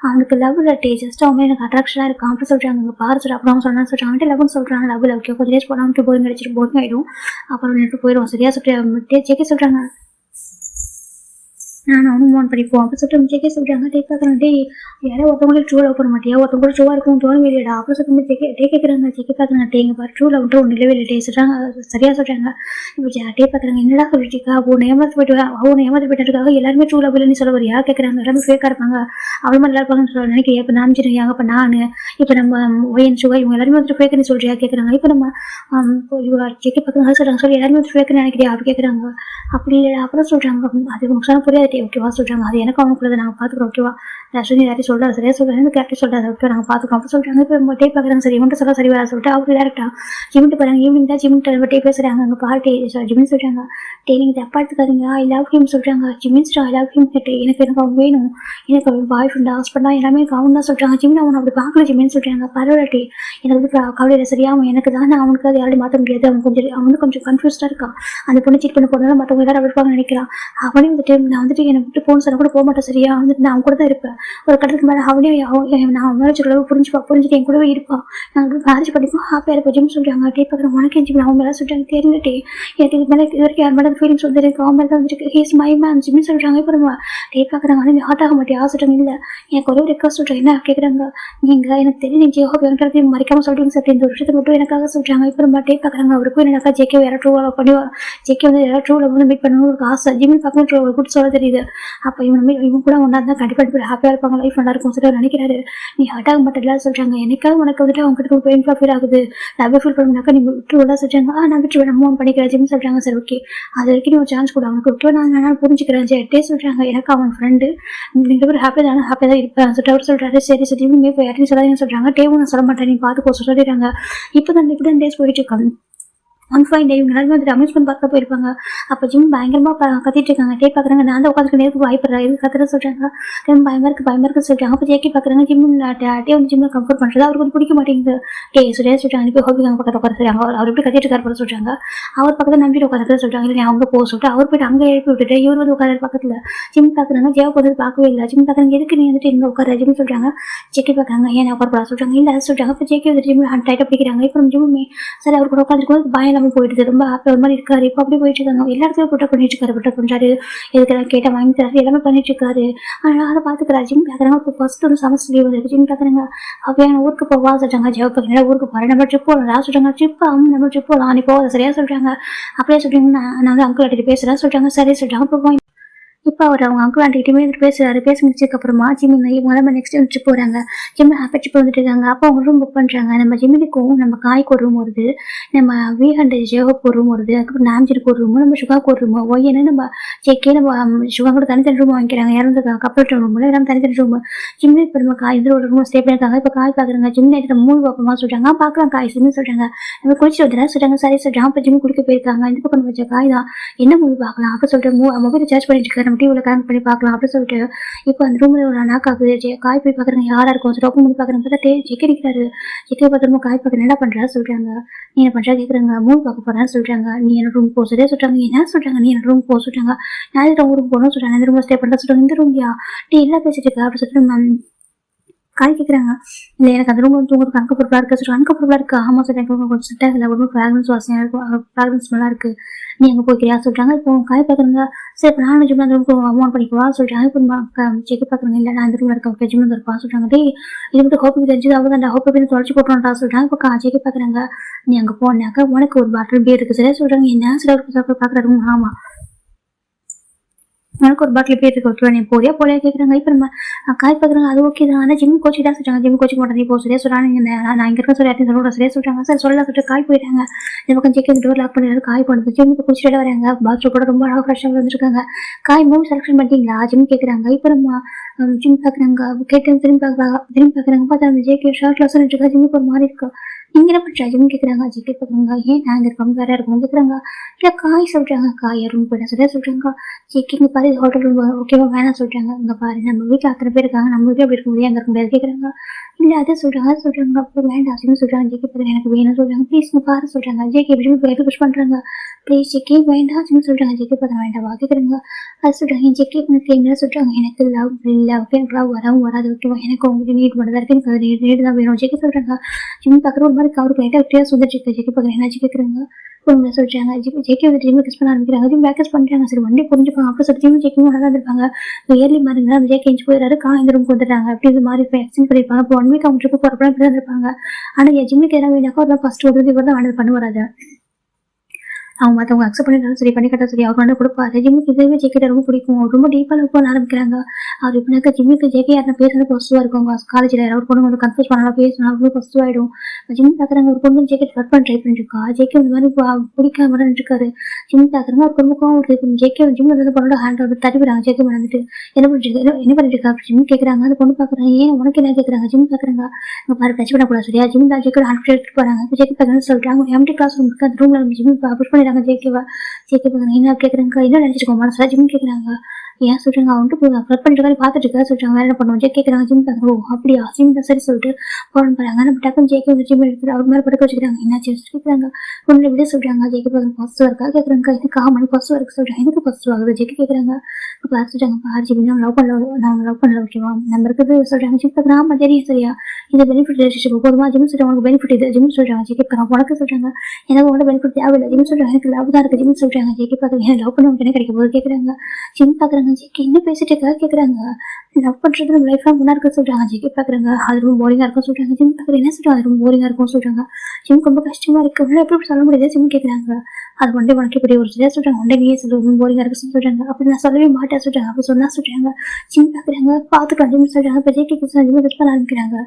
Speaker 1: அவனுக்கு லவ் இல்லை டே ஜஸ்ட் அவன் எனக்கு அட்ராக்ஷனாக இருக்கான் அப்படி சொல்கிறாங்க. இங்கே பாரு சொல்கிறான். அப்புறம் அவன் சொன்னான்னு சொல்கிறான். அவன்ட்டு லவ்னு சொல்கிறான். லவ் ஓகே கொஞ்சம் டேஸ் போனால் போரிங் அடிச்சிட்டு போரிங் ஆகிடும். அப்புறம் நின்று போயிடும் சரியா சொல்லிட்டு டே ஜேகே சொல்கிறாங்க. நான் அவனும் ஃபோன் படிப்போம் அப்படி சொல்லிட்டு ஜேகே சொல்கிறாங்க. டே பார்க்குறேன். டே யாரோ ஒருத்தவங்களுக்கு ட்ரூ லவ் பண்ண மாட்டியா ஒருத்தவங்க கூட ட்ரூவாக இருக்கும் ட்ரூவாக இல்லையடா அப்படி சொல்லிட்டு டே கேட்குறாங்க. ஜேகே பார்க்குறாங்க. டே இங்கே பாரு ட்ரூ லவ்ன்ற ஒன்று இல்லவே இல்லை டே சொல்கிறாங்க. சரியாக சொல்கிறாங்க. இப்போ டே பார்க்குறாங்க. என்னடா சொல்லிட்டுருக்கா அவனை ஏமாற்றி போயிட்டுருக்காங்க. எல்லாருமே ட்ரூ லவ் இல்லைன்னு சொல்ல வரியா கேட்குறாங்க. எல்லாமே ஃபேக்காக இருப்பாங்க அவள் மாதிரி நல்லா இருப்பாங்கன்னு சொல்ல நினைக்கிறேன். இப்போ நான் சொல்லியாங்க. இப்போ நான் இப்போ நம்ம ஒயன் சுகா இவங்க எல்லாருமே வந்து ஃபேக்குன்னு சொல்கிறியா கேட்குறாங்க. இப்போ நம்ம ஜேகே பார்க்குறாங்க சொல்கிறாங்க. சொல்லி எல்லாருமே வந்து ஃபேக்குன்னு நினைக்கிறியா அப்படி கேட்குறாங்க. அப்படி இல்லை அப்புறம் சொல்கிறாங்க. அது முக்கியமான புரியாது ஓகேவா சொல்கிறாங்க. அது எனக்கு அவங்களுக்குள்ளதை நாங்கள் பார்த்துக்குறோம் ஓகேவா ரஷ்மி யாரையும் சொல்கிறாரு சரியா சொல்கிறாங்க. கேப்டன் சொல்கிறாரு ஓகே நாங்கள் பார்த்துக்கோம் அப்படி சொல்கிறாங்க. இப்போ டே பார்க்குறாங்க. சரி இவன்ட்டு சொல்ல சரி வர சொல்லிட்டு அவர் டேரக்டாக ஜிம்மிட்டு போகிறாங்க. ஈவினிங் தான் ஜிம்மிட்டு டே பேசுகிறாங்க. அங்கே பார்ட்டி ஜிம்மின்னு சொல்கிறாங்க. டே நீங்கள் தப்பா எடுத்துக்காதீங்க ஐ லவ் ஹிம் சொல்கிறாங்க. ஜிம்மின்ஸ்டா ஐ லவ் ஹிம் கேட்டு எனக்கு அவன் வேணும் எனக்கு அவன் பாய் ஃப்ரெண்ட் ஹஸ்பண்டா எல்லாமே எனக்கு அவன் தான் சொல்கிறாங்க. ஜிம்மின் அவன் அப்படி பார்க்கல ஜிம்மின்னு சொல்கிறாங்க. பரவாயில்ல டே எனக்கு வந்து கவலையில் சரியா அவன் எனக்கு தான் அவனுக்கு அது யாரையும் மாற்ற முடியாது. அவன் வந்து கொஞ்சம் கன்ஃபியூஸ்டாக இருக்கான். அந்த பொண்ணு சீட் பண்ண போனாலும் மற்றவங்க எல்லாரும் அப்படி இருப்பாங்கன்னு நினைக்கிறான். அவனையும் வந்துட்டு நான் வந்துட்டு வந்துட்டு என்னை விட்டு போன் சொன்ன கூட போக மாட்டேன் சரியா, வந்துட்டு நான் அவன் கூட தான் இருப்பேன். ஒரு கட்டத்துக்கு மேலே நான் மேரேஜ் புரிஞ்சுட்டு என் கூடவே இருப்பான். நாங்கள் மேரேஜ் பண்ணிப்போம் ஹாப்பியாக இருப்போம் ஜிம் சொல்கிறாங்க. டே பார்க்குறேன் உனக்கு என் அவன் மேலே சொல்லிட்டாங்க தெரியலட்டே எனக்கு இது மேலே இது வரைக்கும் யார் மேலே ஃபீலிங்ஸ் வந்துருக்கு அவன் மேலே தான் வந்துருக்கு. ஹீஸ் மை மேன் ஜிம்னு சொல்கிறாங்க. இப்போ நம்ம டே பார்க்குறாங்க ஆனால் நீ ஹார்ட் ஆக மாட்டியா சொல்கிறாங்க. இல்லை எனக்கு ஒரே ரெக்வஸ்ட் சொல்கிறேன் என்ன கேட்குறாங்க. நீங்கள் எனக்கு தெரியும் நீ ஜேஹோ வேணுன்றது மறைக்காமல் சொல்கிறீங்க சார், இந்த விஷயத்தை மட்டும் எனக்காக சொல்கிறாங்க. இப்போ நம்ம டே பார்க்குறாங்க அவருக்கும் என்னக்கா ஜேகே வேறு ட்ரூவாக பண்ணி ஜேகே வந்து யாராவது ட்ரூவில் வந்து மீட் பண்ணணும் ஒரு ஆசை ஜிம்மில் பார்க்கணும் ட்ரூ கூட்டு சொல்ல தெரியுது. அப்போ இவன் கூட ஒன்றா தான் கண்டிப்பாக ஹாப்பியாக இருப்பாங்க லைஃப் நல்லா இருக்கும் சொல்லி நினைக்கிறாரு. நீ ஹார்ட் ஆக மாட்டேங்களா சொல்கிறாங்க. எனக்காக உனக்கு வந்துட்டு அவங்க கிட்ட பெயின்ஃபுல்லாக ஃபீல் ஆகுது லவ் ஃபீல் பண்ணாக்கா நீ விட்டுருவா சொல்கிறாங்க. நான் விட்டு வேணும் மூவ் பண்ணிக்கிறேன் ஜிம் சொல்கிறாங்க. சார் ஓகே அது வரைக்கும் நீ ஒரு சான்ஸ் கூட அவனுக்கு விட்டு நான் புரிஞ்சுக்கிறேன் ஜெட்டே சொல்கிறாங்க. எனக்கு அவன் ஃப்ரெண்டு ரெண்டு பேரும் ஹாப்பியாக தான் இருப்பேன் சொல்லிட்டு அவர் சொல்கிறாரு. சரி சரி ஜிம்மே போய் யாரையும் சொல்லாதீங்கன்னு சொல்கிறாங்க. டேவும் நான் சொல்ல மாட்டேன் நீ பார்த்துக்கோ சொல்லிடுறாங்க. இப்போ தான் டேஸ் போயிட்டு இருக்காங்க. ஒன் ஃபைன் டே இவங்க எல்லாருமே வந்துட்டு அம்யூஸ்மெண்ட் பார்க்க போயிருப்பாங்க. அப்போ ஜிம் பயங்கரமாக கத்திட்டு இருக்காங்க. டே பார்க்குறாங்க நான் தான் உட்காந்துக்கு நேருக்கு வாய்ப்படுறேன் எதுக்கு கத்துற சொல்கிறாங்க. ரொம்ப பயமாக இருக்குன்னு சொல்லிட்டாங்க. அப்போ ஜேக்கி பார்க்குறாங்க ஜிம் டே வந்து ஜிம்மில் கம்ஃபர்ட் பண்ணுறது அவருக்கு வந்து பிடிக்க மாட்டேங்குது. டே சுரேஷ் சொல்லிட்டாங்க அனுப்பி ஹோபிக்காங்க பக்கத்தில் உட்கார சொல்கிறாங்க. அவர் எப்படி கத்திட்டு இருக்காரு போல சொல்கிறாங்க. அவர் பக்கத்தில் நம்பிட்டு உட்கார சொல்கிறாங்க. இல்லை அவங்க போக சொல்லிட்டு அவர் போய்ட்டு அங்கே எழுப்பி விட்டுட்டு இவர் வந்து உட்கார பக்கத்தில் ஜிம் பார்க்குறாங்க. ஜேவுக்கு வந்து பார்க்கவே இல்லை. ஜிம் பார்க்குறாங்க எதுக்கு நீ வந்துட்டு இங்கே உட்கார ஜிம் சொல்கிறாங்க. ஜேக்கி பார்க்குறாங்க ஏன் உட்கார சொல்கிறாங்க. இல்லை அதை சொல்கிறாங்க. இப்போ ஜேக்கி வந்து ஜிம் டைட்டாக பிடிக்கிறாங்க. இப்போ ஜிம்மே சரி அவர் கூட உட்காந்துருக்கும் பயம் இல்லாமல் போயிடுது. ரொம்ப ஒரு மாதிரி இருக்காரு. இப்போ அப்படி போயிட்டு இருக்காங்க. எல்லா இடத்துலையும் புட்டப் பண்ணிட்டு இருக்காரு. புட்டப் பண்ணுறாரு எதுக்கெல்லாம் கேட்டால் வாங்கி தராரு எல்லாமே பண்ணிட்டு இருக்காரு. ஆனால் அதை பார்த்துக்கிறாரு. ஜிம் பார்க்குறாங்க. இப்போ ஃபர்ஸ்ட் ஒரு செமஸ்டர் லீவ் வந்து ஜிம் பார்க்குறாங்க. அப்படியே ஊருக்கு போவா சொல்கிறாங்க. ஜெவ் பார்க்குறேன் ஊருக்கு போகிறேன் நம்ம ட்ரிப் போகலாம் சொல்கிறாங்க. ட்ரிப் நம்ம ட்ரிப் போகலாம் நீ போகாத சரியா சொல்கிறாங்க. அப்படியே சொல்கிறீங்கன்னா நான் வந்து அங்கிள் ஆட்டிட்டு பேசுகிறேன் சொல்கிறாங்க. சரி சொல்கிறாங்க. இப்போ இப்போ அவர் அவங்க அங்கிள் ஆண்டிகிட்டுமே பேசுறாரு. பேசி முடிச்சதுக்கப்புறமா ஜிம்மி இவங்க நம்ம நெக்ஸ்ட் ட்ரிப் போகிறாங்க. ஜிம்மி ஹாப்பி ட்ரிப் வந்துட்டு இருக்காங்க. அப்போ அவங்க ரூம் புக் பண்ணுறாங்க. நம்ம ஜிம்மிக்கும் நம்ம காய்க்கு ஒரு ரூம் வருது, நம்ம V100 ஜேஹோக்கு ஒரு ரூம் வருது, அதுக்கப்புறம் நாம்ஜிருக்கு ஒரு ரூமு, நம்ம சுகாக்கு ஒரு ரூமு, ஒய்யன்னு நம்ம ஜேக்கே நம்ம சுகா கூட தனித்தனி ரூம் வாங்கிக்கிறாங்க. இறந்து கப்பல் ரூமில் எல்லாம் தனித்தனி ரூமு. ஜிம்மி இப்போ நம்ம காய் இதில் ஒரு ரூம் ஸ்டே பண்ணியிருக்காங்க. இப்போ காய் பார்க்குறாங்க. ஜிம்மி நைட்டு மூவி பார்ப்போமா சொல்கிறாங்க. பார்க்கலாம் காய் சிம்மி சொல்கிறாங்க. நம்ம குளிச்சுட்டு வந்துடுறா சொல்கிறாங்க. சரி சொல்கிறாங்க. இப்போ ஜிம்மி குளிக்க போயிருக்காங்க. இந்த பக்கம் வச்ச காய் தான் என்ன மூவி பார்க்கலாம் அப்போ சொல்லிட்டு மொபைல் சார்ஜ் பண்ணிட்டு இருக்காரு. நம்ம டிவியில் கனெக்ட் பண்ணி பார்க்கலாம் அப்படின்னு சொல்லிட்டு இப்போ அந்த ரூம்ல ஒரு நாக் ஆகுது. காய் போய் பார்க்குறாங்க யாரா இருக்கும் ஓப்பன் பண்ணி பார்க்குறாங்க. பார்த்தா ஜெக்கி நிற்கிறாரு. ஜெக்கி பார்த்துருமோ காய் பார்க்குறேன் என்ன பண்ணுறா சொல்கிறாங்க. நீ என்ன பண்ணுறா கேட்குறாங்க. மூவி பார்க்க போகிறேன்னு சொல்கிறாங்க. நீ என்ன ரூம் போக சொல்லியே சொல்கிறாங்க. என்ன சொல்கிறாங்க நீ என்ன ரூம் போக சொல்கிறாங்க. நான் இந்த ரூம் போகணும்னு சொல்கிறாங்க. இந்த ரூமில் ஸ்டே பண்ணுறா சொல்கிறாங்க. இந்த ரூம்யா நீ எல்லாம் பேசிட்டு இருக்கா அப்படின்னு சொல்லிட்டு காய் கேட்குறாங்க. இல்லை எனக்கு அந்த ரூம் வந்து தூங்குறதுக்கு அன்கம்ஃபர்டபுளாக இருக்குது சொல்கிறாங்க. அன்கம்ஃபர்டபுளாக இருக்குது ஆமாம் சார் எனக்கு கொஞ்சம் செட் ஆகலை ஒரு ஃப்ராக்ரன்ஸ் வாசனையாக இருக்கும் ஃப்ராக்ரன்ஸ் நல்லா இருக்குது நீ அங்கே போய்க்கிறியா சொல்கிறாங்க. இப்போ காய் பார்க்குறாங்க. சரி இப்போ நான் ஜிம் அந்த ரூமுக்கு அமௌண்ட் பண்ணிக்குவா சொல்கிறாங்க. இப்போ செக் பார்க்குறாங்க. இல்லை நான் அந்த ரூமில் இருக்க ஜிம் இருப்பா சொல்கிறாங்க. டே இது மட்டும் ஹோப்புக்கு தெரிஞ்சது அவங்க தான் ஹோப்பு தொலைச்சி போட்டோம்டா சொல்கிறாங்க. இப்போ செக் பார்க்குறாங்க. நீ அங்கே போனாக்கா உனக்கு ஒரு பாட்டில் பேர் இருக்குது சரியா சொல்கிறாங்க. என்ன சில பார்க்குற ரூம் ஆமாம் எனக்கு ஒரு பாட்டில் பேர் இருக்கு நீ போறியா போலியா கேட்குறாங்க. இப்போ நம்ம காய் பார்க்குறாங்க. அது ஓகே தான். ஆனால் ஜிம் கோச்சிங் தான் சொல்கிறாங்க. ஜிம் கோச்சிங் மாட்டேன் நீ போ சரியா சொல்கிறாங்க. நான் இங்கே இருக்க சொல்லி சொல்ல சரியா சொல்கிறாங்க. சார் சொல்ல சொல்லிட்டு காய் போயிட்டாங்க. இந்த பக்கம் செக் டோர் லாக் பண்ணிடுறது காய் போடுறது. ஜிம்முக்கு குளிச்சுட்டு வராங்க. பாத்ரூம் கூட ரொம்ப அழகாக ஃப்ரெஷ்ஷாக வந்துருக்காங்க. காய் மூவி செலக்ஷன் பண்ணிட்டீங்களா ஜிம் கேட்குறாங்க. இப்போ நம்ம ஜிம் பார்க்குறாங்க. கேட்டு திரும்பி பார்க்குறாங்க. பார்த்தா அந்த ஜேகே ஷர்ட்ல சொல்லிட்டு இருக்கா. ஜிம்முக்கு ஒரு மாதிரி இருக்கா. நீங்க என்ன பண்ற ஜிம் கேட்குறாங்க. ஜிக்கே பார்க்குறாங்க. ஏன் நாங்கள் இருக்கோம் வேற இருக்கோம் கேட்குறாங்க. இல்லை காய் சொல்கிறாங்க. காய் ரூம் போயிட்டா சரியா சொல்கிறாங்க. ஜிக்கே இங்கே பாரு ஹோட்டல் ரூம் ஓகேவா வேணாம் சொல்கிறாங்க. இங்கே பாரு நம்ம வீட்டில் அத்தனை பேர் இருக்காங்க நம்ம வீட்டில் அப்படி இருக்க முடியாது அங்கே இருக்க முடியாது கேட்குறாங்க. இல்லை அதை சொல்கிறாங்க அப்போ வேண்டாம் அப்படின்னு சொல்கிறாங்க. ஜேகே பார்த்து எனக்கு வேணும் சொல்கிறாங்க. ப்ளீஸ் இங்கே பாரு சொல்கிறாங்க. ஜேகே எப்படி போய் புஷ் பண்ணுறாங்க. ப்ளீஸ் ஜேகே வேண்டாம் அப்படின்னு சொல்கிறாங்க. ஜேகே பார்த்து வேண்டாம் கேட்குறாங்க. அது சொல்கிறாங்க. ஜேகே எனக்கு என்ன சொல்கிறாங்க. எனக்கு லவ் இல்லை ஓகே எனக்கு லவ் வரவும் வராது ஓகேவா எனக்கு உங்களுக்கு நீட் மட்டும் தான் இருக்கு எனக்கு நீட் தான் வேணும் ஜேகே சொல்கிறாங்க. ஜிம் பார்க்குற ஒரு மாதிரி அவருக்கு லைட்டாக விட்டியாக சுந்தரிச்சு ஜெக்கி பார்க்குறேன் என்னாச்சு கேட்குறாங்க. உங்களை சொல்கிறாங்க. ஜெக்கி வந்து ஜிம் கிஸ் பண்ண ஆரம்பிக்கிறாங்க. ஜிம் பேக்கஸ் பண்ணுறாங்க. சரி வண்டி புரிஞ்சுப்பாங்க அப்போ சொல்லி ஜிம் ஜெக்கியும் நல்லா தான் இருப்பாங்க. இப்போ இயர்லி மாதிரி அந்த ஜேக்கி எஞ்சி போயிடாரு இந்த ரூம் வந்துடுறாங்க. அப்படி இது மாதிரி இப்போ எக்ஸ்டென்ட் பண்ணியிருப்பாங்க. இப்போ 1 வீக் அவங்க ட்ரிப்பு போகிறப்ப இப்படி தான் இருப்பாங்க. ஆனால் ஜிம்முக்கு எதாவது வேணாக்கா ஒரு ஃபர்ஸ்ட் ஒரு இவர் தான் வந்து பண்ண வராது. அவங்க மற்றவங்க அக்செப்ட் பண்ணிட்டாலும் சரி பண்ணி கட்டா சரி அவர் வந்து கொடுப்பாரு. ஜிம்முக்கு இதுவே ஜெக்கிட்ட ரொம்ப பிடிக்கும். ரொம்ப டீப்பாக லவ் பண்ண ஆரம்பிக்கிறாங்க. அவர் இப்போனாக்கா ஜிம்முக்கு ஜெக்கி யாரும் பேசுறது பாசிட்டிவாக இருக்கும். காலேஜில் யாராவது பொண்ணு வந்து கன்ஃபியூஸ் பண்ணலாம் பேசணும் ரொம்ப பாசிட்டிவ் ஆகிடும். ஜிம் பார்க்குறாங்க. ஒரு பொண்ணு ஜெக்கெட் கட் பண்ண ட்ரை பண்ணிருக்கா. ஜெக்கி இந்த மாதிரி பிடிக்காம இருக்காரு. ஜிம் பார்க்குறாங்க. ஒரு பொண்ணுக்கும் ஒரு ஜெக்கி ஜிம் வந்து பொண்ணோட ஹேண்ட் வந்து தட்டிவிடுறாங்க. ஜெக்கி வந்துட்டு என்ன பண்ணிட்டு இருக்கா ஜிம் கேட்குறாங்க. அந்த பொண்ணு பார்க்குறாங்க. ஏன் உனக்கு என்ன கேட்குறாங்க. ஜிம் பார்க்குறாங்க. இங்கே பாரு டச் பண்ணக்கூடாது சரியா. ஜிம் தான் ஜெக்கி ஹேண்ட் எடுத்துட்டு போகிறாங்க. இப்போ ஜெக்கி பார்க்குறேன்னு சொல்கிறாங்க. எம்டி கிளாஸ் ரூம் இருக்கு. அந்த ரூமில் ஜிம் புஷ் பண்ணிடுறாங்க. ஜேகேவா ஜேகே பார்க்குறாங்க. என்ன கேட்குறாங்க. என்ன நினச்சிருக்கோம் மனசில் ஜிம் கேட்குறாங்க. ஏன் சொல்றாங்க அவன்ட்டு போய் ஃப்ளட் பண்ணிட்டு பார்த்துட்டு இருக்கா சொல்றாங்க. வேற என்ன பண்ணுவோம் ஜே கேட்குறாங்க. ஜிம் பார்க்குறோம். அப்படியா ஜிம் தான் சரி சொல்லிட்டு போன் போறாங்க. நம்ம டக்குன்னு ஜேகே வந்து ஜிம் எடுத்துட்டு அவர் மேலே படுக்க வச்சுக்கிறாங்க. என்னாச்சு கேட்குறாங்க. ஒன்று விட சொல்றாங்க. ஜேகே பார்க்க பாசிட்டிவ் இருக்கா கேட்குறாங்க. எனக்கு ஆமாம் பாசிட்டிவ் இருக்கு சொல்றாங்க. எனக்கு பாசிட்டிவ் ஆகுது ஜேகே கேட்குறாங்க. இப்போ சொல்றாங்க ஆர்ஜிபி நம்ம லவ் பண்ணல ஓகேவா நம்ம இருக்குது சொல்றாங்க. ஜிம் பார்க்குறேன் ஆமா தெரியும் சரியா இது பெனிஃபிட் ரிலேஷன்ஷிப் போதுமா ஜிம் சொல்றாங்க. உனக்கு பெனிஃபிட் இது ஜிம் சொல்றாங்க. ஜேகே பார்க்குறேன் உனக்கு சொல்றாங்க. எனக்கு உங்களோட பெனிஃபிட் தேவையில்லை ஜிம் சொல்றாங்க. எனக்கு லவ் தான் இருக்கு ஜிம் சொல்றாங்க. ஜேகே பார்க்குறேன் லவ் பண்ண உனக்கு என்ன கிடைக்க போது கேட்குறாங்க. ஜிம் பார்க்குறாங்க. ஜேகே என்ன பேசிட்டு இருக்கா கேட்குறாங்க. லவ் பண்றது நம்ம லைஃப்லாம் முன்னா இருக்க சொல்றாங்க. ஜேகே பார்க்குறாங்க. அது ரொம்ப போரிங்கா இருக்கும் சொல்றாங்க. ஜிம் பார்க்குறேன் என்ன சொல்றாங்க அது ரொம்ப போரிங்கா இருக்கும் சொல்றாங்க. ஜிம் ரொம்ப கஷ்டமா இருக்கு உள்ள எப்படி சொல்ல முடியாது ஜிம் கேட்குறாங்க. அது ஒன்றே உனக்கு இப்படி ஒரு சரியா சொல்றாங்க. ஒன்றே நீயே சொல்லு ரொம்ப போரிங்கா இருக்கு சொல்றாங்க. அப்படி நான் சொல்லவே மாட்டேன் சொல்றாங்க. அப்படி சொன்னா சொல்றாங்க. ஜிம் பார்க்குறாங்க பார்த்துக்கலாம் ஜிம் சொல்றாங்க. இப்போ ஜேகே ஜிம் பண்ண ஆரம்பிக்கிறாங்க.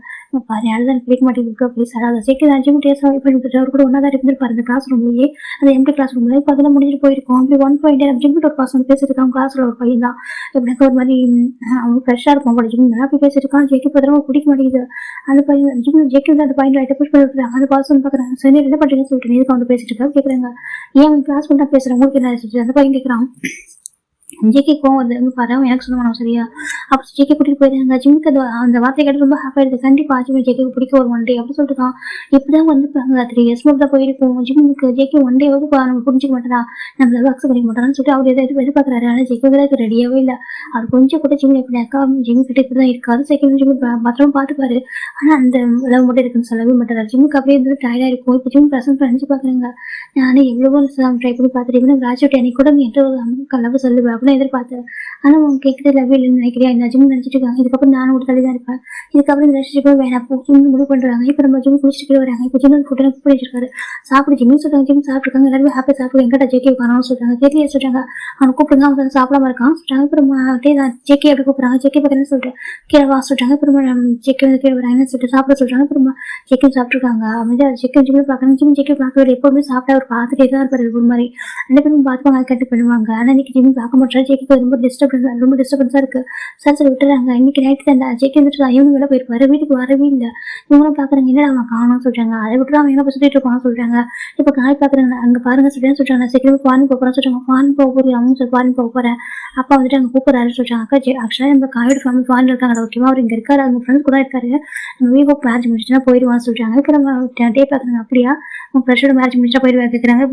Speaker 1: பாரு யாரும் தான் பிடிக்க மாட்டேங்குது அப்படி சார் அதை ஜேகே தான் ஜிம் டேஸ் பண்ணிட்டு அவர் கூட ஒன்றா தான் இருந்திருப்பாரு இந்த கிளாஸ் ரூம்லேயே. அது எம்டி கிளாஸ் ரூம்ல இப்போ அதெல்லாம் முடிஞ்சிட்டு போயிருக்கோம். அப்படி 1 ஜிம் ஒரு பாஸ் வந்து பேசிட்டு இருக்காங்க. கிளாஸ்ல ஒரு பையன் தான் எனக்கு ஒரு மாதிரி அவங்க ஃப்ரெஷ்ஷாக இருக்கும் போல ஜிம் அப்படி பேசிட்டு இருக்கான். ஜேகே பத்திரமா பிடிக்க மாட்டேங்குது அந்த பையன் ஜிம் ஜேகே வந்து அந்த பையன் லைட்டை புஷ் பண்ணி விட்டுறாங்க. அந்த பாஸ் வந்து பார்க்குறாங்க. சரி என்ன பண்ணுறீங்கன்னு சொல்லிட்டு எதுக்கு வந்து பேசிட்டு இருக்கா கேட்குறாங்க. ஏன் கிளாஸ் பண்ணா பேசுகிறேன் உங்களுக்கு என்ன ஆச்சு அந்த பையன் கேட்குறான். ஜேகே கோவம் வந்து பாரு எனக்கு சொல்லுவாங்க சரியா அப்படி ஜேகே கூட்டிட்டு போயிருந்தாங்க. ஜிம்முக்கு அந்த வார்த்தை கேட்டு ரொம்ப ஹாப்பியா இருக்கு. கண்டிப்பா ஜிம் ஜேகே பிடிக்க ஒரு ஒன் டே அப்படி சொல்லிட்டு இப்படிதான் வந்து 3 years தான் போயிருக்கோம். ஜிம்முக்கு ஜேகே ஒன் டே வந்து நம்ம புரிஞ்சிக்க மாட்டேனா நம்ம அக்செப்ட் பண்ணிக்க மாட்டான்னு சொல்லிட்டு அவர் எதாவது எதிர்பார்க்குறாரு. ஆனால் ஜேகே வந்து ரெடியாவே இல்லை. அவர் கொஞ்சம் கூட ஜிம் எப்படினாக்கா ஜிம் கிட்ட இப்படிதான் இருக்காது. செகண்ட் ஜிம் பத்திரமா பார்த்துப்பாரு. ஆனா அந்த லவ் மட்டும் இருக்குன்னு சொல்லவே மாட்டாரு. ஜிம்முக்கு அப்படியே இருந்து டயர்டா இருக்கும். இப்போ ஜிம் ப்ரெசன்ட் நினைச்சு பாக்குறாங்க. நானே எவ்வளவோ ட்ரை பண்ணி பார்த்துட்டு கிராஜுவேட் அன்னைக்கு கூட நீ எந்த லவ் சொல்லுவேன் அப்படின்னு எதிர்பார்த்தேன். ஆனால் அவங்க கேட்குறது லவ் இல்லைன்னு நினைக்கிறியா இந்த ஜிம் நினைச்சிட்டு இருக்காங்க. இதுக்கப்புறம் நானும் ஒரு தள்ளி தான் இருப்பேன். இதுக்கப்புறம் இந்த ரிலேஷன்ஷிப் வேணாம் ஜிம் முடிவு பண்றாங்க. இப்போ நம்ம ஜிம் குடிச்சிட்டு வராங்க. இப்போ ஜிம் ஃபுட் பண்ணிட்டு சாப்பிடு ஜிம் சொல்றாங்க. ஜிம் சாப்பிட்டுருக்காங்க. எல்லாருமே ஹாப்பியாக சாப்பிடு எங்கிட்ட ஜேகே உட்காரணும் சொல்றாங்க. தெரியல சொல்றாங்க. அவனை கூப்பிடுங்க அவன் சாப்பிடாம இருக்கான் சொல்றாங்க. அப்புறம் ஜேகே எப்படி கூப்பிடுறாங்க. ஜேகே பார்த்தீங்கன்னு சொல்லிட்டு கீழே வா சொல்றாங்க. அப்புறமா ஜேகே வந்து கீழே வராங்கன்னு சொல்லிட்டு சாப்பிட சொல்றாங்க. அப்புறமா ஜேகே சாப்பிட்டுருக்காங்க. அவங்க ஜேகே ஜிம் பார்க்கணும். ஜேகே பார்க்கறது எப்பவுமே சாப்பிட்டா அவர் பார்த்துட்டே தான் இருப்பாரு ஒரு மாதிரி ரெண்டு பேரும் பார்த்துப்பாங்க. கட்டு பண்ணுவாங்க. ஆனால் இன்னைக்கு ஜிம் பார்க்க மாட்டாரு. ஜேகே ரொம்ப டிஸ்டர்பன்ஸா இருக்கு. சரி விட்டுறாங்க. இன்னைக்கு நைட்டு தான் ஜேகே வந்துட்டு இவங்க வெளில போயிருப்பாரு. வீட்டுக்கு வரவே இல்லை. இவங்களும் பாக்குறாங்க என்ன அவன் காணும் சொல்றாங்க. அதை விட்டு அவன் என்ன சுத்திட்டு இருப்பான் சொல்றாங்க. இப்ப காய் பாக்குறாங்க அங்க பாருங்க சொல்றாங்க. சீக்கிரம் ஃபாரின் போறேன் சொல்றாங்க. ஃபாரின் போக போறேன் அவங்க சொல்லி ஃபாரின் போக போறேன். அப்பா வந்துட்டு அங்க கூப்பிடுறாரு சொல்றாங்க. அக்கா ஆக்சுவலா நம்ம காயோட ஃபேமிலி ஃபாரின் இருக்காங்க ஓகேவா அவர் இங்க இருக்காரு. அவங்க ஃப்ரெண்ட்ஸ் கூட இருக்காரு. நம்ம வீவோ மேரேஜ் முடிச்சுன்னா போயிடுவான்னு சொல்றாங்க. இப்போ நம்ம டே பாக்குறாங்க. அப்படியா உங்க ஃப்ரெண்டோட மேரேஜ் முடிச்சா போயிடுவா கேட்கறாங்க.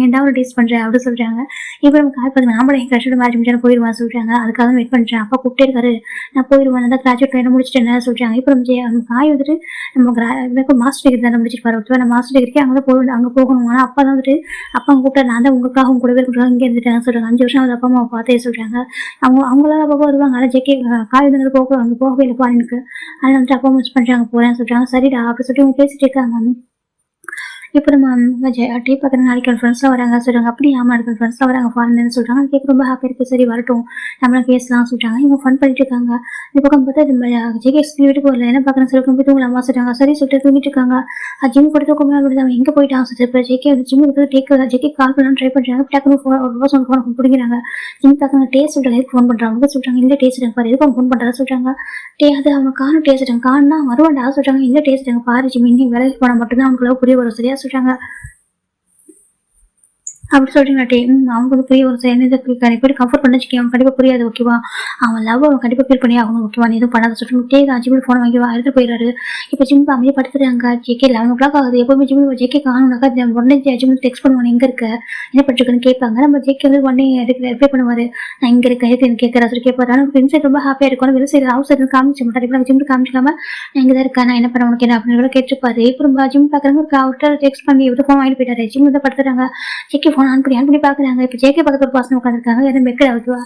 Speaker 1: ஏன்டா ஒரு டேஸ்ட் பண்றேன் அப்படின்னு சொல்றாங்க. இப்போ நம்ம காய் பாக்குறாங்க. நாம என் ஃப்ரெண்டோட மேரேஜ் முடிச்சா போயிடுவான்னு சொல்றாங்க. அதுக்காக வெயிட் பண்றேன். அப்பா கூப்பிட்டே இருக்காரு. நான் போயிடுவேன். அதான் கிராஜுவேட் என்ன முடிச்சுட்டேன் சொல்றாங்க. இப்போ நம்ம காய் வந்துட்டு நம்ம மாஸ்டர் டிகிரி தான் முடிச்சிருப்பாரு ஓகேவா. நான் மாஸ்டர் டிகிரிக்கு அங்கே போகணும். ஆனால் அப்பா தான் வந்துட்டு அப்பா கூப்பிட்டா நான் தான் உங்களுக்காக உங்க கூடவே இருக்காங்க இங்கே இருந்துட்டேன் சொல்றாங்க. 5 வருஷம் அது அப்பா அம்மா பார்த்தே சொல்றாங்க. அவங்களால அப்பா வருவாங்க. ஆனால் ஜேகே காய் வந்து போகவே இல்லை பாருங்க. அதனால வந்துட்டு அப்பா மிஸ் பண்றாங்க போறேன்னு சொல்றாங்க. சரிடா அப்படி சொல்லிட்டு அவங்க பேசிட்டு இருக்காங்க. இப்போ நம்ம டீ பார்க்குற நாளைக்கு ஃப்ரெண்ட்ஸ்லாம் வராங்க சொல்றாங்க. அப்படி ஆமா இருக்கிற ஃப்ரெண்ட்ஸ்லாம் வராங்க ஃபாரின்னு சொல்றாங்க. அதுக்கு ரொம்ப ஹாப்பியாக இருக்கு. சரி வரட்டும் நம்மளாம் பேசலாம் சொல்றாங்க. இவங்க ஃபன் பண்ணிட்டு இருக்காங்க. இந்த பக்கம் பார்த்தா நம்ம ஜேகே வீட்டுக்கு வரல என்ன பார்க்குறேன் சொல்லி போய் தூங்கலாமா சொல்றாங்க. சரி சொல்லிட்டு தூங்கிட்டு இருக்காங்க. ஜிம் கொடுத்து கொஞ்சம் அவன் எங்கே போயிட்டான் சொல்லிட்டு இப்போ ஜேகே வந்து ஜிம் கொடுத்து ஜேகே கால் பண்ணலாம் ட்ரை பண்றாங்க. டக்குனு ஒரு ரோஸ் ஃபோன் பிடிக்கிறாங்க. ஜிம் பார்க்குறாங்க. டேஸ்ட் சொல்றாங்க. ஃபோன் பண்றாங்க சொல்றாங்க. இல்லை டேஸ்ட் பாரு எதுக்கு அவங்க ஃபோன் பண்றதா சொல்றாங்க. அது அவங்க காணும் டேஸ்ட் காணுன்னா வருவாண்டா சொல்றாங்க. இல்லை டேஸ்ட் பாரு ஜிம் இன்னைக்கு வேலைக்கு போனால் மட்டும்தான் அவங்களுக்கு புரிய வரும் சரியா சொல்றாங்க. அப்படி சொல்றீங்களாட்டே அவங்களுக்கு புரிய ஒரு போய் கம்ஃபர்ட் பண்ண வச்சுக்கி அவன் கண்டிப்பா புரியாது ஓகேவா. அவன் லவ் அவன் கண்டிப்பா ஃபீல் பண்ணி ஆகணும் ஓகேவா. நீ எதுவும் பண்ணாத சொல்லிட்டு ஜிம்மில் ஃபோன் வாங்கி எடுத்து போயிடுறாரு. இப்போ ஜிம் அமைதியாக படுத்துறாங்க. ஜேகே 11 ஆகுது. எப்பவுமே ஜிம்மில் ஜேகே காணுனாக்கா உடனே ஜிம்மில் டெக்ஸ்ட் பண்ணுவாங்க. எங்க இருக்க என்ன பண்ணிருக்குன்னு கேட்பாங்க. நம்ம ஜேகே வந்து உடனே ரிப்ளை பண்ணுவாரு. நான் இங்க இருக்கேன் எதுக்கு கேட்கறா சொல்லி கேட்பாரு. ஆனால் ஃப்ரெண்ட்ஸ் ரொம்ப ஹாப்பியா இருக்கும். வெளி சைடு ஹவுஸ் சைடு காமிச்சு மாட்டாரு. ஜிம்மில் காமிச்சிக்காம நான் இங்கே தான் இருக்கேன் நான் என்ன பண்ண உனக்கு என்ன அப்படின்னு கேட்டுப்பாரு. இப்போ நம்ம ஜிம் பார்க்குறாங்க. அவர்கிட்ட டெக்ஸ்ட் பண்ணி இவரு ஃபோன் வாங்கிட்டு போயிட்டாரு. ஜிம் தான் படுத்துறாங்க. ஜேகே ஃபோன் ஆன் பண்ணி பாக்குறாங்க. இப்ப ஜேகே பக்கத்துல ஒரு பர்சன் உட்காந்துருக்காங்க. எதுவும் மெக்கடா ஓகேவா.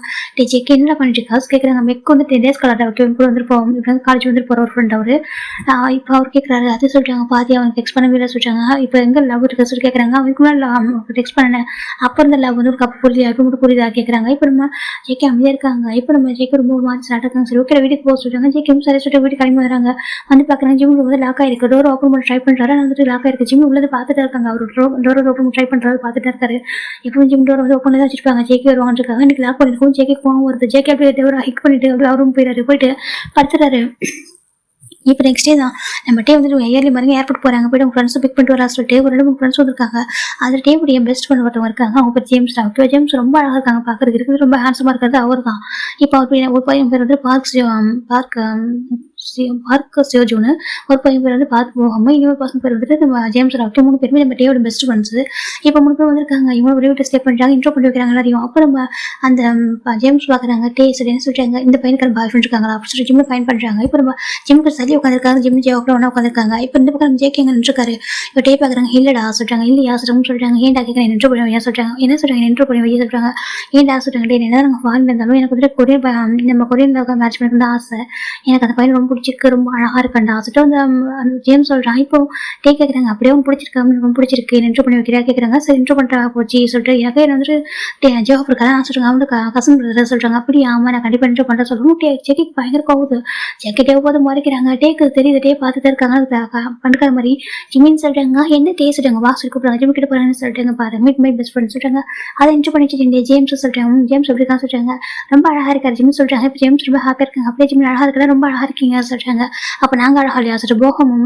Speaker 1: ஜேகே என்ன பண்ணிட்டு இருக்கா கேட்கறாங்க. மெக்கு வந்து 10 days கலர் ஓகே கூட வந்துருப்போம். இப்ப காலேஜ் வந்து போற ஒரு ஃப்ரெண்ட் அவரு. இப்போ அவர் கேட்கறாரு. அது சொல்றாங்க. பாதி அவனுக்கு டெக்ஸ்ட் பண்ணவே சொல்றாங்க. இப்போ எங்க லவ் இருக்க சொல்லி கேட்கறாங்க. அவனுக்கு முன்னாடி டெக்ஸ்ட் பண்ணேன். அப்ப இருந்த லவ் வந்து ஒரு கப்பு புரியுதா இப்போ மட்டும் புரியுதா கேட்கறாங்க. இப்போ நம்ம ஜேகே அமைதியா இருக்காங்க. இப்போ நம்ம ஜேகே ரொம்ப மாதிரி ஸ்டார்ட் ஆகாங்க. சரி ஓகே வீட்டுக்கு போக சொல்றாங்க. ஜேகே சரி சொல்லிட்டு வீட்டுக்கு கிளம்பி வராங்க. வந்து பாக்குறாங்க ஜிம் வந்து லாக் ஆயிருக்கு. டோர் ஓப்பன் பண்ண ட்ரை பண்றாரு. வந்துட்டு லாக் ஆயிருக்கு. ஜிம் உள்ளது பார்த்துட்டு இருக்காங்க. அவர் டோர் ஓப்பன் ட்ரை பண்றாரு பார்த்துட்டு இருக்காரு. இப்போ ஜிம் டோர் வந்து ஓப்பன் தான் வச்சிருப்பாங்க. ஜேகே வருவாங்க இருக்காங்க. இன்னைக்கு லாக் பண்ணிருக்கோம். ஜேகே கோவம் வருது. ஜேகே அப்படியே ஹிக் பண்ணிட்டு அவரும் போயிட்டு படுத்துறாரு. இப்போ நெக்ஸ்ட் டே தான் நம்ம டே வந்துட்டு இயர்லி மாதிரி ஏர்போர்ட் போகிறாங்க. போய்ட்டு அவங்க ஃப்ரெண்ட்ஸும் பிக் பண்ணிட்டு வரா சொல்லிட்டு ஒரு 2 3 ஃப்ரெண்ட்ஸ் வந்திருக்காங்க. அதில் டேவுடைய பெஸ்ட் ஃப்ரெண்ட் ஒருத்தவங்க இருக்காங்க. அவங்க பேர் ஜேம்ஸ் தான். ஓகே, ஜேம்ஸ் ரொம்ப அழகாக இருக்காங்க பார்க்குறதுக்கு. இருக்கிறது ரொம்ப ஹேண்ட்ஸமாக இருக்கிறது அவர் தான். இப்போ அவர் ஒரு பையன் பேர் வந்து பார்க் பார்க் சியோஜுன்னு, ஒரு பையன் பேர் வந்து பார்க் போகாமல், இன்னொரு பசங்க பேர் வந்துட்டு நம்ம ஜேம்ஸ் ராக்கி. 3 பேருமே நம்ம டேவோட பெஸ்ட் ஃப்ரெண்ட்ஸு. இப்போ 3 பேர் வந்திருக்காங்க. இவங்க ஒரு வீட்டை ஸ்டே பண்ணுறாங்க. இன்ட்ரோ பண்ணி வைக்கிறாங்க எல்லாரையும். அப்போ நம்ம அந்த ஜேம்ஸ் பார்க்குறாங்க. டே சரி என்ன சொல்கிறாங்க, இந்த பையனுக்கு பாய் ஃப்ரெண்ட் இருக்காங்களா அப்படின்னு சொல்லி ஜிம்மில் ஃபைன் பண்ணுறாங்க. இப்போ நம்ம ஜிம்முக்கு சரி உட்காந்துருக்காங்க. ஜிம் ஜேவோட ஒன்றா உட்காந்துருக்காங்க. இப்போ இந்த பக்கம் ஜேகே எங்கே நின்றுருக்காரு. இப்போ டே பார்க்குறாங்க. இல்லடா சொல்கிறாங்க. இல்லையா சொல்கிறாங்க. ஏன்டா கேட்குறேன் இன்ட்ரோ பண்ணி வையா சொல்கிறாங்க. என்ன சொல்கிறாங்க இன்ட்ரோ பண்ணி வையா சொல்கிறாங்க. ஏன்டா சொல்கிறாங்க. டே என்ன நாங்கள் ஃபாரின் இருந்தாலும் எனக்கு வந்துட்டு நம்ம கொரியனில் மேட்ச் பண்ணிட்டு ஆசை. எனக்கு அந்த பையன் ரொம்ப பிடிச்சிருக்கு, ரொம்ப அழகாக இருக்காண்டா சொல்லிட்டு அந்த ஜேம்ஸ் சொல்கிறான். இப்போ டே கேட்குறாங்க. அப்படியே அவங்க பிடிச்சிருக்கு, ரொம்ப பிடிச்சிருக்கு, இன்ட்ரோ பண்ணி வைக்கிறா கேட்குறாங்க. சரி இன்ட்ரோ பண்ணுறா போச்சு சொல்லிட்டு எனக்கு வந்துட்டு ஜோப் இருக்கா சொல்கிறாங்க. அவங்க கசன் பிரதர் சொல்கிறாங்க. அப்படி ஆமாம் நான் கண்டிப்பாக இன்ட்ரோ பண்ணுறேன் சொல்லுவோம். ஜெக்கிக்கு பயங்கர கோவுது. ஜெக்கி டே போது மறைக்கிறாங்க. டேக்கு தெரியுது. டே பார்த்துட்டு இருக்காங்க பண்ணுற மாதிரி. ஜிமின்னு சொல்கிறாங்க. என்ன டே சொல்கிறாங்க வா சொல்லி கூப்பிட்றாங்க. ஜிம்மி கிட்ட போகிறாங்கன்னு சொல்லிட்டாங்க. பாரு மீட் மை பெஸ்ட் ஃப்ரெண்ட் சொல்கிறாங்க. அதை இன்ட்ரோ பண்ணி வச்சுட்டு ஜேம்ஸ் சொல்கிறாங்க. ஜேம்ஸ் எப்படி தான் சொல்கிறாங்க. ரொம்ப அழகாக இருக்காரு ஜிம்மி சொல்கிறாங்க. இப்போ ஜேம்ஸ் ரொம்ப ஹாப்பியாக இருக்காங்க. அப்படியே ஜிம்மி அழகாக இருக்கிறா ரொம்ப அழகாக இருக்கீங்க சொல்கிறாங்க. அப்போ நாங்கள் அழகா இல்லையா சொல்லிட்டு போகமும்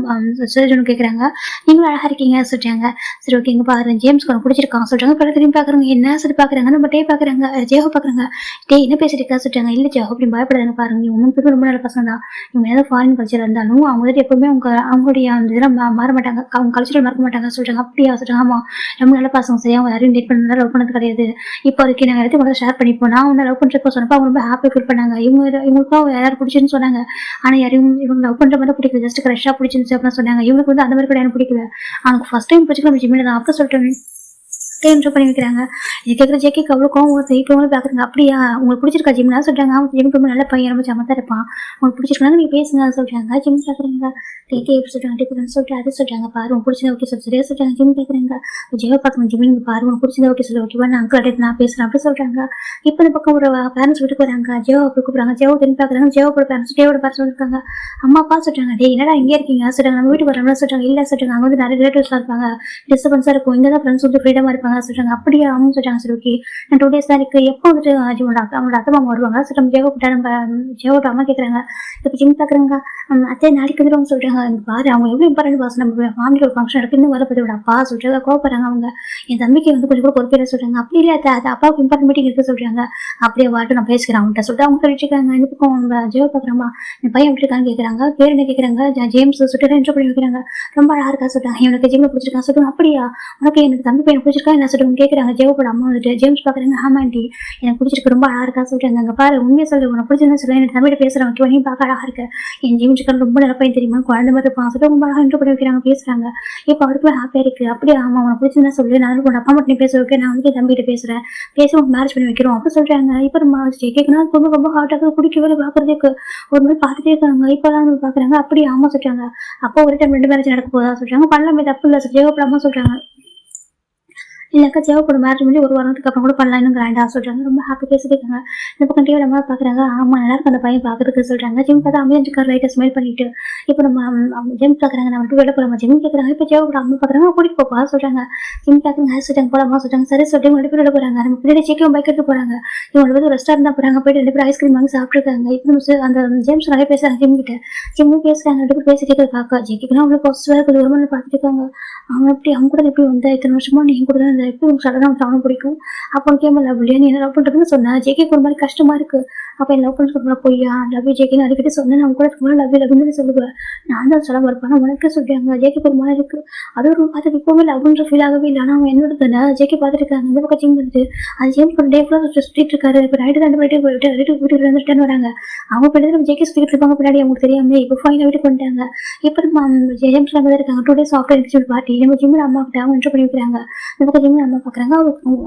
Speaker 1: சிறுஜனும் கேட்குறாங்க. நீங்களும் அழகாக இருக்கீங்க சொல்கிறாங்க. சரி ஓகே இங்கே பாரு ஜேம்ஸ் கொஞ்சம் பிடிச்சிருக்காங்க சொல்கிறாங்க. பல திரும்பி பார்க்குறாங்க. என்ன சரி பார்க்குறாங்க. நம்ம டே பார்க்குறாங்க. ஜேஹோ பார்க்குறாங்க. டே என்ன பேசிட்டு சொல்கிறாங்க. இல்லை ஜேஹோ அப்படி பயப்படாதுன்னு பாருங்க. இவங்க பேரும் ரொம்ப நல்ல பசங்க தான். இவங்க ஏதாவது ஃபாரின் கல்ச்சர் இருந்தாலும் அவங்க வந்துட்டு எப்பவுமே அவங்களுடைய அந்த இதெல்லாம் மாற மாட்டாங்க. அவங்க கல்ச்சரை மறக்க மாட்டாங்க சொல்கிறாங்க. அப்படியா சொல்கிறாங்க. ஆமாம் ரொம்ப நல்ல பசங்க சரி. அவங்க யாரையும் டேட் பண்ண லவ் பண்ணது கிடையாது. இப்போ அதுக்கு நாங்கள் எல்லாத்தையும் கூட ஷேர் பண்ணிப்போம். நான் ஒன்று லவ் பண்ணுறப்போ சொன்னப்போ அவங்க ரொம்ப ஹாப்பி ஃபீல் பண்ணாங்க. இவங்களுக்கும் யாரும் பிடிச்சுன்னு சொன்னாங்க. ஆனால் யாரையும் இவங்க லவ் பண்ணுற மாதிரி பிடிக்கல. ஜஸ்ட் க்ரஷ்ஷாக பிடிச்சிருந்துச்சு அப்படின்னு சொன்னாங்க. இவங்களுக்கு வந்து அந்த மாதிரி கூட எனக்கு பிடிக்கல. அவனுக்கு ஃபர்ஸ்ட் டைம் பிடிச்சிக்க நம்ம ஜிம்மில் தான் அப்போ சொல்லிட்டேன் இன்ட்ரோ பண்ணி வைக்கிறாங்க. இது கேட்குற ஜேக்கிக்கு அவ்வளோ கோவம் வருது. இப்போ வந்து பார்க்குறாங்க. அப்படியா உங்களுக்கு பிடிச்சிருக்கா ஜிம்னா சொல்கிறாங்க. அவன் ஜிம் ரொம்ப நல்ல பையன் ரொம்ப சமத்தான் இருப்பான். உங்களுக்கு பிடிச்சிருக்காங்க நீங்கள் பேசுங்க சொல்கிறாங்க. ஜிம் பார்க்குறாங்க. டேக்கே எப்படி சொல்கிறாங்க. டேக்கு சொல்லிட்டு அது சொல்கிறாங்க. பாரு உங்க பிடிச்சதை ஓகே சரியா சொல்கிறாங்க. ஜிம் கேட்குறாங்க. ஜெயோ பார்க்கணும் ஜிம் நீங்கள் பாரு உங்க பிடிச்சதை ஓகே சொல்லி ஓகேவா நான் அங்கிள் அடைத்து நான் பேசுகிறேன் அப்படி சொல்கிறாங்க. இப்போ இந்த பக்கம் ஒரு பேரண்ட்ஸ் வீட்டுக்கு வராங்க. ஜெயோ அப்படி கூப்பிட்றாங்க. ஜெயோ திரும்பி பார்க்குறாங்க. ஜெயோட பேரண்ட்ஸ் டேவோட பேரண்ட்ஸ் இருக்காங்க. அம்மா அப்பா சொல்கிறாங்க. டே என்னடா இங்கே இருக்கீங்க சொல்கிறாங்க. நம்ம வீட்டுக்கு வரலாம் சொல்கிறாங்க. இல்லை சொல்கிறாங்க. அங்கே வந்து நிறைய ரிலேட்டிவ்ஸ்லாம் இருப்பாங்க. டிஸ்டர்பன்ஸாக இருக்கும். இங்கே தான் ஃப்ரெண்ட்ஸ் வந்து ஃப்ரீடமாக இருப்பாங்க சொல்கிறாங்க. அப்படியே அவங்க சொல்கிறாங்க. சரி ஓகே நான் 2 டேஸ் தான் இருக்குது. எப்போ வந்துட்டு அவங்களோட அத்தை மாமா வருவாங்க சொல்லிட்டு நம்ம ஜெயோ கிட்ட நம்ம ஜெயோட அம்மா கேட்குறாங்க. இப்போ ஜிம் பார்க்குறாங்க. அத்தை நாளைக்கு வந்துடுவாங்க சொல்கிறாங்க. பாரு அவங்க எவ்வளோ இம்பார்ட்டன்ட் பாஸ் நம்ம ஃபேமிலிக்கு ஒரு ஃபங்க்ஷன் இருக்குது இன்னும் வரப்போது விட அப்பா சொல்கிறாங்க. கோவப்படுறாங்க அவங்க. என் தம்பிக்கு வந்து கொஞ்சம் கூட பொறுப்பேற சொல்கிறாங்க. அப்படி இல்லை அது அப்பாவுக்கு இம்பார்ட்டன்ட் மீட்டிங் இருக்குது சொல்கிறாங்க. அப்படியே வாட்டு நான் பேசுகிறேன் அவங்கள்ட்ட சொல்லிட்டு அவங்க சொல்லிட்டுருக்காங்க. இந்த பக்கம் நம்ம ஜெயோ பார்க்குறோமா என் பையன் எப்படி இருக்கான்னு கேட்குறாங்க. பேர் என்ன கேட்குறாங்க. ஜேம்ஸ் சொல்லிட்டு இன்ட்ரோ பண்ணி வைக்கிறாங்க. ரொம்ப அழகாக இருக்கா சொல்கிறாங்க. எனக்கு ஜிம்மில் பிடிச்சிருக்காங்க சொல்லுங்க. அப்படியா உனக்கு எனக்கு தம்பி பையன் பிடிச்சிருக்கா என்ன சொல்லுங்க கேட்குறாங்க. ஜெயோட அம்மா வந்துட்டு ஜேம்ஸ் பார்க்குறாங்க. ஆமாண்டி எனக்கு பிடிச்சிருக்கு ரொம்ப அழகாக இருக்கா சொல்கிறாங்க. அங்கே பாரு உண்மையை சொல்லு உனக்கு பிடிச்சிருந்தா சொல்லுவேன். எனக்கு தம்பிகிட்ட பேசுகிறேன் ஓகே நீ பார்க்க அழகாக இருக்கு. என் ஜேம்ஸ் ரொம்ப நல்ல பையன் தெரியுமா குழந்தை மாதிரி இருப்பான் சொல்லிட்டு ரொம்ப அழகாக இன்ட்ரோ பண்ணி வைக்கிறாங்க. பேசுகிறாங்க. இப்போ அவருக்கு ஹாப்பியாக இருக்குது. அப்படியே ஆமாம் உனக்கு பிடிச்சிருந்தா சொல்லு நான் உங்க அப்பா மட்டும் பேச ஓகே நான் வந்து தம்பிகிட்ட பேசுகிறேன் பேசி உங்க மேரேஜ் பண்ணி வைக்கிறோம் அப்படி சொல்கிறாங்க. இப்போ நம்ம கேட்கணும் ரொம்ப ரொம்ப ஹார்ட்டாக குடிக்கவே பார்க்குறதுக்கு ஒரு மாதிரி பார்த்துட்டே இருக்காங்க. இப்போதான் வந்து பார்க்குறாங்க. அப்படியே ஆமாம் சொல்கிறாங்க. அப்போ ஒரு டைம் 2 மேரேஜ் நடக்க போதா சொல்கிறாங்க. பண்ணலாமே தப்பு இல்லை ஜெயப்படாமல் சொல்கிறாங்க. இல்லைக்கா ஜெயப்போட மேரேஜ் பண்ணி ஒரு வாரத்துக்கு அப்புறம் கூட பண்ணலாம் இன்னும் கிராண்டாக சொல்கிறாங்க. ரொம்ப ஹாப்பி பேசிட்டு இருக்காங்க. இந்த பக்கம் டிவியில் அம்மா பார்க்குறாங்க. ஆமாம் நல்லா இருக்கு அந்த பையன் பார்க்குறதுக்கு சொல்கிறாங்க. ஜிம் பார்த்தா அமைஞ்சிருக்கார் லைட்டாக ஸ்மெல் பண்ணிட்டு. இப்போ நம்ம ஜிம் பார்க்குறாங்க. நம்ம வெளில போகலாமா ஜிம் கேட்குறாங்க. இப்போ ஜெயப்போட அம்மா பார்க்குறாங்க. கூட்டிகிட்டு போப்பா சொல்கிறாங்க. ஜிம் பார்க்குறாங்க சொல்கிறாங்க போகலாமா சொல்கிறாங்க. சரி சொல்லிட்டு 2 பேர் வெளில போகிறாங்க. நம்ம பின்னாடி சீக்கிரம் பைக் எடுத்து போகிறாங்க. இவங்க வந்து ரெஸ்டாரண்ட் தான் போகிறாங்க. போயிட்டு 2 பேர் ஐஸ்கிரீம் வாங்கி சாப்பிட்ருக்காங்க. இப்போ நம்ம அந்த ஜேம்ஸ் நிறைய பேசுகிறாங்க. ஜிம் கிட்ட ஜிம்மும் பேசுகிறாங்க. 2 பேர் பேசிட்டு இருக்க காக்கா ஜெயிக்கலாம் அவ்வளோ பாசிட்டிவாக இருக்குது. ஒரு மணி பார்த்துட்டு இருக்காங்க. அவங்க எப்படி அவங்க கூட எப்படி வந்தா இத்தனை வருஷமா நீ கூட தான் எப்படி உங்களுக்கு சடனாக அவனுக்கு பிடிக்கும் அப்போ கேம லவ் இல்லையா நீ என்ன லவ் பண்ணுறதுன்னு சொன்னா ஜேகேக்கு ஒரு மாதிரி கஷ்டமா இருக்கு. அப்போ என்ன லவ் பண்ண சொல்ல பொய்யா லவ் ஜேகேன்னு அடிக்கடி சொன்னேன். அவங்க கூட லவ் லவ்னு சொல்லுவேன். நான் தான் சொல்ல இருப்பேன். உனக்கே சொல்றாங்க ஜேகேக்கு ஒரு மாதிரி இருக்கு. அது ஒரு பார்த்துட்டு இப்போவே லவ்ன்ற ஃபீல் ஆகவே இல்லை. ஆனால் அவன் என்னோட தானே ஜேகே பார்த்துட்டு இருக்காங்க. இந்த பக்கம் ஜிம் வந்துட்டு அது ஜேம் பண்ண டே ஃபுல்லாக சுற்றிட்டு இருக்காரு. இப்போ நைட்டு 2 பேர்ட்டே போயிட்டு வீட்டுக்கு வந்துட்டு வராங்க. அவங்க பின்னாடி நம்ம ஜேகே சுற்றிட்டு இருப்பாங்க. பின்னாடி அவங்களுக்கு தெரியாம இப்போ ஃபைனல் வீட்டுக்கு வந்துட்டாங்க. இப்போ நம்ம ஜேம்ஸ் தான் இருக்காங்க. 2 டேஸ் ஆஃப்டர் எக்ஸிபிட் பார்ட்டி நம்ம ஜிம்மில் அம்மா கிட்ட அவங்க என்ட்ரு பண்ணி வைக்கிறாங்க. இந்த பக்கம் ஜிம்மில் அம்மா பார்க்குறாங்க.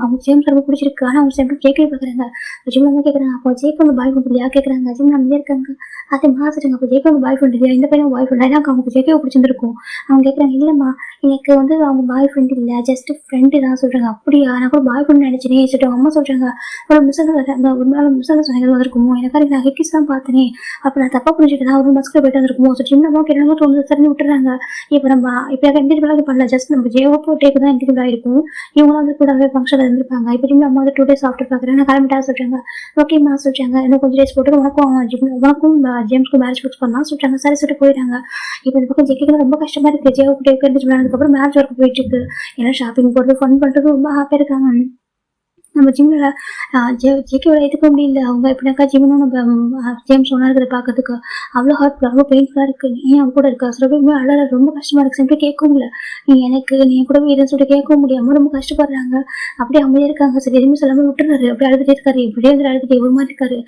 Speaker 1: அவங்க ஜேம்ஸ் ரொம்ப பிடிச்சிருக்கு. ஆனால் அவங்க sempre ஜேகே பார்க்குறாங்க. ஜிம்மில் அம்மா கேட்குறாங்க. அப்போ ஜேக்கு அவங்க பாய் ஃப்ரெண்ட் இல்லையா கேட்குறாங்க. ஜிம்மில் அமைதியாக இருக்காங்க. அதே மாசிட்டாங்க. அப்போ ஜேக்கு அவங்க பாய் ஃப்ரெண்ட் இல்லையா இந்த பையன் பாய் ஃப்ரெண்ட் எனக்கு அவங்களுக்கு ஜேகே பிடிச்சிருந்துருக்கும். அவங்க கேட்குறாங்க. இல்லைம்மா எனக்கு வந்து அவங்க பாய் ஃப்ரெண்ட் இல்லை ஜஸ்ட் ஃப்ரெண்டு தான் சொல்கிறாங்க. அப்படியா நான் கூட பாய் ஃப்ரெண்ட் நினச்சினே சொல்லிட்டு அவங்க அம்மா சொல்கிறாங்க. ஒரு மிஸ்ஸாக சொன்னது வந்திருக்குமோ எனக்கு நான் ஹிக்கிஸ் தான் பார்த்தேனே அப்போ நான் தப்பாக புரிஞ்சுட்டு தான் ஒரு பஸ்ஸில் போயிட்டு வந்திருக்குமோ ஸோ சின்ன அம்மா கேட்டாலும் தோணுது சரின்னு விட்டுறாங்க. இப்போ நம்ம இப்போ இண்டிவிஜுவலாக பண்ணல ஜஸ்ட் நம்ம ஜேஓ டேக்கு தான் இண்டிவிஜுவலாக இருக்கும். இவங்களும் வந்து கூடவே ஃபங்க்ஷனில் இருந்திருப்பாங்க. இப்போ ஜிம்ல அம்மா வந்து 2 டேஸ் ஆஃப்டர் பார்க்குறேன். நான் கிளம்பிட்டா சொல்கிறாங்க. ஓகேம்மா சொல்லிட்டாங்க. இன்னும் கொஞ்சம் டேஸ் போட்டு உனக்கும் ஜேம்ஸ்க்கும் மேரேஜ் ஃபிக்ஸ் பண்ணலாம் சொல்லிட்டாங்க. சரி சொல்லிட்டு போயிட்டாங்க. இப்போ இந்த பக்கம் ஜெக்கிக்கு ரொம்ப கஷ்டமா இருக்குது. ஜெயோ கிட்டே அதுக்கப்புறம் மேரேஜ் ஒர்க் போயிட்டு இருக்கு. எல்லாம் ஷாப்பிங் போகிறது ஃபன் பண்ணுறது ரொம்ப ஹாப்பியாக இருக்காங்க. நம்ம ஜிம்மில் ஜேகேவோட ஏற்றுக்க முடியல. அவங்க எப்படின்னாக்கா ஜிம்மும் நம்ம ஜேம்ஸ் ஒன்றா இருக்கிறத பார்க்கறதுக்கு அவ்வளோ ஹார்ட் ரொம்ப பெயின்ஃபுல்லாக இருக்குது. நீ அவன் கூட இருக்கா சொல்லிட்டு அழகாக ரொம்ப கஷ்டமாக இருக்குது. சொல்லிட்டு கேட்கவும் இல்லை. நீ கூட வீடுன்னு சொல்லிட்டு கேட்கவும் முடியாமல் ரொம்ப கஷ்டப்படுறாங்க. அப்படியே அமைதியாக இருக்காங்க. சரி எதுவுமே சொல்லாமல் விட்டுறாரு. அப்படியே அழுதுட்டே இருக்காரு. இப்படியே வந்து அழுதுட்டு ஒரு மாதிரி இருக்காரு.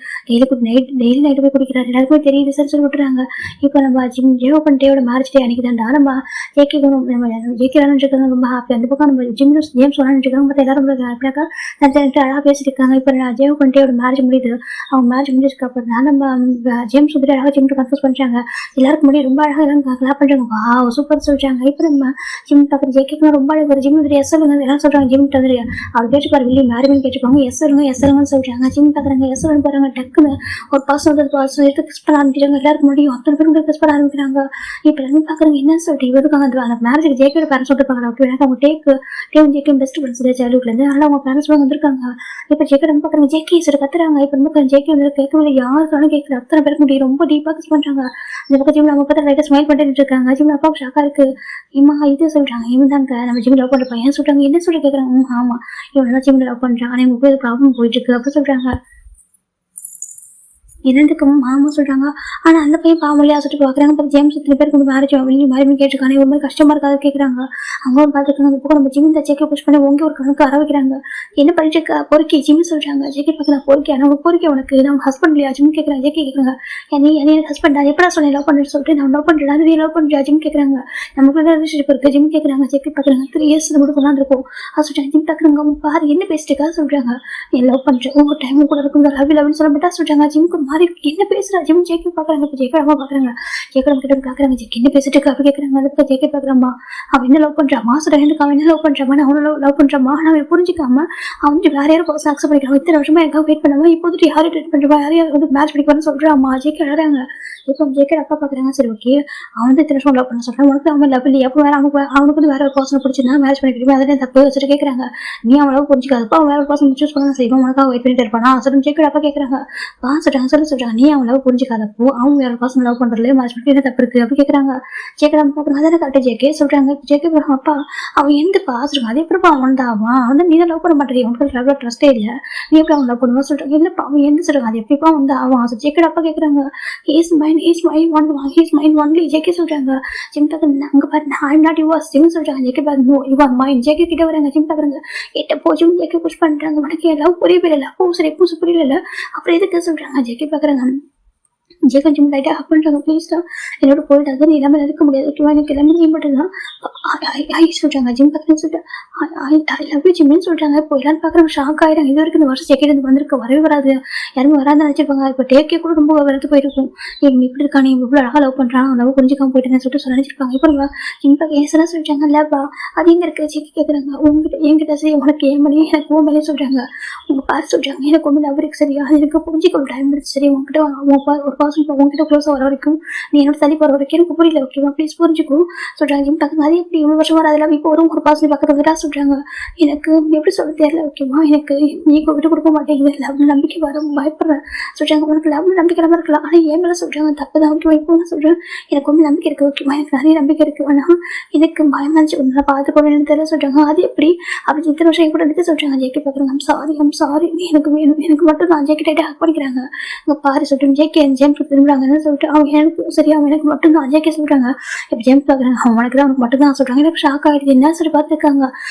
Speaker 1: டெய்லி நைட்டு போய் குடிக்கிறாரு. எல்லாருக்குமே தெரியுது சார் சொல்லி விட்டுறாங்க. இப்போ நம்ம ஜியோ பண்ணிட்டேயோட மேரேஜ் டே அன்னைக்கு தான்டா நம்ம ஜேகே விளாண்டுருக்காங்க. ரொம்ப ஹாப்பி. அந்த பக்கம் நம்ம ஜேம்ஸ் விளாண்டுருக்காங்க. மற்ற எல்லாரும் ஹாப்பியாக்கா அழகா பேசிட்டு இருக்காங்க. இப்போ நான் ஜேவ் பண்ணிட்டேயோட மேரேஜ் முடியுது. அவங்க மேரேஜ் முடிஞ்சதுக்கு அப்புறம் தான் நம்ம ஜேம்ஸ் வந்துட்டு அழகாக ஜிம்க்கு கன்ஃபியூஸ் பண்ணுறாங்க. எல்லாருக்கும் முன்னாடி ரொம்ப அழகாக எல்லாம் கிளாப் பண்ணுறாங்க. வா சூப்பர் சொல்லிட்டாங்க. இப்போ நம்ம ஜிம் பார்க்குற ஜேகேக்கு ரொம்ப அழகு ஜிம் வந்துட்டு எஸ் சொல்லுங்க எல்லாம் சொல்கிறாங்க. ஜிம் வந்து அவர் கேட்டுப்பாரு வெளியே மேரேஜ் கேட்டுப்பாங்க. எஸ் சொல்லுங்கன்னு சொல்கிறாங்க. ஜிம் பார்க்குறாங்க எஸ் சொல்லுங்க பாருங்க. டக்குன்னு ஒரு பாசம் வந்து எடுத்து கிஸ் பண்ண ஆரம்பிக்கிறாங்க. எல்லாருக்கும் முடியும் அத்தனை பேரும் கிஸ் பண்ண ஆரம்பிக்கிறாங்க. இப்போ எல்லாரும் பார்க்குறாங்க என்ன சொல்லிட்டு இவருக்காங்க அந்த மேரேஜுக்கு ஜேகேட பேரண்ட்ஸ் சொல்லிட்டு பார்க்குறாங்க. எனக்கு அவங்க ஜேகே பெஸ்ட் ஃப்ரெண்ட்ஸ் சைல்ட்ஹுட்லேருந்து அதனால அவங்க பேரண்ட்ஸ் வந்திருக்காங்க. இப்ப ஜேகே ரொம்ப பாக்குறாங்க. ஜேகே சார் கத்துறாங்க. இப்ப ரொம்ப ஜேகே வந்து கேட்கவில்லை. யாருக்காலும் கேட்கல. அத்தனை பேருக்கு முடியும் ரொம்ப டீப்பா கிஸ் பண்றாங்க. இந்த பக்கம் ஜிம்ல நம்ம பார்த்தா லைட்டா ஸ்மைல் பண்ணிட்டு இருக்காங்க. ஜிம்ல அப்பாவுக்கு ஷாக்கா இருக்கு. இம்மா இது சொல்றாங்க. இவன் தாங்க நம்ம ஜிம்ல லவ் பண்ற பையன் சொல்றாங்க. என்ன சொல்லி கேட்கறாங்க. ஆமா இவன் ஜிம்ல லவ் பண்றான். ஆனா இவங்க ப்ராப்ளம் போயிட்டு இருக்கு அப்படி சொல்றாங்க. இரண்டுக்கும் மாமா சொல்றாங்க. ஆனா அந்த பையன் பாவலையா சொல்லிட்டு பாக்குறாங்க. அப்புறம் ஜேம்ஸ் இத்தனை பேருக்கு வந்து மேரேஜ் மேரேஜ் கேட்டிருக்காங்க. ஒரு மாதிரி கஷ்டமா இருக்காது கேட்கறாங்க. அவங்க ஒரு பார்த்துருக்காங்க. அந்த பக்கம் நம்ம ஜிம் இந்த ஜேக்கை புஷ் பண்ணி உங்க ஒரு கணக்கு ஆரம்பிக்கிறாங்க. என்ன பண்ணிட்டு இருக்கா பொறுக்கி ஜிம் சொல்றாங்க. ஜேக்கே பார்க்கலாம் பொறுக்கி ஆனால் பொறுக்கி உனக்கு நான் ஹஸ்பண்ட் இல்லையா ஜிம் கேட்கறாங்க. ஜேக்கே கேட்கறாங்க. எனக்கு ஹஸ்பண்டா எப்படா சொன்னேன் லவ் பண்ணுன்னு சொல்லிட்டு நான் லவ் பண்றேன். அது லவ் பண்றியா ஜிம் கேட்கறாங்க. நமக்கு ரிலேஷன்ஷிப் இருக்கு ஜிம் கேட்கறாங்க. ஜேக்கே பார்க்குறாங்க. 3 years மட்டும் கொண்டாந்து இருக்கும் அது சொல்லிட்டு ஜிம் பார்க்குறாங்க. பாரு என்ன பேசிட்டுக்கா சொல்றாங்க. நீ லவ் பண்றேன் உங்க டைம் கூட இருக்கும் லவ் சொல்ல மாட்டா சொல்றாங்க. ஜிம்க்கு மாதிரி என்ன பேசுற ஜிம் ஜேக்கே பாக்குறாங்க. ஜேக்கே அம்மா பாக்குறாங்க. ஜேக்கே கிட்ட பாக்குறாங்க. ஜேக்கே என்ன பேசிட்டு இருக்கா அப்படி கேட்கறாங்க. அதுக்கு ஜேக்கே பாக்குறாமா அவன் என்ன லவ் பண்றாமா சொல்ற அவன் என்ன லவ் பண்றாமா அவனை லவ் பண்றாமா அவன் புரிஞ்சுக்காம அவன் வேற யாரும் பர்சன் அக்செப்ட் பண்ணிக்கிறான். இத்தனை வருஷமா எங்க வெயிட் பண்ணாம இப்போது யாரும் ட்ரீட் பண்றா யாரையும் வந்து மேட்ச் பண்ணிக்கணும்னு சொல்றாமா. ஜேக்கே அழறாங்க. இப்போ ஜேக்கே அப்பா பாக்குறாங்க. சரி ஓகே அவன் வந்து இத்தனை வருஷம் லவ் பண்ண சொல்றான். உனக்கு அவன் லவ் இல்லையா அப்போ வேற அவனுக்கு வந்து வேற ஒரு பர்சனை பிடிச்சிருந்தா மேட்ச் பண்ணிக்கிறீங்க அதே தப்பு வச்சுட்டு கேட்கறாங்க. நீ அவன் லவ் புரிஞ்சுக்காதப்பா அவன் வேற ஒரு பர்சன் சூஸ் பண்ண செய்வோம் உனக்காக வெயிட் பண்ணிட்டு இருப்பானா சொல்லி ஜேக்கே அப்பா கேட்கறாங்க. சொல்றாங்க சொல்றாங்க நீ அவன் லவ் புரிஞ்சுக்காதப்போ அவங்க வேற பர்சன் லவ் பண்றதுல மேட்ச் பண்ணி என்ன தப்பு இருக்கு அப்படி கேட்கறாங்க. ஜேக்கே பாக்குறாங்க. அதான கரெக்டா ஜேக்கே சொல்றாங்க. ஜேக்கே அப்பா அவன் எந்த பாசுறாங்க அதே எப்படிப்பா அவன் தான் அவன் நீ தான் லவ் பண்ண மாட்டேன் உனக்கு லவ் ட்ரஸ்டே இல்ல நீ எப்படி அவன் லவ் பண்ணுவோம் சொல்றாங்க. இல்லப்பா அவன் எந்த சொல்றாங்க அது எப்படிப்பா வந்து அவன் ஜேக்கே அப்பா கேட்கறாங்க. ஹீஸ் மைண்ட் ஒன்லி ஜேக்கே சொல்றாங்க. ஜிம் பாக்குறாங்க. அங்க பாருங்க I am not yours Jim சொல்றாங்க. ஜேக்கே பாருங்க no you are mind JK கிட்ட வராங்க. ஜிம் பாக்குறாங்க. கிட்ட போ ஜிம் ஜேக்கே புஷ் பண்றாங்க. உனக்கு லவ் புரியல சரி பூசு புரியல அப்புறம் எதுக்கு சொல்றாங்க. ஜேக்கே பாக்குறாங்க. ஜேக்கே ஜிம் லைட்டா ஹக் பண்றாங்க. ப்ளீஸ் தான் என்னோட போயிட்டாங்க நீ எல்லாமே இருக்க முடியாது ஓகேவா எனக்கு எல்லாமே நீ மட்டும் தான் சொல்றாங்க. ஜிம் பக்கத்துல சொல்லிட்டு ஐ லவ் யூ ஜிம்னு சொல்றாங்க. இப்போ எல்லாரும் பாக்குறாங்க ஷாக் ஆயிடுறாங்க. இது வரைக்கும் இந்த வருஷம் ஜேக்கே இருந்து வந்திருக்க வரவே வராது யாருமே வராது நினைச்சிருப்பாங்க. இப்போ டேக்கே கூட ரொம்ப வெறுத்து போயிருக்கும். நீ இப்படி இருக்கா நீ இவ்வளவு அழகா லவ் பண்றான் லவ் புரிஞ்சுக்காம போயிட்டேன்னு சொல்லிட்டு நினைச்சிருப்பாங்க. இப்போ ஜிம் பக்கம் ஏசனா சொல்லிட்டாங்க. இல்லப்பா அது எங்க இருக்கு ஜேக்கே கேட்கறாங்க. உங்ககிட்ட என்கிட்ட சரி உனக்கு ஏன் மேலே எனக்கு உன் மேலே சொல்றாங்க. உங்க பாரு சொல்றாங்க. எனக்கு ஒண்ணு லவ் இருக்கு சரியா எனக்கு புரிஞ்சுக்க டைம் எடுத்து சரி உங்ககிட்ட ஒரு உங்ககிட்ட க்ளோஸா வர வரைக்கும் நீ என்னோட தள்ளி போற வரைக்கும் எனக்கு புரியல ஓகேவா ப்ளீஸ் புரிஞ்சுக்கும் சொல்றாங்க. ஜிம் பக்கம் அது எப்படி இவ்வளவு வருஷம் வராதுல இப்போ ஒரு பாசம் பக்கத்துல விடா சொல்றாங்க. எனக்கு எப்படி சொல்ல தெரியல ஓகேவா எனக்கு நீ விட்டு கொடுக்க மாட்டேங்குது லவ் நம்பிக்கை வரும் பயப்படுறேன் சொல்றாங்க. உனக்கு லவ் நம்பிக்கை இல்லாம இருக்கலாம் ஆனா ஏன் மேல சொல்றாங்க தப்புதான் ஓகேவா இப்போ நான் சொல்றேன் எனக்கு ஒண்ணு நம்பிக்கை இருக்கு ஓகேவா எனக்கு நிறைய நம்பிக்கை இருக்கு ஆனா எனக்கு பயமா இருந்துச்சு ஒன்னு பார்த்து போறேன்னு தெரியல சொல்றாங்க. அது எப்படி அப்படி இத்தனை வருஷம் கூட எடுத்து சொல்றாங்க. ஜேக்கே பாக்குறாங்க. ஐம் சாரி எனக்கு வேணும் எனக்கு மட்டும் தான் ஜேக்கே டைட்டா ஹக் பண்ணிக்கிறாங்க. இங்க பாரு சொல்லிட்டு ஜேக்கே ஜேம்ஸ் திரும்புறாங்கன்னு சொல்லிட்டு அவங்க எனக்கு சரி அவன் எனக்கு மட்டும் தான் ஜேக்கே சொல்றாங்க. இப்போ ஜேம்ஸ் பாக்குறாங்க அவனுக்கு தான் அவனுக்கு மட்டும் தான் சொல்றாங்க. எனக்கு ஷாக் ஆயிடுது என்ன சொல்லி பார்த்துருக்காங்க.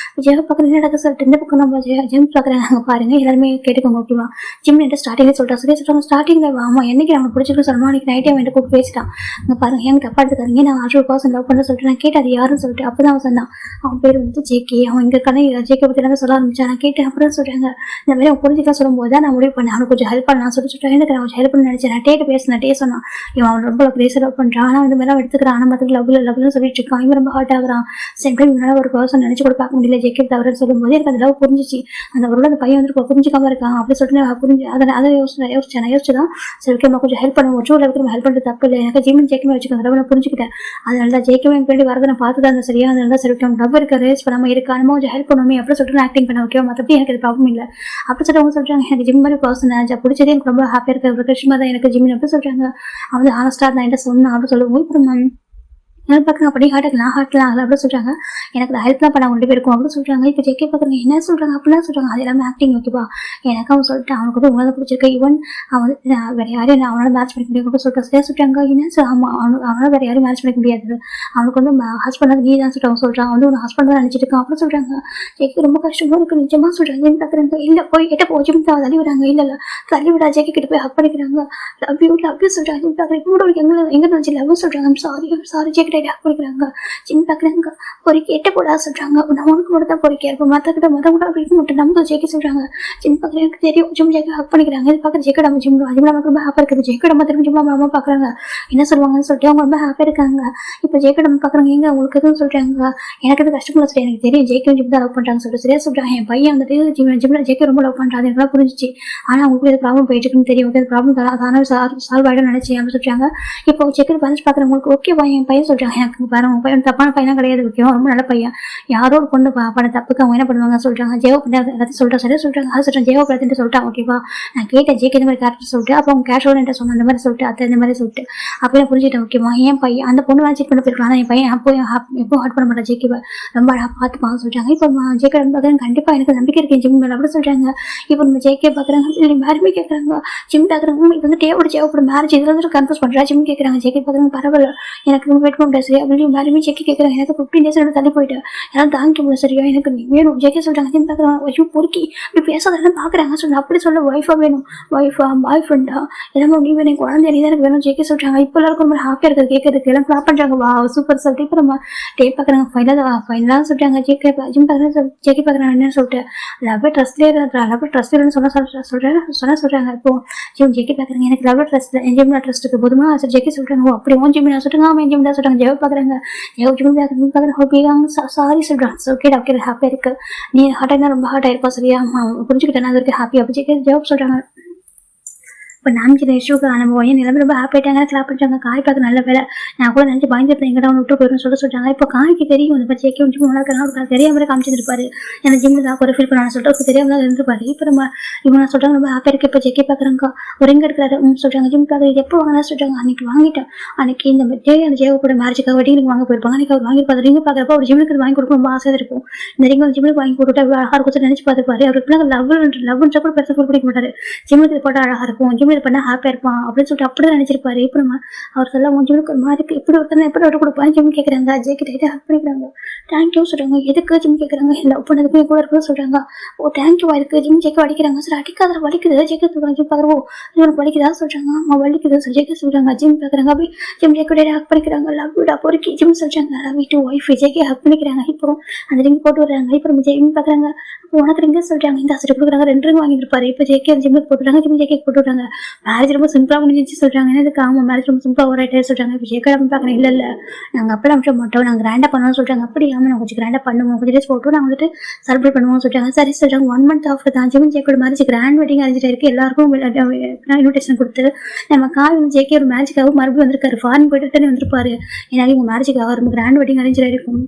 Speaker 1: ஜேம் பக்கம் என்ன நடக்க சொல்லிட்டு இந்த பக்கம் நம்ம ஜேம்ஸ் பாக்குறாங்க. பாருங்க எல்லாருமே கேட்டுக்கோங்க ஓகேவா ஜிம் என்கிட்ட ஸ்டார்டிங்ல சொல்லிட்டா சரி சொல்றாங்க. ஸ்டார்டிங்ல ஆமா என்னைக்கு அவனுக்கு பிடிச்சிருக்கு சொல்லமா அன்னைக்கு நைட்டே அவன் கூப்பிட்டு பேசிட்டான். அங்க பாருங்க என்கிட்ட அப்பா எடுத்துக்காதீங்க நான் 100% லவ் பண்ண சொல்லிட்டு நான் கேட்டேன் அது யாருன்னு சொல்லிட்டு அப்பதான் அவன் சொன்னான் அவன் பேர் வந்து ஜேகே. அவன் இங்க கண்ணை ஜேகே பத்தி எல்லாமே சொல்ல ஆரம்பிச்சான். நான் கேட்டேன் அப்புறம் சொல்றாங்க இந்த மாதிரி அவன் புரிஞ்சுக்க சொல்லும் போது நான் முடிவு பண்ணேன் அவனுக்கு கொஞ்சம் ஹெல்ப் பண்ணலாம் சொல்லிட்டு எனக்கு நான் கொஞ்சம் ஹெல்ப் பண்ண நினைச்சேன். நான் டேட்டு பேசினேன் நட்டையே சொன்னான். இவன் அவன் ரொம்ப கிரேஸை லவ் பண்ணுறான், ஆனால் இந்த மாதிரிலாம் எடுத்துக்கிறான், ஆனால் மற்ற லவ்னு சொல்லிட்டு இருக்கான், இவன் ரொம்ப ஹார்ட் ஆகுறான். சேம் டைம் இவனால ஒரு பர்சன் நினச்சி கூட பார்க்க முடியல ஜேகே தவிர சொல்லும்போது எனக்கு அந்த லவ் புரிஞ்சிச்சு. அந்த ஒரு அந்த பையன் வந்து புரிஞ்சிக்காம இருக்கான் அப்படி சொல்லிட்டு புரிஞ்சு அதை யோசிச்சுதான் சரி ஓகே நம்ம கொஞ்சம் ஹெல்ப் பண்ணுவோம், ட்ரூ லவ்க்கு நம்ம ஹெல்ப் பண்ணுறது தப்பு இல்லை, எனக்கு ஜிம்மின் ஜேக்குமே வச்சுக்கோங்க லவ் நான் புரிஞ்சுக்கிட்டேன். அதனால தான் ஜேக்குமே என் ஃப்ரெண்டு வரதை நான் பார்த்து தான் அந்த சரியா அதனால தான் சரி ஓகே லவ் இருக்க ரேஸ் பண்ணாமல் இருக்கா நம்ம கொஞ்சம் ஹெல்ப் பண்ணுவோமே அப்படி சொல்லிட்டு நான் ஆக்டிங் பண்ண ஓகே மற்றபடி எனக்கு ப்ராப்ளம் இல்லை அப்படி சொல்லிட்டு அவங்க சொல்கிறாங்க. எனக்கு ஜிம் மாதிரி பர்சன் பிடிச்சதே எனக்கு ரொம்ப ஹாப்பியாக இருக்குது, ஒரு கஷ்டமாக தான் எனக்கு ஜிம்மின் அப்படி சொல்கிறாங்க. அவங்க ஹானஸ்டாக நான் என்ன சொன்னேன் அப்படின்னு சொல்லுவோம். இப்போ ஹெல்ப் பார்க்குறாங்க அப்படி ஹார்ட்லாம் அப்படின்னு சொல்கிறாங்க. எனக்கு ஹெல்ப்லாம் பண்ண கொண்டு போயிருக்கும் அப்படின்னு சொல்கிறாங்க. இப்போ ஜேகே பார்க்குறாங்க என்ன சொல்கிறாங்க அப்படிலாம் சொல்கிறாங்க. அது எல்லாமே ஆக்டிங் ஓகேவா, எனக்கு அவன் சொல்லிட்டு அவனுக்கு வந்து உங்களை பிடிச்சிருக்க ஈவன் அவன் வந்து வேறு யாரையும் அவனோட மேட்ச் பண்ணிக்க முடியாது அப்படின்னு சொல்லிட்டு சரியா சொல்கிறாங்க. என்ன சார் அவனால் வேறு யாரும் மேட்ச் பண்ணிக்க முடியாது, அவனுக்கு வந்து ஹஸ்பண்ட் நீ தான் சொல்லிட்டு அவன் சொல்கிறான், வந்து ஒரு ஹஸ்பண்ட் தான் நினச்சிட்டு இருக்கான் அப்படின்னு சொல்கிறாங்க. ஜேகே ரொம்ப கஷ்டமாக இருக்குது நிஜமாக சொல்கிறாங்க. என்ன பார்க்குறாங்க இல்லை போய் கிட்ட போச்சு தள்ளி விடாங்க, இல்லை தள்ளி விடா ஜேகே கிட்ட போய் ஹக் பண்ணிக்கிறாங்க. லவ் சொல்கிறாங்க. எங்கே நினச்சி லவ் சொல்கிறாங்க. சாரி ஜேகே கொடுக்குறாங்க. சின்ன பார்க்குறாங்க பொறிக்கை எட்ட போடா சொல்கிறாங்க. நான் உனக்கு மட்டும் தான் பொறிக்கையா இருக்கும், மற்ற கூட அப்படின்னு மட்டும் நம்ம ஜேகே சொல்கிறாங்க. சின்ன பார்க்குறேன் தெரியும் ஜிம் ஜேகே ஹக் பண்ணிக்கிறாங்க. இது பார்க்குற ஜேகே நம்ம ஜிம் நமக்கு ரொம்ப ஹாப்பாக இருக்குது. ஜேகே நம்ம திரும்ப ஜிம் நம்ம பார்க்குறாங்க என்ன சொல்லுவாங்கன்னு சொல்லிட்டு அவங்க ரொம்ப ஹாப்பியாக இருக்காங்க. இப்போ ஜேகே நம்ம பார்க்குறாங்க எங்க உங்களுக்கு எதுவும் சொல்கிறாங்க, எனக்கு எது கஷ்டப்பட சொல்லி எனக்கு தெரியும் ஜேகே ஜிம் தான் லவ் பண்ணுறாங்கன்னு சொல்லிட்டு சரியா சொல்கிறாங்க. என் பையன் வந்துட்டு ஜிம்ல ஜேகே ரொம்ப லவ் பண்ணுறாங்க எனக்கு புரிஞ்சிச்சு, ஆனால் அவங்களுக்கு எது ப்ராப்ளம் போயிட்டு இருக்குன்னு தெரியும், ஓகே ப்ராப்ளம் தானே சால்வ் ஆகிடும் நினைச்சேன் அப்படின்னு சொல்கிறாங்க. இப்போ ஜேகே பேலன்ஸ் பார்க்குறவங்களுக்கு ஓகே என் பையன் சொல்கிறாங்க எனக்கு பாரு உன் பையன் தப்பான பையனா கிடையாது, ஓகேவா ரொம்ப நல்ல பையன், யாரோ ஒரு பொண்ணு பண்ண தப்புக்கு அவங்க என்ன பண்ணுவாங்க சொல்றாங்க. ஜெயோ எல்லாத்தையும் சொல்றேன் சரியா சொல்றாங்க. அது சொல்றேன் ஜெயோ படத்துட்டு சொல்லிட்டான் ஓகேவா, நான் கேட்டேன் ஜேகே இந்த மாதிரி கேரக்டர் சொல்லிட்டு அப்போ அவங்க கேஷோட என்கிட்ட சொன்ன அந்த மாதிரி சொல்லிட்டு அத்தை இந்த மாதிரி சொல்லிட்டு அப்போ நான் புரிஞ்சுட்டேன் ஓகேவா. என் பையன் அந்த பொண்ணு செக் பண்ண போயிருக்கலாம், ஆனால் என் பையன் எப்போ ஹார்ட் பண்ண மாட்டேன் ஜேகே ரொம்ப பார்த்துப்பாங்க சொல்றாங்க. இப்போ ஜேகே பார்க்குறேன் கண்டிப்பா எனக்கு நம்பிக்கை இருக்கேன் ஜிம் மேல அப்படி சொல்றாங்க. இப்போ நம்ம ஜேகே பார்க்குறாங்க மேரேஜ் கேட்குறாங்க. ஜிம் பார்க்குறாங்க இது வந்து தேவைப்படும் மேரேஜ் இதுல வந்து கன்ஃபர்ஸ் பண்றா ஜிம் கேட்குறாங்க. ஜேகே பார்க்குறாங்க பரவாயில்ல எனக்கு வெயிட் பண்ண சரி அப்படின்னு மேரேஜ் ஜேகே கேட்குறாங்க. எனக்கு 15 days தள்ளி போயிட்டேன் எல்லாம் தாங்கிக்க முடியல சரியா எனக்கு நீ வேணும் ஜேகே சொல்றாங்க. ஜிம் பார்க்குறாங்க ஐயோ பொறுக்கி இப்படி பேசாதான் பார்க்குறாங்க சொல்ல அப்படி சொல்ல ஒய்ஃபா வேணும் ஒய்ஃபா பாய் ஃப்ரெண்டா எல்லாமே நீ வேணும் குழந்தை நீ தான் எனக்கு வேணும் ஜேகே சொல்றாங்க. இப்போ எல்லாருக்கும் ரொம்ப ஹாப்பியாக இருக்குது கேட்கறதுக்கு எல்லாம் ப்ளாப் பண்றாங்க வா சூப்பர் சொல்லிட்டு இப்போ நம்ம டேப் பார்க்குறாங்க ஃபைனலாக சொல்றாங்க. ஜேகே ஜிம் பார்க்குறாங்க ஜேகே பார்க்குறாங்க என்னன்னு சொல்லிட்டு லவ் ட்ரஸ்ட்லேயே சொல்றாங்க. இப்போ ஜேகே பார்க்குறாங்க எனக்கு லவ் ட்ரஸ்ட் ஜிம்ல ட்ரஸ்ட் இருக்கு போதுமா சரி ஜேகே சொல்றாங்க அப்படி ஓன் ஜிம் சொல்றாங்க அவன் ஜிம் தான் சொல்றாங்க. ஜெவ் பார்க்குறாங்க ஜிம் பார்க்குறாங்க சாரி சொல்றாங்க ஓகே டாக்டர் ஹாப்பியாக இருக்கு நீ ஹார்ட்டாக ரொம்ப ஹார்ட் ஆயிருப்பா சரியா புரிஞ்சுக்கிட்டேன் அது வரைக்கும் ஹாப்பி அப்படி ஜேகே ஜெவ் சொல்றாங்க. இப்போ நான்கு இஷ்யூக்கு அனுபவம் என் நிலைமை ரொம்ப ஹாப்பிட்டாங்க கிளாப் பண்ணுறாங்க. காய் பார்க்க நல்ல வேலை நான் கூட நினச்சி பயந்துருப்பேன் எங்கிட்ட அவன் விட்டு போயிடும் சொல்லிட்டாங்க. இப்போ காய்க்கு தெரியும் இந்த ஜேகே வந்து உனக்கு தெரியாமலே காமிச்சிருப்பாரு எனக்கு ஜிம்மில் தான் ஒரு ஃபீல் பண்ணான்னு சொல்லிட்டு அவருக்கு தெரியாமல் இருந்திருப்பாரு. இப்போ நம்ம இவங்க சொல்கிறாங்க ரொம்ப ஹாப்பியாக இருக்கு. இப்போ ஜேகே பார்க்குறாங்க ஒரு எங்கே எடுக்கிறாரு சொல்கிறாங்க. ஜிம் பார்க்குறது எப்போ வாங்கினா சொல்கிறாங்க அன்னைக்கு வாங்கிட்டேன் அன்னைக்கு இந்த அந்த ஜேகே கூட மேரேஜுக்காக வெட்டிங் வாங்க போயிருப்பாங்க. அன்னைக்கு அவர் வாங்கியிருப்பாரு ரிங்கு பார்க்குறப்ப ஒரு ஜிம்முக்கு வாங்கி கொடுக்க ரொம்ப ஆசையாக இருக்கும். இந்த ரிங்கு ஜிம்முக்கு வாங்கி கொடுத்து அழகாக இருக்கும் நினச்சி பார்த்துப்பாரு. அவருக்கு லவ்ன்ற கூட பெருசாக பிடிக்க மாட்டாரு. ஜிம்முக்கு போட்டால் அழகாக இருக்கும் ஜிம்மில் பண்ணா ஹாப்பியாக இருப்பான் அப்படின்னு சொல்லிட்டு அப்படிதான் நினைச்சிருப்பாரு. இப்போ நம்ம அவர் சொல்ல ஜிம்முக்கு ஒரு மாதிரி இப்படி ஒருத்தனை எப்படி விட்டு கொடுப்பாங்க ஜிம் கேட்குறாங்க. ஜேகே டைட்டாக ஹக் பண்ணிக்கிறாங்க. தேங்க்யூ சொல்றாங்க. எதுக்கு ஜிம் கேட்குறாங்க லவ் பண்ணதுக்கு கூட இருக்குன்னு சொல்றாங்க. ஓ தேங்க்யூ இருக்கு ஜிம் ஜேகே அடிக்கிறாங்க சார் அடிக்காத வலிக்குது ஜேகே சொல்றாங்க. ஜிம் பார்க்குறோம் இவனுக்கு வலிக்குதா சொல்றாங்க. அம்மா வலிக்குது சார் ஜேகே சொல்றாங்க. ஜிம் பார்க்குறாங்க அப்படி ஜிம் ஜேகே டைட்டாக ஹக் பண்ணிக்கிறாங்க. லவ் விடா பொறுக்கி ஜிம் சொல்றாங்க. Love to wife JK hug பண்ணிக்கிறாங்க. இப்போ அந்த ரிங் போட்டு விடுறாங்க. இப்போ நம்ம ஜிம் பார்க்குறாங்க உனக்கு ரிங்க சொல்றாங்க இந்த அசட்டு கொடுக்குறாங்க 2 ரிங் வாங்கி இருப்பாரு. இப்போ ஜேகே ஜிம்முக்கு போட்டுறாங்க. ஜிம் ஜேகே போட்டு விடுறாங்க. மேரேஜ் ரொம்ப சிம்பிளா முடிஞ்சிச்சு சொல்றாங்க. எனக்கு ஆமா மேரேஜ் ரொம்ப சிம்பிளா ஒரு ஆயிட்டே சொல்றாங்க. இப்போ ஜேகே பார்க்குறேன் இல்லை நாங்கள் அப்பெல்லாம் விட மாட்டோம் நாங்கள் கிராண்டா பண்ணுவோம்னு சொல்றாங்க. அப்படி ஆமாம் நாங்கள் கொஞ்சம் கிராண்டா பண்ணுவோம் கொஞ்சம் டேஸ் போட்டு நாங்கள் வந்துட்டு செலிப்ரேட் பண்ணுவோம் சொல்றாங்க. சரி சொல்றாங்க 1 month ஆஃப்டர் தான் Jim JK marriage grand wedding arrange இருக்கு. எல்லாருக்கும் இன்விடேஷன் கொடுத்து நம்ம கால் ஜேகே ஒரு மேரேஜுக்காக மறுபடியும் வந்திருக்காரு. ஃபாரின் போயிட்டு வந்திருப்பாரு. ஏன்னா இவங்க மேரேஜுக்காக ரொம்ப கிராண்ட் வெட்டிங் அரேஞ்ச் ஆயிருக்கும்.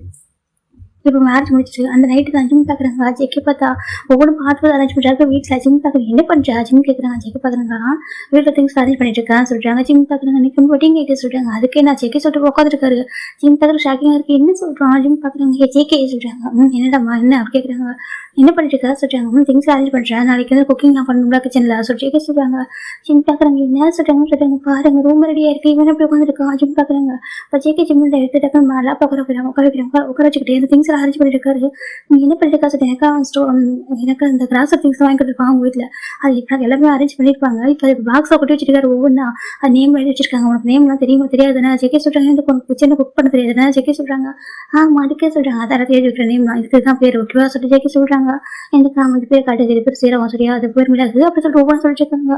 Speaker 1: இப்போ மேரேஜ் முடிச்சிட்டு அந்த நைட்டு தான் ஜிம் பார்க்குறாங்க. ஜேகே பார்த்தா ஒவ்வொரு பார்த்து அரேஞ்ச் பண்ணுறாங்க. வீட்டில் ஜிம் பார்க்குறாங்க என்ன பண்ணுறா ஜிம் கேட்குறாங்க. ஜேகே பார்க்குறாங்க வீட்டில் திங்ஸ் அரேஞ்ச் பண்ணிட்டு இருக்கான்னு சொல்கிறாங்க. ஜிம் பார்க்குறாங்க இன்னைக்கு வெட்டிங் நைட்டு சொல்கிறாங்க. அதுக்கே நான் ஜேகே சொல்லிட்டு உட்காந்துருக்காரு. ஜிம் பார்க்குற ஷாக்கிங்காக இருக்குது என்ன சொல்கிறான். ஜிம் பார்க்குறாங்க ஜேகே சொல்கிறாங்க என்னடாமா என்ன அப்படி கேட்குறாங்க. என்ன பண்ணிட்டு இருக்கா சொல்கிறாங்க. திங்ஸ் அரேஞ்ச் பண்ணுறேன் நாளைக்கு வந்து குக்கிங் நான் பண்ணணும்ல கிச்சனில் சொல்லி ஜேகே சொல்கிறாங்க. ஜிம் பார்க்குறாங்க என்ன சொல்கிறாங்க பாருங்க ரூம் ரெடியாக இருக்குது இவன் எப்படி உட்காந்துருக்கான். ஜிம் பார்க்குறாங்க இப்போ ஜேகே ஜிம்மில் எடுத்து டக்குன்னு நல்லா உட்கார வச்சுக்கிட்டே இந்த திங்ஸ் திங்ஸ் எல்லாம் அரேஞ்ச் பண்ணிட்டு இருக்காரு. நீ என்ன பண்ணிருக்கா சார்? எனக்கு அந்த கிராஸ் திங்ஸ் வாங்கி கொடுத்துருப்பாங்க உங்க வீட்டுல. அது இப்ப எல்லாமே அரேஞ்ச் பண்ணிருப்பாங்க. இப்ப பாக்ஸா கொட்டி வச்சிருக்காரு ஒவ்வொன்னா. அது நேம் எழுதி வச்சிருக்காங்க. உனக்கு நேம் எல்லாம் தெரியுமா தெரியாதுன்னா ஜெகே சொல்றாங்க. இந்த கிச்சனை குக் பண்ண தெரியாதுன்னா ஜெகே சொல்றாங்க. அதுக்கே சொல்றாங்க அதை எழுதி வைக்கிற நேம் இதுக்குதான் பேர் ஓகேவா சொல்லிட்டு ஜெகே சொல்றாங்க. எனக்கு இது பேர் காட்டுது, இது பேர் சீரகம் சரியா, அது பேர் மிளகு அப்படி சொல்லிட்டு ஒவ்வொரு சொல்லிட்டு இருக்காங்க.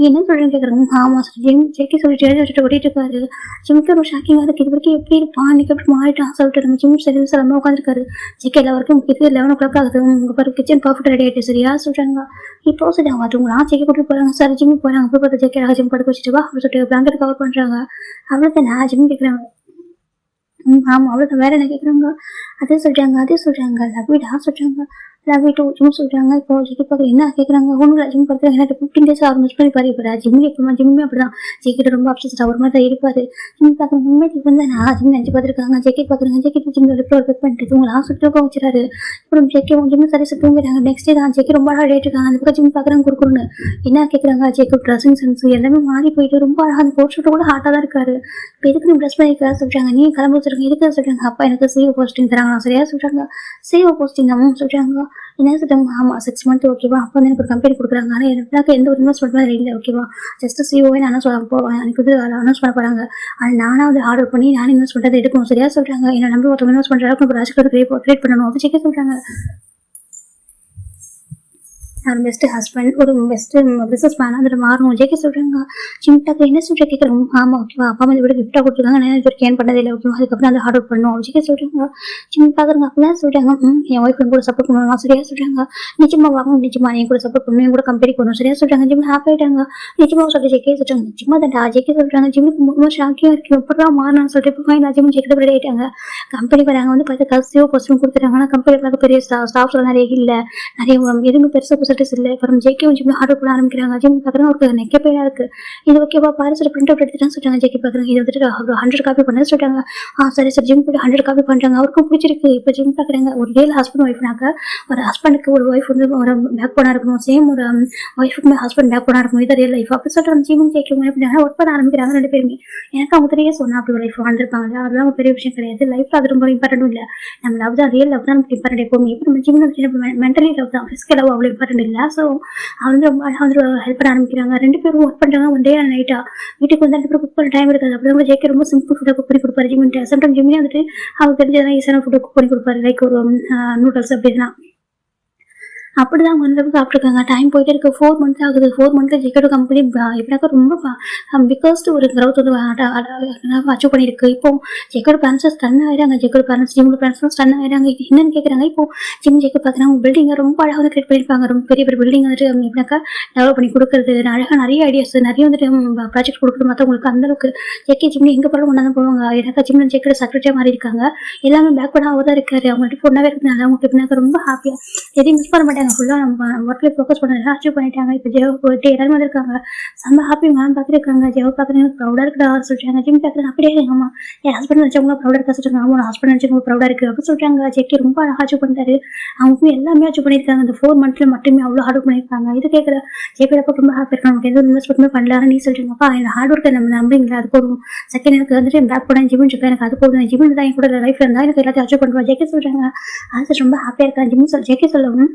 Speaker 1: என்ன சொல்றேன்னு கேக்குறாங்க. ஆமா சார் ஜெகே சொல்லிட்டு எழுதி வச்சுட்டு ஓடிட்டு இருக்காரு. ஜிம்க்கு ஒரு ஷாக்கிங்கா இருக்கு. இது வரைக்கும் எப்படி இருப்பான் இன்னைக்கு எப்படி மாறிட்டான் சொல்லிட்டு நம்ம ஜிம் சரி சொல்லாம உட்காந்துருக்காரு. ஜெகே எல்லாருக்கும் இது 11 o'clock ஆகுது. உங்க பாரு கிச்சன் பர்ஃபெக்ட் ரெடி ஆயிட்டு சரியா சொல்றாங்க. இப்போ சரி அவங்க அதுங்களாம் ஜெகே கூட்டிட்டு போறாங்க. சார் ஜிம் போறாங்க. போய் பார்த்து ஜெகே ஜிம் படுக்க வச்சுட்டு வா அப்படின்னு சொல்லிட்டு பிளாங்கெட் கவர் பண்றாங்க. அவ்வளவுதான் நான் ஜிம் கேட்கறாங்க. ஆமா அவ்வளவுதான் வேற என்ன கேட்கறாங்க. அதே சொல்றாங்க லவ்விடா சொல்றாங்க. லவ்வி டூ ஜிம் சொல்றாங்க. இப்போ ஜெகி பார்க்க என்ன கேட்கறாங்க. ஒன்றும் ஜிம் படுத்து எனக்கு 15 days மிஸ் பண்ணி பாரு. இப்போ ஜிம் எப்பமா ஜிம்மே அப்படிதான் ஜெகிட்ட ரொம்ப அப்செட் ஒரு மாதிரி தான் இருப்பாரு. ஜிம் பார்க்க உண்மைக்கு வந்து நான் ஜிம் நினைச்சு பார்த்துருக்காங்க. ஜெகி பார்க்குறாங்க. ஜெகி ஜிம் பிக் பண்ணிட்டு உங்களாம் சுற்றி வச்சுறாரு. அப்புறம் ஜெகி ஜிம் சரி தூங்குறாங்க. நெக்ஸ்ட் டே தான் ஜெகி ரொம்ப அழகாக இருக்காங்க. அந்த பக்கம் ஜிம் பார்க்குறாங்க குறுக்குறன்னு என்ன கேட்கறாங்க. ஜெகி ட்ரெஸ்ஸிங் சென்ஸ் எல்லாமே மாறி போயிட்டு ரொம்ப அழகாக அந்த கோட் ஷூட் கூட ஹாட்டாக தான் இருக்காரு. இப்போ எதுக்கு நீ ட்ரெஸ் பண்ணிருக்கா சொல்றாங்க. நீ கிளம்ப வச்சிருக்க எதுக்கு சொல்றாங்க. அப்பா எனக்கு சிஓ போஸ்டிங் தராங்களா சரியா சொல்றாங்க. சிஓ போஸ்டிங் தான் சொல்றாங்க. என்ன சொல்றாங்க. ஆமா 6 months ஓகேவா. அப்போ வந்து எனக்கு ஒரு கம்பெனி கொடுக்குறாங்க. ஆனால் எனக்கு எந்த ஒரு இன்வெஸ்ட்மெண்ட் மாதிரி இல்லை ஓகேவா. ஜஸ்ட் சிஓவே நானும் போவேன். எனக்கு வந்து அனௌன்ஸ் பண்ண போறாங்க. ஆனால் நானும் வந்து ஆர்டர் பண்ணி நானும் இன்வெஸ்ட்மெண்ட் அதை எடுக்கணும் சரியா சொல்றாங்க. என்ன நம்பி ஒருத்தவங்க இன்வெஸ்ட் பண்ற அளவுக்கு ராஜ்கோட் கிரியேட் பண்ணணும் அப்படி செக் சொல்றாங்க. ஒரு பெஸ்ட் ஹஸ்பண்ட் ஒரு பெஸ்ட் பிசினஸ் மேன் அதில் மாறணும் ஜெகே சொல்றாங்க. சிம்டாக்கு என்ன சொல்ற கேட்குறோம். ஆமா ஓகேவா. அப்பா வந்து விட கிஃப்டா கொடுத்துருக்காங்க. நான் இது கேன் பண்ணதே இல்லை ஓகேவா. அதுக்கப்புறம் அதை ஆர்டர் பண்ணணும் ஜெகே சொல்றாங்க. சிம் பாக்குறாங்க. அப்படிதான் சொல்றாங்க. என் ஒய்ஃப் கூட சப்போர்ட் பண்ணுவாங்க சரியா சொல்றாங்க. நிச்சயமா வாங்க நிச்சயமா என் கூட சப்போர்ட் பண்ணணும். என் கூட கம்பெனி பண்ணணும் சரியா சொல்றாங்க. ஜிம் ஹாப்பி ஆயிட்டாங்க. நிச்சயமா சொல்லிட்டு ஜெகே சொல்றாங்க. நிச்சயமா தான் ஜெகே சொல்றாங்க. ஜிம்முக்கு ரொம்ப ஷாக்கியா இருக்கு. எப்படிதான் மாறினான்னு சொல்லிட்டு இப்போ ஃபைன் ஜிம் ஜெகே ரெடி ஆயிட்டாங்க. கம்பெனி வராங்க வந்து பார்த்து கசியோ கொஸ்டின் கொடுத்துட்டாங்க. ஆனால் கம்பெனி பார்க்க பெரிய ஸ்டாஃப்ஸ் நிறைய இல்லை. நிறைய எதுவுமே பெருசா இல்லை. அப்புறம் ஜெகே ஜிம் ஆர்டர் பண்ண ஆரம்பிக்கிறாங்க. ஜிம் பார்க்குறாங்க ஒரு நெக்க பேரா இருக்கு. இது ஓகேவா பாரு சார் பிரிண்ட் அவுட் எடுத்துட்டான்னு சொல்றாங்க. ஜெகே பார்க்குறாங்க. இது வந்துட்டு 100 காப்பி பண்ண சொல்றாங்க. சரி சார் ஜிம் போய் 100 காப்பி பண்றாங்க. அவருக்கும் பிடிச்சிருக்கு. இப்போ ஜிம் பார்க்குறாங்க. ஒரு ரியல் ஹஸ்பண்ட் ஒய்ஃப்னாக்க ஒரு ஹஸ்பண்டுக்கு ஒரு ஒய்ஃப் வந்து ஒரு பேக் போனா இருக்கணும். சேம் ஒரு ஒய்ஃபுக்குமே ஹஸ்பண்ட் பேக் போனா இருக்கணும். இது ரியல் லைஃப் அப்படி சொல்றாங்க. ஜிம் ஜெகே அப்படின்னா ஒர்க் பண்ண ஆரம்பிக்கிறாங்க 2 பேருமே. எனக்கு அவங்க தெரிய சொன்னா அப்படி ஒரு லைஃப் வாழ்ந்துருப்பாங்க. அதெல்லாம் ஒரு பெரிய விஷயம் கிடையாது. லைஃப்ல அது ரொம்ப இம்பார்ட்டும் இல்லை. நம்ம லவ் தான் ரியல் லவ் தான் நமக்கு இம்பார்ட்டன்ட். எப்பவுமே இப்போ நம்ம ஜிம் மென்டலி லவ் தான் பிசிக்கல் லவ் அவ்வளோ இம்பார்ட்டன்ட் இல்லை. ஸோ அவங்க ரொம்ப அழகாக வந்து ஹெல்ப் பண்ண ஆரம்பிக்கிறாங்க. 2 பேரும் ஒர்க் பண்றாங்க. ஒன் டே நைட்டா வீட்டுக்கு வந்து 2 பேரும் குக் பண்ண டைம் இருக்காது. அப்படி ஜெகே ரொம்ப சிம்பிள் ஃபுட்டை குக் பண்ணி கொடுப்பாரு. ஜிம்மிட்ட சம்டைம் ஜிம்மியே வந்துட்டு அவங்க தெரிஞ்சதான் ஈஸியான ஃபுட்டை குக் பண்ணி கொடுப்பாரு. லைக் ஒரு நூடுல்ஸ் அப்படின்னா அப்படிதான் வந்து சாப்பிட்டுருக்காங்க. டைம் போயிட்டே இருக்கு. 4 months ஆகுது. 4 months ஜெகேட்டோ கம்பெனி எப்படினாக்கா ரொம்ப பிகாஸ்ட் ஒரு கிரௌத் வந்து அச்சீவ் பண்ணிருக்கு. இப்போ ஜெகேட்டோ பேரண்ட்ஸ் ஸ்டன் ஆயிடாங்க. ஜெகேட்டோ பேரண்ட்ஸ் ஜிம்மோட பேரண்ட்ஸ் ஸ்டன் ஆயிடாங்க. என்னன்னு கேட்குறாங்க. இப்போ ஜிம் ஜெகே பார்த்தீங்கன்னா பில்டிங்கை ரொம்ப அழகாக கிரியேட் பண்ணியிருப்பாங்க. ரொம்ப பெரிய பெரிய பில்டிங் வந்துட்டு எப்படினாக்கா டெவலப் பண்ணி கொடுக்குறது அழகாக நிறைய ஐடியாஸ் நிறைய வந்துட்டு ப்ராஜெக்ட் கொடுக்குறது மற்றவங்களுக்கு அந்த அளவுக்கு ஜெகே ஜிம் எங்கே போனாலும் ஒன்றா தான் போவாங்க. எனக்கா ஜிம் ஜெகேட்டோ செக்ரட்டரியாக மாறி இருக்காங்க. எல்லாமே பேக் பண்ண அவர் தான் இருக்காரு. அவங்கள்ட்ட பொண்ணாவே இருக்கிறதுனால அவங்களுக்கு எப்படினாக்கா ரொம்ப ஹாப்பியாக எதையும் மிஸ் பண்ண மாட்டாங்க. ஃபுல்லாக நம்ம ஒர்க்ல ஃபோக்கஸ் பண்ண அச்சீவ் பண்ணிட்டாங்க. இப்போ ஜெவ போயிட்டு எல்லாரும் வந்திருக்காங்க. செம்ம ஹாப்பி மேம் பார்த்துருக்காங்க. ஜெவ பார்க்குறேன் ப்ரௌடாக இருக்குடா சொல்றாங்க. ஜிம் பார்க்குறேன். அப்படியே ஆமா என் ஹஸ்பண்ட் நினச்சவங்க ப்ரௌடாக இருக்கா சொல்றாங்க. ஆமா ஹஸ்பண்ட் நினச்சவங்க ப்ரௌடாக இருக்கு அப்படின்னு சொல்றாங்க. ஜெகே ரொம்ப அழகாக அச்சீவ் பண்ணிட்டாரு. அவங்க எல்லாமே அச்சீவ் பண்ணியிருக்காங்க. இந்த 4 monthsல மட்டுமே அவ்வளோ ஹார்ட் ஒர்க் பண்ணியிருக்காங்க. இது கேட்குற ஜெகே ரொம்ப ஹாப்பி இருக்கு. நமக்கு எந்த இன்வெஸ்ட்மெண்ட்மே பண்ணலான்னு நீ சொல்றீங்கப்பா. இந்த ஹார்ட் ஒர்க்கை நம்ம நம்புறீங்களா? அது போதும். செகண்ட் எனக்கு வந்துட்டு பேக் போட ஜிம் இருக்கு. எனக்கு அது போதும். ஜிம் தான் என் கூட லைஃப்ல இருந்தால் எனக்கு எல்லாத்தையும் அச்சீவ் பண்ணுவோம் ஜெகே சொல்றாங்க. அது ரொம்ப ஹாப்பியாக இருக்கா ஜிம் ஜெகே சொல்லவும்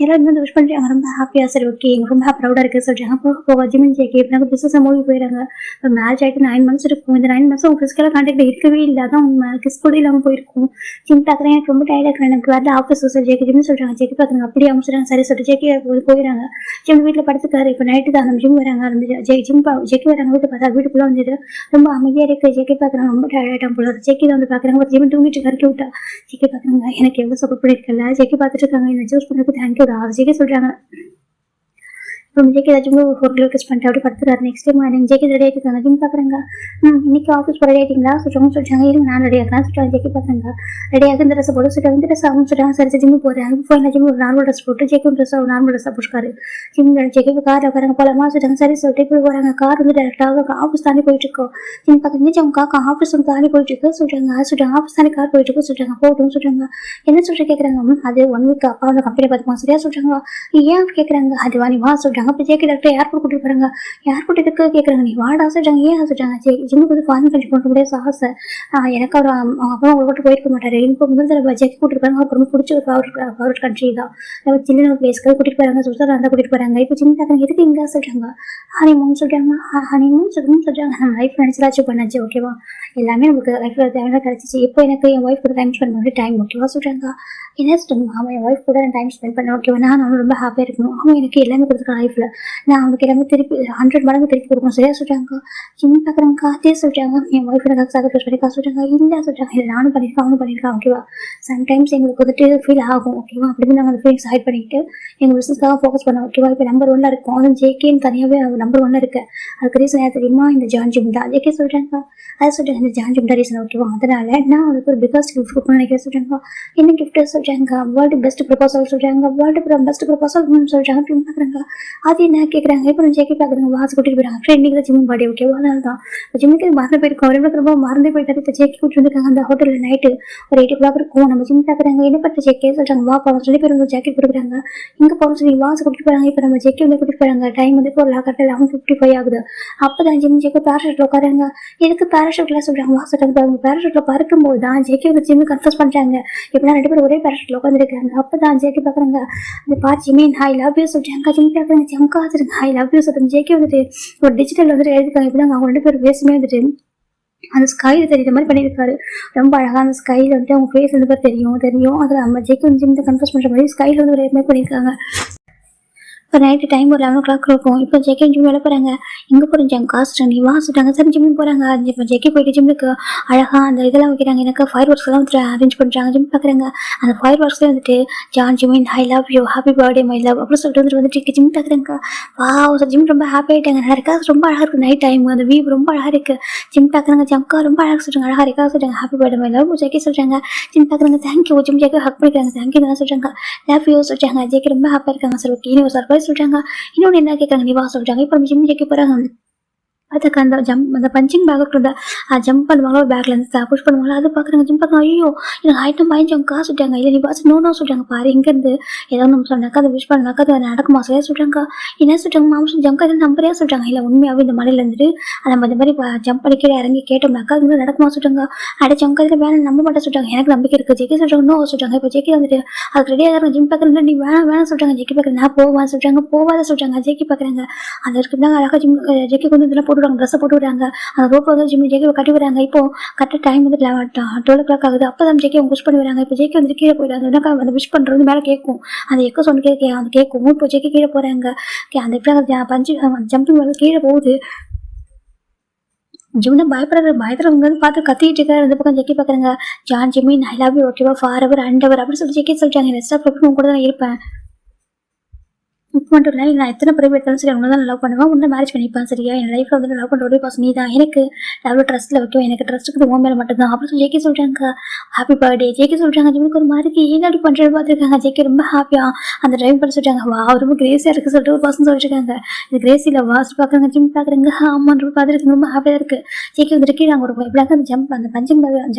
Speaker 1: எல்லாரும் வந்து விஷ் பண்ணுறாங்க. ரொம்ப ஹாப்பியாக சரி ஓகே எங்கள் ரொம்ப ப்ரௌடாக இருக்குது சொல்கிறாங்க. போக ஜிம் ஜெகே எப்படின்னா பிஸ்னஸ் மூவி போயிடுறாங்க. இப்போ மேரேஜ் ஆகிட்டு 9 months இருக்கும். இந்த 9 months அவங்க ஃபிசிக்கலாக கான்டாக்ட் இருக்கவே இல்லை. அதான் அவங்க கிஸ் கூட இல்லாமல் போயிருக்கும். ஜிம் பார்க்குறேன். எனக்கு ரொம்ப டயர்டாக இருக்கிறேன். எனக்கு வரல ஆஃபீஸ் சொல்லி ஜெகே ஜிம் சொல்கிறாங்க. ஜெகே பார்க்குறாங்க. அப்படியே அவங்க சொல்கிறாங்க. சரி சொல்லிட்டு ஜெகே போயிடறாங்க. ஜிம் வீட்டில் படுத்துக்காரு. இப்போ நைட்டு தான் நம்ம ஜிம் வராங்க. ஜிம் ஜெகே வராங்க. வீட்டு பார்த்தா வீட்டுக்குள்ளே வந்துட்டு ரொம்ப அமைதியாக இருக்குது. ஜெகே பார்க்குறாங்க. ரொம்ப டயர்டாகிட்டான் போல. ஜெகே வந்து பார்க்குறாங்க. ஒரு ஜிம் தூங்கிட்டு கறக்கி விட்டா. ஜெகே பார்க்குறாங்க. எனக்கு எவ்வளோ சப்போர்ட் பண்ணியிருக்கல. ஜெகே பார்த்துட்டு இருக்காங்க. என்ன சூஸ் பண்ணுறதுக்கு தேங்க்யூ ஜெகே சொல்கிறாங்க. அப்புறம் ஜெகே ஏதாச்சும் ஒரு கிலோமீட்டர்ஸ் பண்ணிட்டு அப்படி படுத்துறாரு. Next time morning JK ready ஆகிட்டு ஜிம் பார்க்குறாங்க. இன்னைக்கு ஆஃபீஸ் ரெடி ஆகிட்டீங்களா சொல்லிட்டாங்க. இருங்க நான் ரெடி ஆகிறேன் சொல்லிட்டாங்க. ஜெகே பார்க்குறாங்க. ரெடி ஆகி இந்த ட்ரெஸ் போட்டு சொல்லிட்டாங்க. இந்த ட்ரெஸ் ஆகும் சொல்லிட்டாங்க. சரி ஜிம் போகிறேன். ஃபைனல் ஜிம் ஒரு நார்மல் ட்ரெஸ் போட்டு ஜெகே ட்ரெஸ் நார்மல் ட்ரெஸ்ஸாக போட்டுக்காரு. ஜிம் ஜெகே காரில் உட்காராங்க. போகலாமா சொல்லிட்டாங்க. சரி சொல்லிட்டு இப்படி போகிறாங்க. கார் வந்து டேரெக்டாக ஆஃபீஸ் தாண்டி போயிட்டு இருக்கோம். ஜிம் பார்க்குறீங்க அவங்க காக்கா ஆஃபீஸ் வந்து தாண்டி போயிட்டு இருக்கு சொல்லிட்டாங்க. சொல்லிட்டாங்க ஆஃபீஸ் தாண்டி கார் போயிட்டு இருக்கு சொல்லிட்டாங்க. போதும் சொல்லிட்டாங்க. என்ன சொல்லிட்டு கேட்குறாங்க. அது 1 week அப்பா அந்த கம்பெனி பார்த்துப்பாங்க சரியா சொல்லிட்டாங்க. ஏன் கேட்குறாங்க. அது வாணிவா சொல்லிட்டாங்க. சொல்றாங்க. அப்ப ஜேகே டாக்டர் ஏர்போர்ட் கூட்டிட்டு போறாங்க. ஏர்போர்ட் எதுக்கு கேக்குறாங்க, நீ வாடா சொல்றாங்க. ஏன் சொல்றாங்க, ஜிம்முக்கு வந்து ஃபாரின் கண்ட்ரி போக முடியாது ஆசை. எனக்கு அவர் அவங்க அப்பா அவங்க கூட போயிருக்க மாட்டாரு. இப்போ முதல் தடவை ஜேகே கூட்டிட்டு போறாங்க. அவருக்கு ரொம்ப பிடிச்ச ஒரு ஃபேவரட் கண்ட்ரி தான். சின்ன பிளேஸ்க்கு கூட்டிட்டு போறாங்க, சுவிட்சர்லாந்து கூட்டிட்டு போறாங்க. இப்போ ஜிம் டாக்டர் எதுக்கு இங்க சொல்றாங்க, ஹனிமூன் சொல்றாங்க. ஹனிமூன் சொல்றாங்க. நம்ம லைஃப் நினைச்சதாச்சும் பண்ணாச்சு, ஓகேவா, எல்லாமே நமக்கு லைஃப்ல தேவையான கிடைச்சிச்சு. இப்போ எனக்கு என் ஒய்ஃப் கூட டைம் ஸ்பெண்ட் பண்ணி டைம், ஓகேவா சொல்றாங்க. என்ன சொல்றாங்க, அவன் என் ஒய்ஃப் கூட டைம் ஸ்பெண்ட் பண்ண, ஓகேவா, நான் ரொம்ப ஹாப்பியா இருக்கணும். அவன் எனக்கு எல்லாமே கொடுத்துருக்கான் லைஃப்ல, நான் அவனுக்கு எல்லாமே திருப்பி 100 மடங்கு திருப்பி கொடுக்கணும். சரியா சொல்றாங்க. ஜிம் பாக்குறாங்க. அதே சொல்றாங்க, என் ஒய்ஃப் எனக்கு சாக்ரிஃபைஸ் பண்ணிருக்கா சொல்றாங்க. இல்ல சொல்றாங்க, இல்லை நானும் பண்ணிருக்கேன் அவனும் பண்ணிருக்கான், ஓகேவா. சம்டைம்ஸ் எங்களுக்கு வந்துட்டு ஃபீல் ஆகும், ஓகேவா. அப்படி நாங்கள் அந்த ஃபீலிங்ஸ் ஹைட் பண்ணிட்டு எங்க பிசினஸ்க்காக ஃபோக்கஸ் பண்ணோம், ஓகேவா. இப்போ நம்பர் 1 இருக்கும், அதுவும் ஜேகேன்னு தனியாவே நம்பர் 1 இருக்கு. அதுக்கு ரீசன் யார் தெரியுமா, இந்த ஜான் ஜிம் தான். ஜேகே சொல்றாங்க. அதை சொல்றாங்க, இந்த ஜான் ஜிம் தான் ரீசன், ஓகேவா. அதனால நான் அவனுக்கு ஒரு பிகாஸ் கிஃப்ட் கொடுக்கணும்னு நினைக்கிறேன் சொல்றாங்க. என்ன கிஃப்ட் சொல்றாங்க, வேர்ல்டு பெஸ்ட் ப்ரொபோசல் சொல்றாங்க. வேர்ல்டு பெஸ்ட் ப்ரொபோசல் சொல்றாங்க. அப்படின்னு பாக்குறாங்க. அது என்ன கேட்கறாங்க. இப்போ ஜேகே பாக்குறாங்க, வாசு கூட்டிட்டு போயிறாங்க. ஃப்ரெண்டுக்கு தான் ஜிம் பாடி, ஓகேவா. அதனால தான் ஜிம்முக்கு மறந்து போயிருக்கோம், ரொம்ப மறந்து போயிட்டாரு. இப்போ ஜேகே கூட்டிட்டு வந்துருக்காங்க. அந்த ஹோட்டலில் நைட்டு ஒரு 8 o'clock இருக்கும். நம்ம ஜிம் பாக்குறாங்க. என்ன பண்ற ஜேகே சொல்றாங்க, வா போவோம். 2 பேரும் ஒரு ஜாக்கெட் கொடுக்குறாங்க. இங்க போகணும் சொல்லி வாசு கூட்டிட்டு போறாங்க. இப்போ நம்ம ஜேகே வந்து கூட்டிட்டு போறாங்க. டைம் வந்து இப்போ லாக்கெட் 11:55 ஆகுது. அப்பதான் ஜிம் ஜேகே பேராஷூட்ல உட்காராங்க. எதுக்கு பேராஷூட்ல சொல்றாங்க, வாசட்டாங்க. பேராஷூட்ல பறக்கும்போது தான் ஜேகே வந்து ஜிம்மு கன்ஃபர்ஸ் பண்றாங்க. இப்படின்னா 2 பேரும் ஒரே பேராஷூட்ல உட்காந்துருக்காங்க. அப்பதான் ஜேகே பாக்குறாங்க. அந்த பாச்சி மீன் ஐ லவ் யூ சொல்றாங்க. ஜிம் பாக்குறாங்க, ஜம்கா சொல்றாங்க ஐ லவ் யூ சொல்றாங்க. ஜேகே வந்துட்டு ஒரு டிஜிட்டல் வந்துட்டு எழுதிருக்காங்க. இப்படிதான் அவங்க 2 பேரும் பேசுமே வந்துட்டு அந்த ஸ்கைல தெரியுற மாதிரி பண்ணியிருக்காரு. ரொம்ப அழகா அந்த ஸ்கைல வந்துட்டு அவங்க ஃபேஸ் வந்து தெரியும். அதுல நம்ம ஜேகே வந்து ஜிம் கன்ஃபர்ஸ் பண்ற மாதிரி ஸ்கைல வந்து ஒரு மாதிரி பண்ணியிருக்காங்க. இப்போ நைட்டு டைம் ஒரு 11 o'clock இருக்கும். இப்போ ஜெகே ஜிம் வேலை போகிறாங்க. எங்கே போகிறேன் காசு நீ வா சொல்லிட்டாங்க. சரி ஜிம்முக்கு போகிறாங்க. இப்போ ஜெகே போயிட்டு ஜிம்முக்கு அழகாக அந்த இதெல்லாம் வைக்கிறாங்க. எனக்கு ஃபயர் ஒர்க்ஸ்லாம் வந்துட்டு அரேஞ்ச் பண்ணுறாங்க. ஜிம் பார்க்குறாங்க. அந்த ஃபயர் ஒர்க்ஸ்லேயே வந்துட்டு John Jimin I love you happy birthday my love அப்படின்னு சொல்லிட்டு வந்துட்டு ஜிம் பார்க்குறாங்க. வா ஜிம் ரொம்ப ஹாப்பி ஆகிட்டாங்க. நல்லா இருக்கா, ரொம்ப அழகாக இருக்குது. நைட் டைம் அந்த வியூ ரொம்ப அழகாக இருக்குது. ஜிம் பார்க்குறாங்க. ஜம்கா ரொம்ப அழகாக சொல்கிறாங்க. அழகாக இருக்கா சொல்கிறாங்க. Happy birthday my love JK சொல்கிறாங்க. ஜிம் பார்க்குறாங்க. தேங்க்யூ ஜிம் ஜெகே ஹக் பண்ணிக்கிறாங்க. தேங்க்யூ தான் சொல்கிறாங்க. லவ் யூ சொல்கிறாங்க. ஜெகே ரொம்ப ஹாப்பியாக இருக்காங்க. சரி ஓகே, ஒரு சர்ப்ரைஸ் சொல்கிறாங்க. இன்னொன்று என்ன கேட்குறாங்க, நீ வா சொல்கிறாங்க. இப்போ நம்ம ஜிம் ஜெயிக்க போகிறாங்க. அதுக்கு அந்த பஞ்சிங் பேக் இருக்குல்ல, ஜம்ப் பண்ணுவாங்களோ பேக்லேருந்து புஷ் பண்ணுவாங்களோ, அது பார்க்குறாங்க. ஜிம் பார்க்குறாங்க. ஐயோ எனக்கு ஐட்டம் பயஞ்சவங்க சொல்லிட்டாங்க. இல்லை நீ பாஸ் நோ சொல்கிறாங்க. பாரு இங்கேருந்து ஏதாவது நம்ம சொன்னாக்கா அதை விஷ் பண்ணாக்கா அது நடக்குமா சரியா சொல்கிறாங்க. என்ன சொல்கிறாங்க, மாம்சம் ஜம்கா இதில் நம்பரே சொல்கிறாங்க. இல்லை உண்மையாகவே இந்த மலையில இருந்துட்டு நம்ம இந்த மாதிரி ஜம்ப் பண்ணி கீழே இறங்கி கேட்டோம்னாக்கா அது நடக்குமா சொல்கிறாங்க. அடை ஜம்கா இதில் வேணும் நம்ப மாட்டேன் சொல்கிறாங்க. எனக்கு நம்பிக்கை இருக்குது. ஜெகே சொல்கிறாங்க நோ சொல்கிறாங்க. இப்போ ஜெகே வந்துட்டு அதுக்கு ரெடியாக இருக்காங்க. ஜிம் பார்க்குறது நீ வேணாம் சொல்கிறாங்க. ஜெகே பார்க்குறேன் நான் போவேன் சொல்கிறாங்க. போவாத சொல்கிறாங்க. ஜெகே பார்க்குறாங்க. அந்த இருக்குதாங்க அழகாக ஜிம் ஜெகே வந்து இதெல்லாம் போட்டு விடுறாங்க. ட்ரெஸ்ஸை போட்டு விடுறாங்க. அந்த ரோப் வந்து ஜிம் ஜேகே கட்டி விடுறாங்க. இப்போ கரெக்டாக டைம் வந்து 12 o'clock ஆகுது. அப்போ தான் ஜேகே அவங்க விஷ் பண்ணி வராங்க. இப்போ ஜேகே வந்து கீழே போயிட்டு அந்த விஷ் பண்ணுறது மேலே கேட்கும். அந்த எக்கோ சொன்ன அந்த கேட்கும். இப்போ ஜேகே கீழே போகிறாங்க. அந்த எப்படி பஞ்சு ஜம்பிங் வந்து கீழே போகுது. ஜிம்னா பயப்படுறவங்க வந்து பார்த்து கத்திட்டு இருக்காரு. இந்த பக்கம் ஜெக்கி பார்க்குறாங்க. John Jimin I love you ஓகேவா ஃபார் எவர் அண்ட் எவர் அப்படின்னு சொல்லி ஜெக்கி சொல்லிட்டாங்க. ரெஸ்ட் ஆஃப் கூட தான் இருப்பேன். இப்போ மட்டும் இல்லை, நான் எத்தனை பிறகு எடுத்தாலும் சரி அவனை தான் லவ் பண்ணுவேன். உன்னை மேரேஜ் பண்ணிப்பேன் சரியா. என் லைஃப்பில் வந்து லவ் பண்ணுற ஒரே பாஸ் நீ தான். எனக்கு எவ்வளோ ட்ரஸ்ட்டில் வைக்கும். எனக்கு ட்ரஸ்ட்டுக்கு உன் மேலே மட்டும்தான் அப்படின்னு சொல்லி ஜேகே சொல்கிறாங்க. ஹாப்பி பர்த்டே ஜேகே சொல்கிறாங்க. ஜிம்முக்கு ஒரு மாதிரி ஏன் பண்ணுறது பார்த்துருக்காங்க. ஜேகே ரொம்ப ஹாப்பியாக அந்த ட்ரைவ் பண்ண சொல்லிட்டாங்க. வா ரொம்ப கிரேஸியாக இருக்குது சொல்லிட்டு ஒரு பர்சன் சொல்லிட்டுருக்காங்க. இது கிரேஸியில் வாஸ் பார்க்குறாங்க. ஜிம் பார்க்குறாங்க. ஆமான்னு பார்த்துருக்கு. ரொம்ப ஹாப்பியாக இருக்குது. ஜேகே வந்துட்டு கீழே அங்கே ஒரு எப்படியாவது அந்த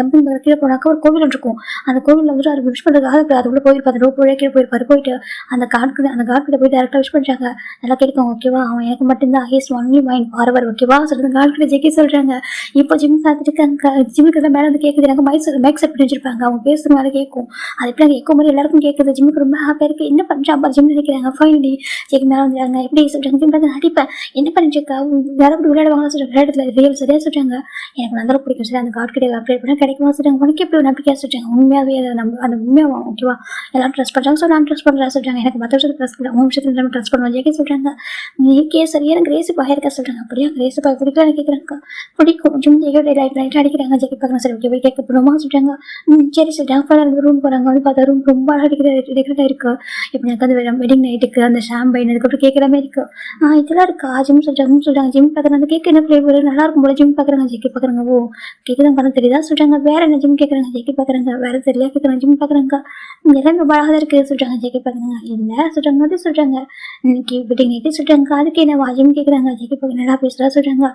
Speaker 1: ஜம்பிங் பேக் கீழே போனாக்கா ஒரு கோவில் இருக்கும். அந்த கோவிலில் வந்துட்டு அது விஷ் பண்ணுறதுக்காக அதுக்குள்ளே போயிருப்பாரு. ரோப் கீழே போயிருப்பாரு. போயிட்டு அந்த கார்டுக்கிட்ட போய் டேரக்டாக விஷ் பண்ணுறாங்க. நல்லா கேட்கும் ஓகேவா. அவன் எனக்கு மட்டும்தான் ஹீஸ் ஒன்லி மைண்ட் ஃபார்வர் ஓகேவா சொல்றது கால்கிட்ட ஜெகே சொல்றாங்க. இப்போ ஜிம் பார்த்துட்டு ஜிம்முக்கு மேலே வந்து கேட்குது. எனக்கு மைக் செட் பண்ணி வச்சிருப்பாங்க. அவங்க பேசுற மேலே கேட்கும். அது எப்படி அங்கே எக்கோ மாதிரி எல்லாருக்கும் கேட்குது. ஜிம்முக்கு ரொம்ப ஹாப்பியாக இருக்கு. என்ன பண்ணுறான் ஜிம் நினைக்கிறாங்க. ஃபைனலி ஜெகே மேலே வந்துடுறாங்க. எப்படி சொல்றாங்க, ஜிம் பார்த்து அடிப்பேன் என்ன பண்ணிருக்கா வேற எப்படி விளையாடுவாங்க சொல்றாங்க. விளையாடுறதுல ரியல் சரியா சொல்றாங்க. எனக்கு நல்லா பிடிக்கும் சரி. அந்த கார்டு கிட்ட அப்ளை பண்ண கிடைக்குமா சொல்றாங்க. உனக்கு எப்படி நம்பிக்கையா சொல்றாங்க. உண்மையாவே அதை நம்ம அந்த உண்மையாகும் ஓகேவா. எல்லாரும் ட்ரஸ்ட் பண்ணுறாங்க. ஸோ நான் ட்ரஸ்ட் பண்ணுறேன் சொல்றாங்க. எனக்கு மற்ற விஷயத்தை ட்ரஸ்ட் பண்ணல, உன் விஷயத்துல நம்ம ட்ரஸ்ட் பண்ணுவோம். ஜெகே சொல்றாங்க. நீக்கே சரியா கிரேசி பாய் இருக்கா சொல்றாங்க. அப்படியா கிரேசி பாய் பிடிக்கல கேட்குறாங்க. பிடிக்கும் ஜிம் ஜெகே லைட் அடிக்கிறாங்க. ஜெகே பார்க்குறேன் சரி ஓகே போய் கேட்க போடுமா சொல்றாங்க. சரி சொல்றாங்க. ரூம் போறாங்க. வந்து பார்த்தா ரூம் ரொம்ப அடிக்கிற இருக்கு. இப்போ எனக்கு அந்த வெட்டிங் நைட்டுக்கு அந்த ஷாம்பைன் அதுக்கப்புறம் கேட்குற மாதிரி இருக்கு. இதெல்லாம் இருக்கா ஜிம் சொல்றாங்க. ஜிம் பார்க்குறாங்க. அந்த கேக் என்ன ஃப்ளேவர் நல்லா இருக்கும் போல. ஜிம் பார்க்குறாங்க. ஜெகே பார்க்குறாங்க. ஓ கேக்கு தான் பண்ண தெரியுதா சொல்றாங்க. வேற என்ன ஜிம் கேட்குறாங்க. ஜெகே பார்க்குறாங்க. வேற தெரியல கேட்குறாங்க. ஜிம் பார்க்குறாங்க. எல்லாமே ரொம்ப அழகாக இருக்கு சொல்றாங்க. ஜெகே பார்க்குறாங்க. இல்லை சொல்றாங்க. அது சொல்றாங்க. இன்னைக்கு வெட்டிங் நைட்டு சொல்றாங்க. அதுக்கு என்ன வாஜிம் கேட்குறாங்க. ஜெகே பார்க்க நல்லா பேசுறா சொல்றாங்க.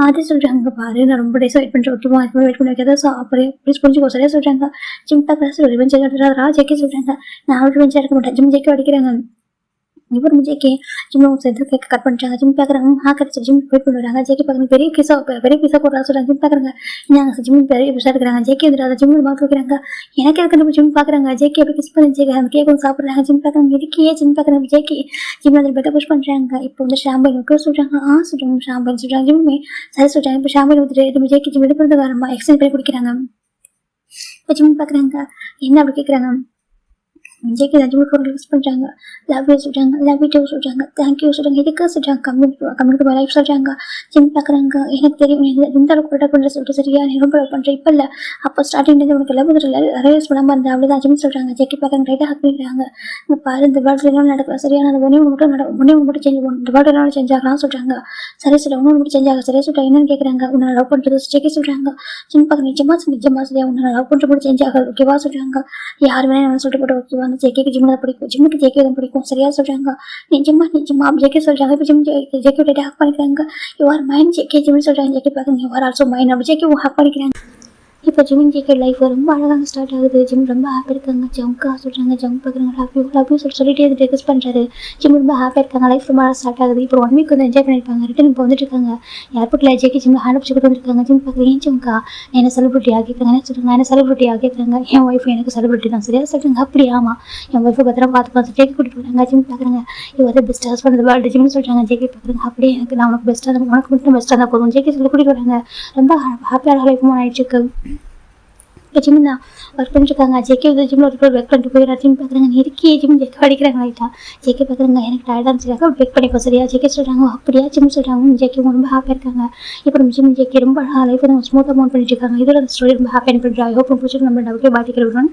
Speaker 1: அது சொல்றாங்க. பாரு நான் ரொம்ப டேஸாக வெயிட் பண்ணுறேன் ஓகேவா. இப்போ வெயிட் பண்ணி வைக்காத அப்படியே ப்ளீஸ் புரிஞ்சுக்கோ சரியா சொல்றாங்க. ஜிம் பார்க்குறா ரிவெஞ்ச் எடுத்துறா ஜெகே சொல்றாங்க. நான் ரிவெஞ்சாக இருக்க மாட்டேன். ஜிம் ஜெகே அடிக்கிறாங்க. இவரும் ஜேகே ஜிம் சேர்ந்து கேட்க கட் பண்ணிட்டாங்க. ஜிம் பார்க்குறாங்க ஹாக்கர் ஜிம் போயிட்டு கொண்டு வராங்க. ஜேகே பார்க்குறாங்க பெரிய பீஸா போடுறா சொல்கிறாங்க. ஜிம் பார்க்குறாங்க நாங்கள் ஜிம் பெரிய பீஸாக இருக்கிறாங்க. ஜேகே வந்துட்டு ஜிம் மாற்றி வைக்கிறாங்க. எனக்கு எதுக்கு நம்ம ஜிம் பார்க்குறாங்க. ஜேகே அப்படி கிஸ் பண்ணி ஜேகே அந்த கேக் சாப்பிட்றாங்க. ஜிம் பார்க்குறாங்க இதுக்கே ஜிம் பார்க்குறாங்க. ஜேகே ஜிம் வந்து பெட்டை புஷ் பண்ணுறாங்க. இப்போ வந்து ஷாம்பைன் வைக்க சொல்கிறாங்க. சொல்கிறாங்க ஷாம்பைன் சொல்கிறாங்க. ஜிம்மே சரி சொல்கிறாங்க. இப்போ ஷாம்பைன் ஊற்றிட்டு நம்ம ஜேகே ஜிம் எடுக்கிறது வரமா எக்ஸ்டெண்ட் பண்ணி குடிக்கிறாங்க. இப்போ ஜிம் பார்க்குறாங்க என்ன அப்படி கேட்குறாங்க. ஜேகே தான் ஜிம் ரிலீஸ் பண்ணுறாங்க. லவ் யூ சொல்கிறாங்க. லவ் யூ டூ சொல்கிறாங்க. தேங்க்யூ சொல்கிறாங்க. இதுக்கு சொல்கிறாங்க கம்யூனிட்டி லைஃப் சொல்கிறாங்க. ஜிம் பார்க்குறாங்க எனக்கு தெரியும் எந்த அளவுக்கு ப்ரொடக்ட் பண்ணுற சொல்லிட்டு சரியா நீ ரொம்ப லவ் பண்ணுறேன் இப்போ இல்லை அப்போ ஸ்டார்டிங்லேருந்து உனக்கு லவ் ரியலைஸ் பண்ணாமல் இருந்தேன் அவ்வளோதான் ஜிம் சொல்கிறாங்க. ஜேகே பார்க்குறாங்க ரைட்டாக ஹக் பண்ணிக்கிறாங்க. இங்கே பாரு இந்த வேர்ல்டில் என்ன நடக்கலாம் சரியான அந்த ஒன்றே மட்டும் சேஞ்ச் பண்ணும் இந்த வேர்ல்டு எல்லாம் சேஞ்ச் ஆகலாம் சொல்கிறாங்க. சரி சொல்ல ஒன்று மட்டும் சேஞ்ச் ஆக சரியா சொல்கிறாங்க. என்னன்னு கேட்குறாங்க. உன்னை லவ் பண்ணுறது ஜேகே சொல்கிறாங்க. ஜிம் பார்க்க நிஜமா சரியா உன்னை லவ் பண்ணுற மட்டும் சேஞ்ச் ஆகாது ஓகேவா சொல்கிறாங்க. யார் வேணா என்ன சொல்லிட்டு போட்டு ஓகேவா அந்த ஜேகேக்கு ஜிம் தான் பிடிக்கும். ஜிம்முக்கு ஜேகே தான் பிடிக்கும் சரியா சொல்கிறாங்க. நிஜமா ஜேகே சொல்கிறாங்க. இப்போ ஜிம் ஜேகே ஹக் பண்ணிக்கிறாங்க. யூ ஆர் மைண்ட் ஜேகே ஜிம்னு சொல்கிறாங்க. ஜேகே பார்க்க யூ ஆர் ஆல்சோ மைண்ட் அப்படி ஜேகே ஹக் பண்ணிக்கிறாங்க. இப்போ ஜிம் ஜேகே லைஃப் ரொம்ப அழகாக ஸ்டார்ட் ஆகுது. ஜிம் ரொம்ப ஹாப்பியாக இருக்காங்க. ஜம்கா சொல்கிறாங்க. ஜம் பார்க்குறாங்க லவ் யூ சொல்லிட்டு இது டிஸ்கஸ் பண்ணுறாரு. ஜிம் ரொம்ப ஹாப்பியாக இருக்காங்க. லைஃப் ரொம்ப அழகாக ஸ்டார்ட் ஆகுது. இப்போ 1 வீக் வந்து என்ஜாய் பண்ணியிருப்பாங்க. ரிட்டன் இப்போ வந்துட்டு இருக்காங்க. ஏர்போர்ட்டில் ஜேகே ஜிம் ஹேண்ட் பிடிச்சி கொண்டு வந்துருக்காங்க. ஜிம் பார்க்குறேன் ஏன் ஜம்கா என்ன செலிபிரிட்டி ஆகிக்கிறாங்க. என்ன சொல்கிறாங்க என்ன செலிபிரிட்டி ஆகிக்கிறாங்க. என் ஒய்ஃப் எனக்கு செலிபிரிட்டி தான் சரியா சொல்கிறாங்க. அப்படி ஆமாம் என் ஒய்ஃபை பத்திரம் பார்த்துக்கலாம் ஜேகே கூட்டிகிட்டு வராங்க. ஜிம் பார்க்குறாங்க இவர் பெஸ்ட் ஹஸ்பண்ட் வேர்ல்டு ஜிம்னு சொல்கிறாங்க. ஜேகே பார்க்குறாங்க அப்படியே எனக்கு நான் உனக்கு பெஸ்ட்டாக தான் உனக்கு மட்டும் பெஸ்ட்டாக தான் போதும் ஜேகே சொல்லி கூட்டிகிட்டு வராங்க. ரொம்ப ஹாப்பியாக லைஃப் ஆகிட்டு இருக்கு. இப்போ ஜிம் தான் ஒர்க் பண்ணிட்டுருக்காங்க. ஜேகே வந்து ஜிம்மில் ஒரு ஒர்க் பண்ணிட்டு போயிடறாரு. ஜிம் பார்க்குறாங்க இருக்கே ஜிம் ஜேகே அடிக்கிறாங்க லைட்டாக. ஜேகே பார்க்குறாங்க எனக்கு டயர்டாக இருந்துச்சுக்காக பிரேக் பண்ணிப்போம் சரியா. ஜேகே சொல்கிறாங்க அப்படியா ஜிம் சொல்கிறாங்க. ஜேகே ரொம்ப ஹாப்பியாக இருக்காங்க. இப்போ நம்ம ஜிம் ஜேகே ரொம்ப லைஃப் வந்து ஸ்மூத்தாக மூவ் பண்ணிட்டு இருக்காங்க. இதோட ஸ்டோரி ரொம்ப ஹாப்பியாக பண்ணுறாங்க. ஐ ஹோப் பிடிச்சிருக்கு நம்ம ஓகே பாதிக்கிறோம்.